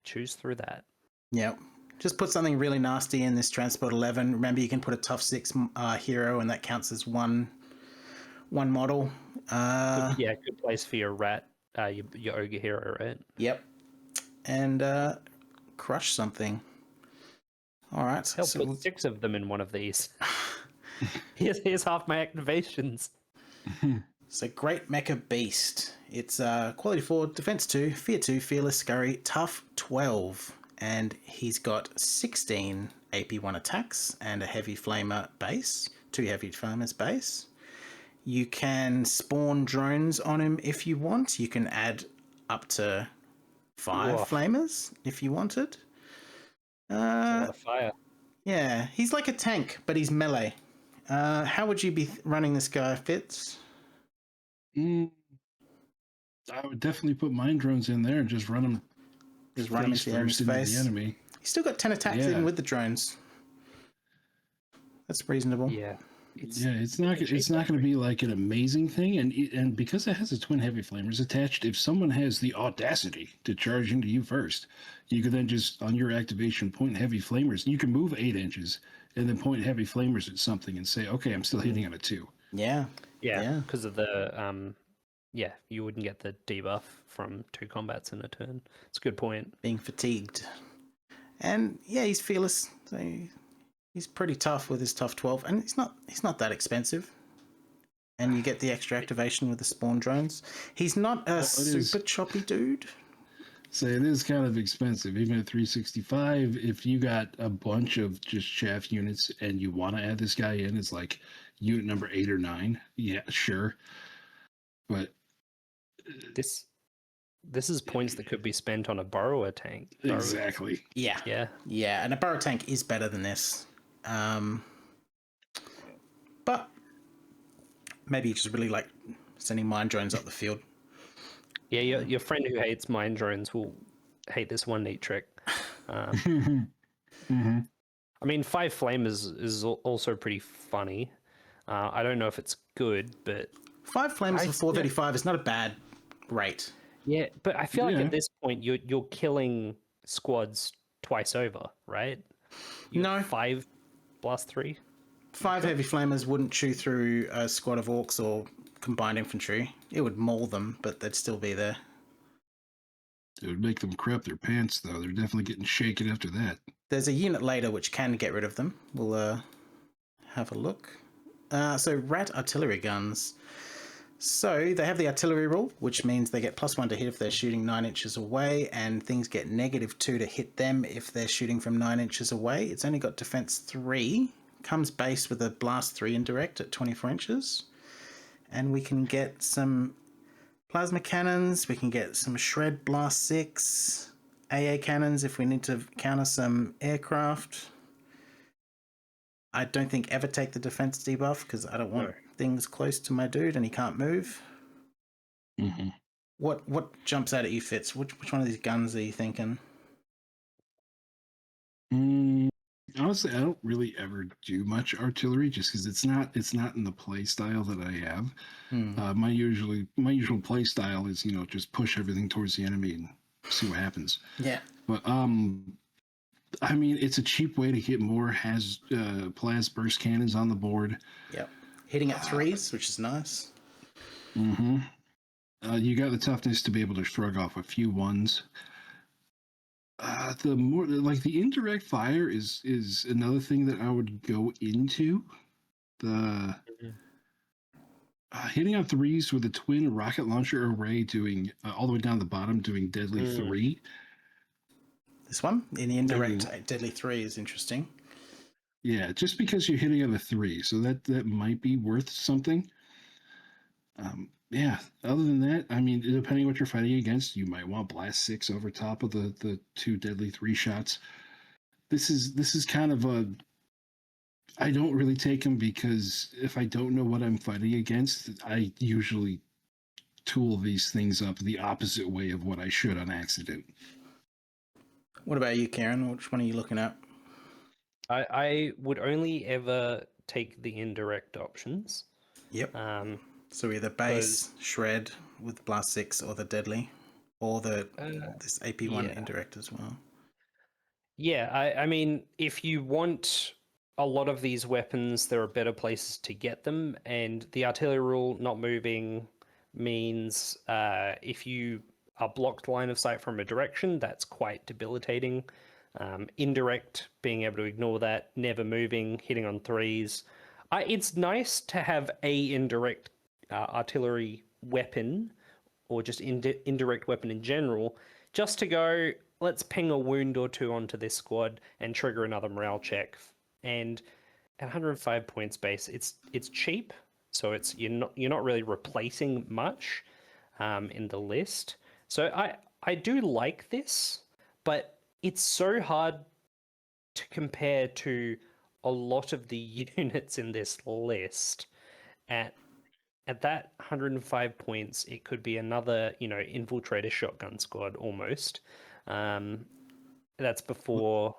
chews through that. Yep. Just put something really nasty in this Transport 11. Remember, you can put a tough 6 hero, and that counts as one model. Good place for your rat, your ogre hero, right? Yep. And crush something. All right. Help put 6 of them in one of these. Here's half my activations. So great mecha beast. It's quality 4, defense 2, fear 2, fearless, scurry, tough 12, and he's got 16 AP 1 attacks and a heavy flamer base, 2 heavy flamers base. You can spawn drones on him if you want. You can add up to 5 flamers if you wanted. That's a lot of fire. Yeah, he's like a tank, but he's melee. How would you be running this guy, Fitz? I would definitely put mine drones in there and just run them. Just run into the enemy's face. Enemy. He's still got 10 attacks even with the drones. That's reasonable. Yeah. It's not going to be like an amazing thing, and because it has a twin heavy flamers attached, if someone has the audacity to charge into you first, you can then just on your activation point heavy flamers. You can move 8 inches and then point heavy flamers at something and say, okay, I'm still hitting on a 2. Yeah, because of the you wouldn't get the debuff from 2 combats in a turn. It's a good point. Being fatigued, and he's fearless. So he's pretty tough with his tough 12, and he's not that expensive. And you get the extra activation with the spawn drones. He's not a super choppy dude. So it is kind of expensive, even at 365. If you got a bunch of just chaff units and you want to add this guy in, it's like unit number 8 or 9. Yeah, sure. But this is points that could be spent on a Burrower Tank. Exactly. Yeah. And a Burrower Tank is better than this. But maybe you just really like sending mine drones up the field. Yeah, your friend who hates mine drones will hate this one neat trick. I mean, 5 flamers is also pretty funny. I don't know if it's good, but 5 flames for 435 is not a bad rate. Yeah, but I feel like at this point you're killing squads twice over, right? No, 5 plus 3. 5 heavy flamers wouldn't chew through a squad of orcs or combined infantry. It would maul them, but they'd still be there. It would make them crap their pants, though. They're definitely getting shaken after that. There's a unit later which can get rid of them. We'll have a look. So rat artillery guns. So they have the artillery rule, which means they get +1 to hit if they're shooting 9 inches away, and things get -2 to hit them if they're shooting from 9 inches away. It's only got defense 3. Comes base with a blast 3 indirect at 24 inches. And we can get some plasma cannons. We can get some shred blast 6. AA cannons if we need to counter some aircraft. I don't think ever take the defense debuff because I don't want things close to my dude and he can't move. Mm-hmm. What jumps out at you, Fitz? Which one of these guns are you thinking? Honestly, I don't really ever do much artillery just because it's not in the play style that I have. My usual play style is just push everything towards the enemy and see what happens. Yeah. But I mean, it's a cheap way to get more Plas burst cannons on the board. Yep. Hitting at 3s, which is nice. Mm-hmm. You got the toughness to be able to shrug off a few 1s. The more like the indirect fire is another thing that I would go into. The hitting on 3s with a twin rocket launcher array doing all the way down the bottom doing deadly 3. This one in the indirect deadly 3 is interesting. Yeah, just because you're hitting on a 3, so that might be worth something. Yeah, other than that, I mean, depending what you're fighting against, you might want blast 6 over top of the 2 deadly 3 shots. This is kind of I don't really take them because if I don't know what I'm fighting against, I usually tool these things up the opposite way of what I should on accident. What about you, Karen? Which one are you looking at? I would only ever take the indirect options. Yep. So either base, shred with blast 6 or the deadly, or this AP1 indirect as well. Yeah, I mean, if you want a lot of these weapons, there are better places to get them, and the artillery rule not moving means if you are blocked line of sight from a direction, that's quite debilitating. Indirect, being able to ignore that, never moving, hitting on 3s. It's nice to have a indirect artillery weapon, or just indirect weapon in general, just to go, let's ping a wound or 2 onto this squad and trigger another morale check. And at 105 points base, it's cheap, so you're not really replacing much in the list. So I do like this, but it's so hard to compare to a lot of the units in this list. At that 105 points, it could be another, Infiltrator shotgun squad almost. That's before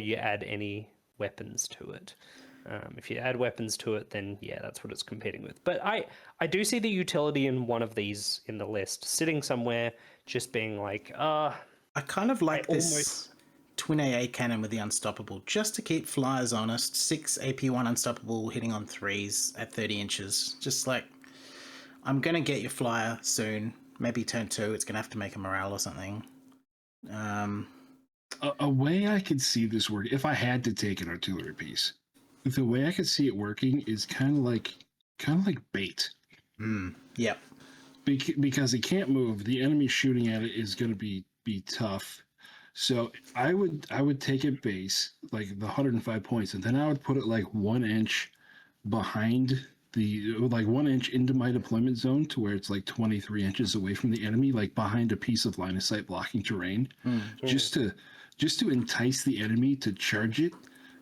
you add any weapons to it. If you add weapons to it, then yeah, that's what it's competing with. But I do see the utility in one of these in the list, sitting somewhere, just being like, I kind of like this twin AA cannon with the unstoppable, just to keep flyers honest. 6 AP1 unstoppable, hitting on 3s at 30 inches. Just like, I'm gonna get your flyer soon. Maybe turn 2, it's gonna have to make a morale or something. A way I could see this work, if I had to take an artillery piece, the way I could see it working is kind of like bait. Yep. Because it can't move, the enemy shooting at it is going to be tough. So I would take it base, like the 105 points, and then I would put it like 1 inch behind like 1 inch into my deployment zone to where it's like 23 inches away from the enemy, like behind a piece of line of sight blocking terrain, just to entice the enemy to charge it,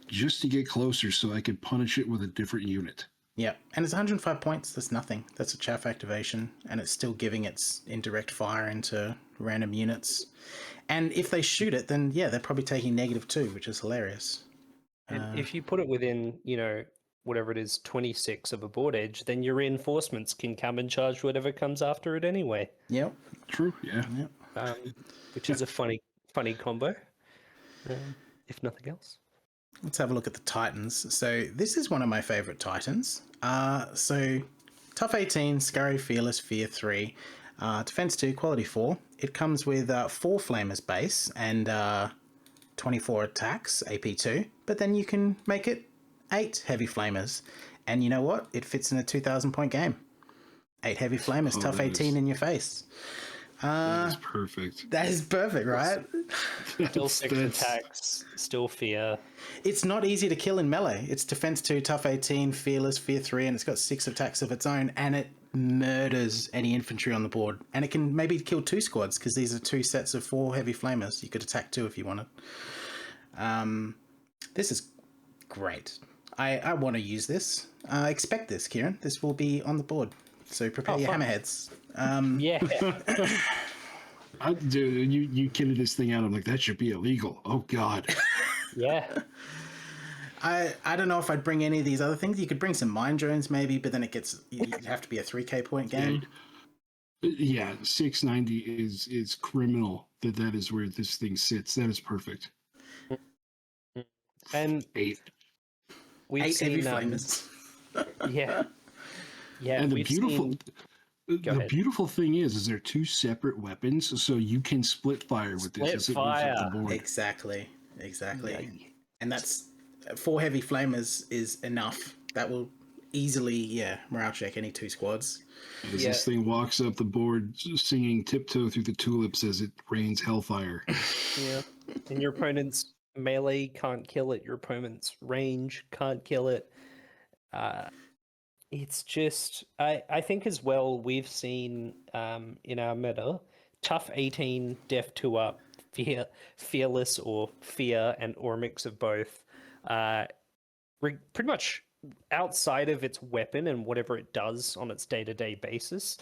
just to get closer so I could punish it with a different unit. Yeah, and it's 105 points. That's nothing. That's a chaff activation, and it's still giving its indirect fire into random units. And if they shoot it, then yeah, they're probably taking -2, which is hilarious. And if you put it within, whatever it is, 26 of a board edge, then your reinforcements can come and charge whatever comes after it anyway. Yep. True. Yeah. Yep. Which is a funny combo, if nothing else. Let's have a look at the Titans. So this is one of my favorite Titans. So Tough 18, Scurry, Fearless, Fear 3, Defense 2, Quality 4. It comes with 4 Flamers base and 24 attacks, AP2, but then you can make it 8 Heavy Flamers. And you know what? It fits in a 2,000 point game. 8 Heavy Flamers, Tough 18 in your face. That is perfect. That is perfect, right? Still 6 attacks, still fear. It's not easy to kill in melee. It's Defense 2, Tough 18, Fearless, Fear 3, and it's got 6 attacks of its own, and it murders any infantry on the board, and it can maybe kill 2 squads because these are 2 sets of 4 heavy flamers. You could attack 2 if you wanted. This is great. I want to use this. Expect this, Kieran. This will be on the board, so prepare your hammerheads. Yeah. Dude, you kitted this thing out. I'm like, that should be illegal. Oh God. Yeah. I don't know if I'd bring any of these other things. You could bring some mine drones maybe, but then you'd have to be a 3K point game. Yeah, 690 is criminal. That is where this thing sits. That is perfect. And 8 heavy flamers. Yeah. Yeah. And the beautiful thing is they're 2 separate weapons, so you can split fire with this as it moves up the board. Exactly. Yeah. And that's 4 heavy flamers is enough. That will easily, morale check any 2 squads. As this thing walks up the board, singing "Tiptoe Through the Tulips" as it rains hellfire. Yeah. And your opponent's melee can't kill it. Your opponent's range can't kill it. It's just, I think as well, we've seen in our meta, tough 18, def 2 up, fearless or fear, or a mix of both. Pretty much outside of its weapon and whatever it does on its day-to-day basis,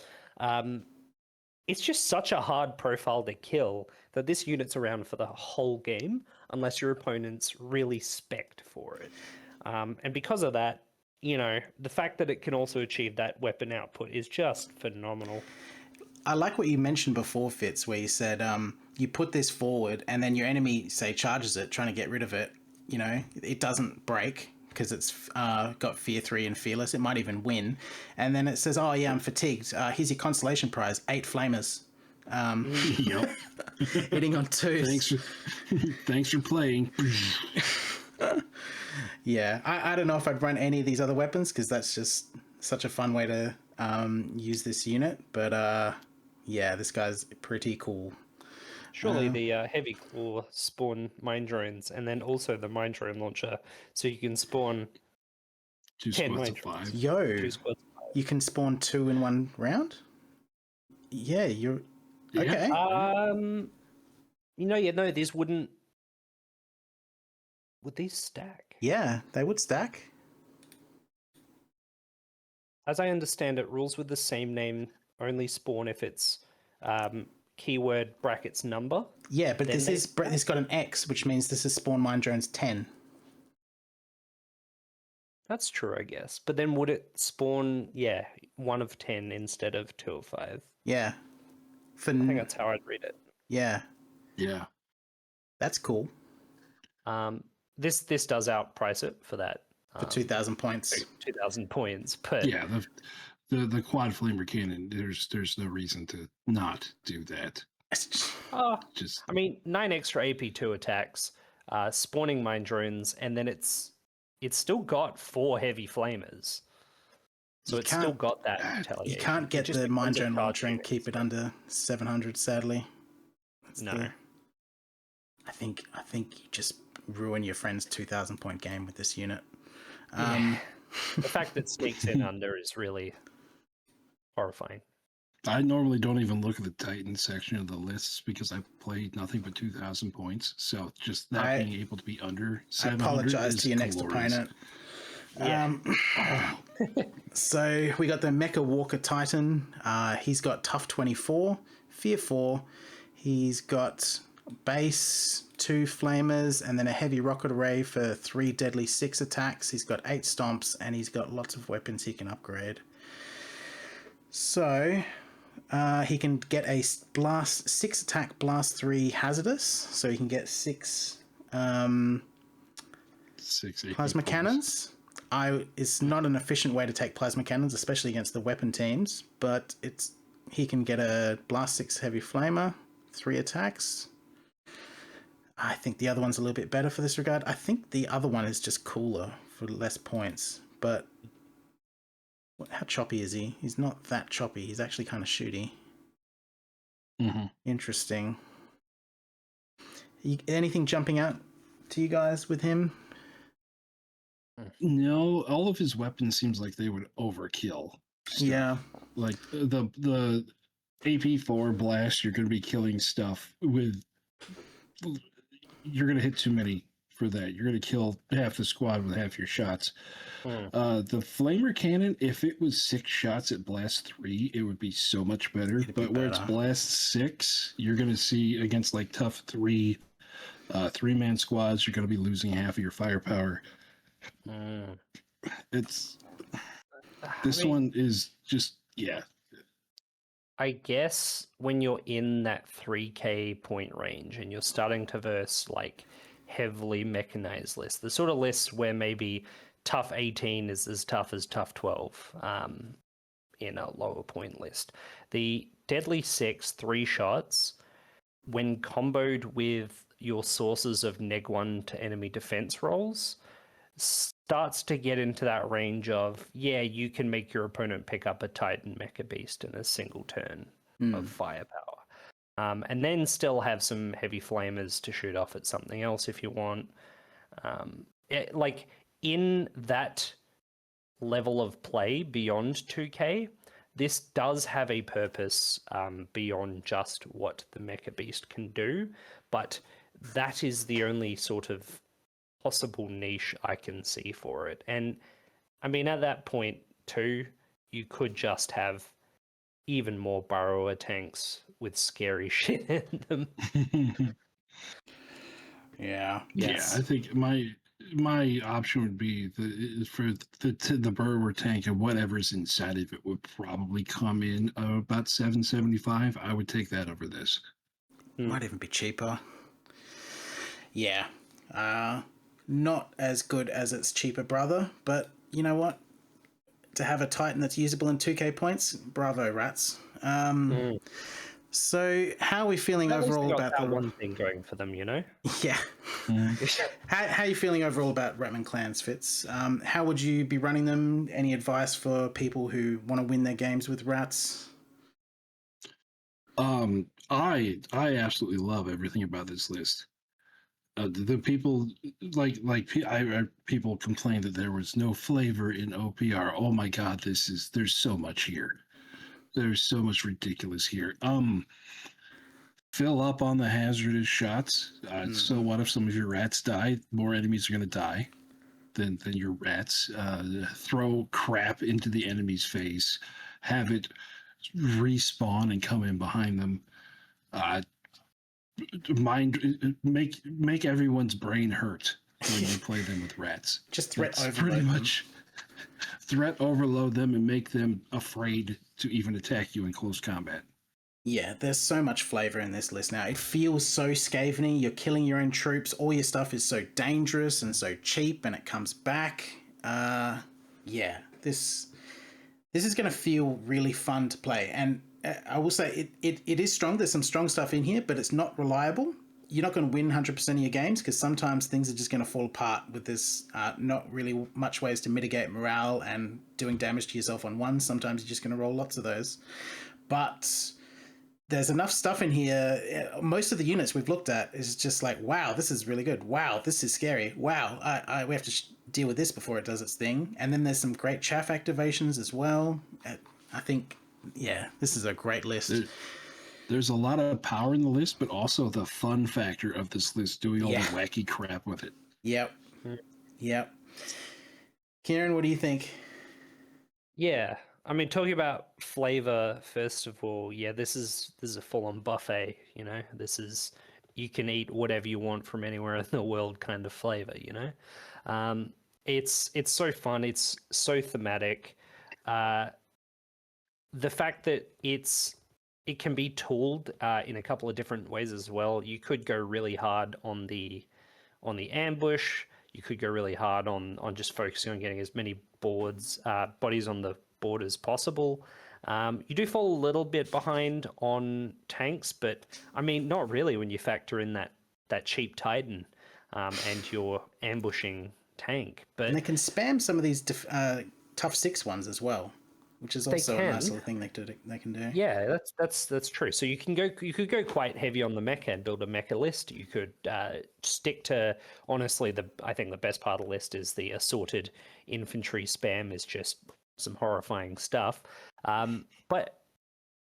it's just such a hard profile to kill that this unit's around for the whole game unless your opponent's really spec'd for it. And because of that, the fact that it can also achieve that weapon output is just phenomenal. I like what you mentioned before, Fitz, where you said you put this forward and then your enemy, say, charges it, trying to get rid of it. It doesn't break because it's got Fear 3 and Fearless. It might even win. And then it says, oh, yeah, I'm fatigued. Here's your consolation prize, 8 flamers. Yep. Hitting on 2. Thanks for playing. Yeah, I don't know if I'd run any of these other weapons because that's just such a fun way to use this unit. But this guy's pretty cool. Surely the heavy claw spawn mine drones, and then also the mine drone launcher, so you can spawn 2 squads of 5. Yo, you can spawn 2 in 1 round? Yeah, you're... Okay. No, these wouldn't... Would these stack? Yeah, they would stack. As I understand it, rules with the same name only spawn if it's keyword brackets number. Yeah, but this got an X, which means this is spawn mine drones 10. That's true, I guess. But then would it spawn, 1 of 10 instead of 2 of 5? Yeah. I think that's how I'd read it. Yeah. Yeah. That's cool. This does outprice it for that. For 2,000 points. 2,000 points, but... Yeah, the quad flamer cannon, there's no reason to not do that. Just 9 extra AP2 attacks, spawning mine drones, and then it's still got 4 heavy flamers. So it's still got that retaliation. You can't get the mine drone launcher and keep it under 700, sadly. I think you just ruin your friend's 2,000 point game with this unit. The fact that it sneaks in under is really horrifying. I normally don't even look at the Titan section of the lists because I play nothing but 2,000 points. So just that being able to be under 700 I apologize to your next glorious. opponent. Yeah. So we got the Mecha Walker Titan. He's got Tough 24, Fear 4. He's got base 2 flamers and then a heavy rocket array for 3 deadly 6 attacks. He's got 8 stomps and he's got lots of weapons he can upgrade. So he can get a 6 attack blast 3 hazardous. So he can get 6 plasma cannons. It's not an efficient way to take plasma cannons, especially against the weapon teams, but he can get a blast 6 heavy flamer, 3 attacks. I think the other one's a little bit better for this regard. I think the other one is just cooler for less points, but how choppy is he? He's not that choppy. He's actually kind of shooty. Mm-hmm. Interesting. Anything jumping out to you guys with him? No, all of his weapons seems like they would overkill. stuff. Yeah. Like the AP4 blast, you're going to be killing stuff with. You're going to hit too many for that. You're going to kill half the squad with half your shots. The flamer cannon, if it was 6 shots at blast 3, it would be so much better. But where it's blast 6, you're going to see against like tough 3-man squads, you're going to be losing half of your firepower. It's one is just I guess when you're in that 3k point range and you're starting to verse like heavily mechanized lists, the sort of lists where maybe tough 18 is as tough as tough 12 in a lower point list. The Deadly 6 3 shots, when comboed with your sources of neg 1 to enemy defense rolls, starts to get into that range of, yeah, you can make your opponent pick up a Titan Mecha Beast in a single turn of firepower. And then still have some heavy flamers to shoot off at something else if you want. Like, in that level of play beyond 2k, this does have a purpose beyond just what the Mecha Beast can do, but that is the only sort of possible niche I can see for it. And I mean, at that point too, you could just have even more Burrower tanks with scary shit in them. Yeah. I think my option would be for the Burrower tank and whatever's inside of it would probably come in about 775. I would take that over this. Might even be cheaper. Yeah. Not as good as its cheaper brother, but you know what? To have a Titan that's usable in 2k points, bravo, rats. So, how are we feeling overall about that one thing going for them? You know? Yeah. How are you feeling overall about Ratmen clans, Fitz? How would you be running them? Any advice for people who want to win their games with rats? I absolutely love everything about this list. The people people complain that there was no flavor in OPR. Oh my God, there's so much here. There's so much ridiculous here. Fill up on the hazardous shots. So what if some of your rats die? More enemies are going to die than your rats. Throw crap into the enemy's face. Have it respawn and come in behind them. Make everyone's brain hurt when you play them with rats. Just threat overload pretty them. much threat overload them and make them afraid to even attack you in close combat. Yeah, there's so much flavor in this list now. It feels so Skaveney. You're killing your own troops. All your stuff is so dangerous and so cheap, and it comes back. Yeah, this is going to feel really fun to play. And I will say it is strong. There's some strong stuff in here, but it's not reliable. You're not going to win 100% of your games because sometimes things are just going to fall apart with this. Not really much ways to mitigate morale and doing damage to yourself on one. Sometimes you're just going to roll lots of those. But there's enough stuff in here. Most of the units we've looked at is just like, wow, this is really good. Wow, this is scary. Wow, we have to deal with this before it does its thing. And then there's some great chaff activations as well. I think, yeah, this is a great list. There's a lot of power in the list, but also the fun factor of this list, doing all the wacky crap with it. Yep. Kieran, what do you think? Yeah, I mean, talking about flavor, first of all, yeah, this is a full-on buffet, you know? This is, you can eat whatever you want from anywhere in the world kind of flavor, you know? It's so fun, it's so thematic. The fact that it can be tooled in a couple of different ways as well. You could go really hard on the ambush. You could go really hard on just focusing on getting as many bodies on the board as possible. You do fall a little bit behind on tanks, but I mean, not really when you factor in that cheap Titan and your ambushing tank. But and they can spam some of these tough 6 ones as well, which is also a nice little thing they can do. Yeah, that's true. So you could go quite heavy on the mecha and build a mecha list. You could stick to, honestly, I think the best part of the list is the assorted infantry spam is just some horrifying stuff. But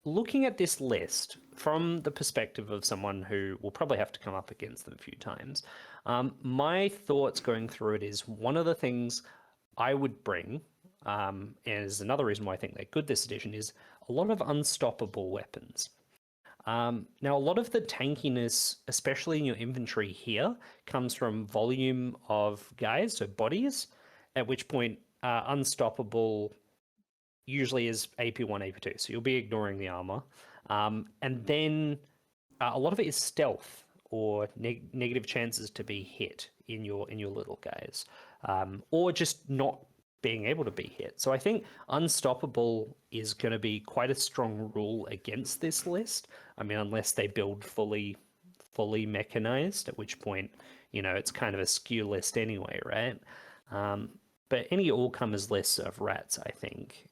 looking at this list from the perspective of someone who will probably have to come up against them a few times, my thoughts going through it is one of the things I would bring, and is another reason why I think they're good this edition, is a lot of unstoppable weapons. Now, a lot of the tankiness, especially in your inventory here, comes from volume of guys, so bodies, at which point unstoppable usually is AP1, AP2, so you'll be ignoring the armor. And then a lot of it is stealth or negative chances to be hit in your little guys, or just not being able to be hit. So I think unstoppable is going to be quite a strong rule against this list. I mean, unless they build fully mechanized, at which point, it's kind of a skew list anyway, right? But any all-comers lists of rats, I think,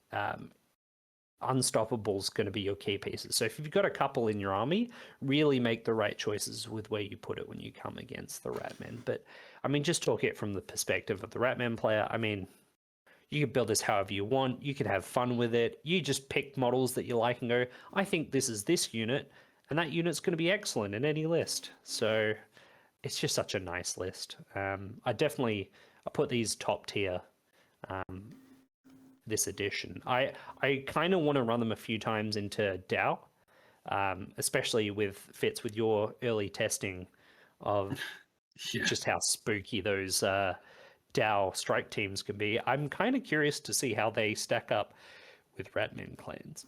unstoppable's going to be your key pieces. So if you've got a couple in your army, really make the right choices with where you put it when you come against the Ratmen. But I mean, just talk it from the perspective of the Ratmen player. I mean, you can build this however you want. You can have fun with it. You just pick models that you like and go, I think this is this unit, and that unit's going to be excellent in any list. So it's just such a nice list. I put these top tier this edition. I kind of want to run them a few times into Dow, especially with Fitz, with your early testing of just how spooky those Dow strike teams can be. I'm kind of curious to see how they stack up with Ratmen clans.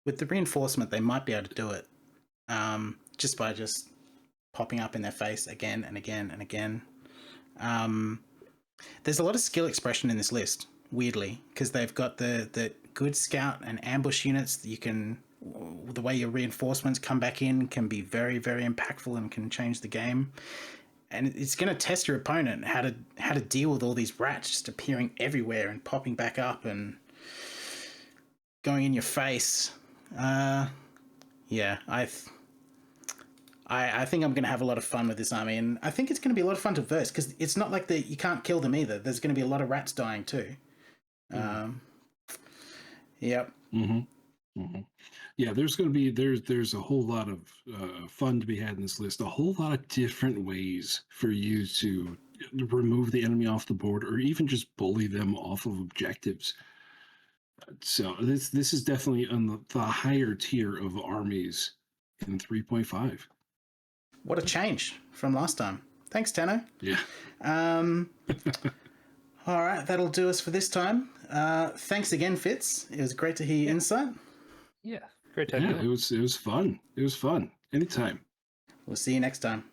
With the reinforcement, they might be able to do it just by just popping up in their face again and again and again. There's a lot of skill expression in this list, weirdly, because they've got the good scout and ambush units that you can... The way your reinforcements come back in can be very, very impactful and can change the game. And it's going to test your opponent how to deal with all these rats just appearing everywhere and popping back up and going in your face. Yeah, I think I'm going to have a lot of fun with this army, and I think it's going to be a lot of fun to verse, because it's not like you can't kill them either. There's going to be a lot of rats dying too. Yep. Mm-hmm. Mm-hmm. Yeah, there's going to be there's a whole lot of fun to be had in this list. A whole lot of different ways for you to remove the enemy off the board, or even just bully them off of objectives. So this is definitely on the higher tier of armies in 3.5. What a change from last time. Thanks, Tano. Yeah. All right, that'll do us for this time. Thanks again, Fitz. It was great to hear your insight. Yeah, great to have you. It was fun. It was fun. Anytime. We'll see you next time.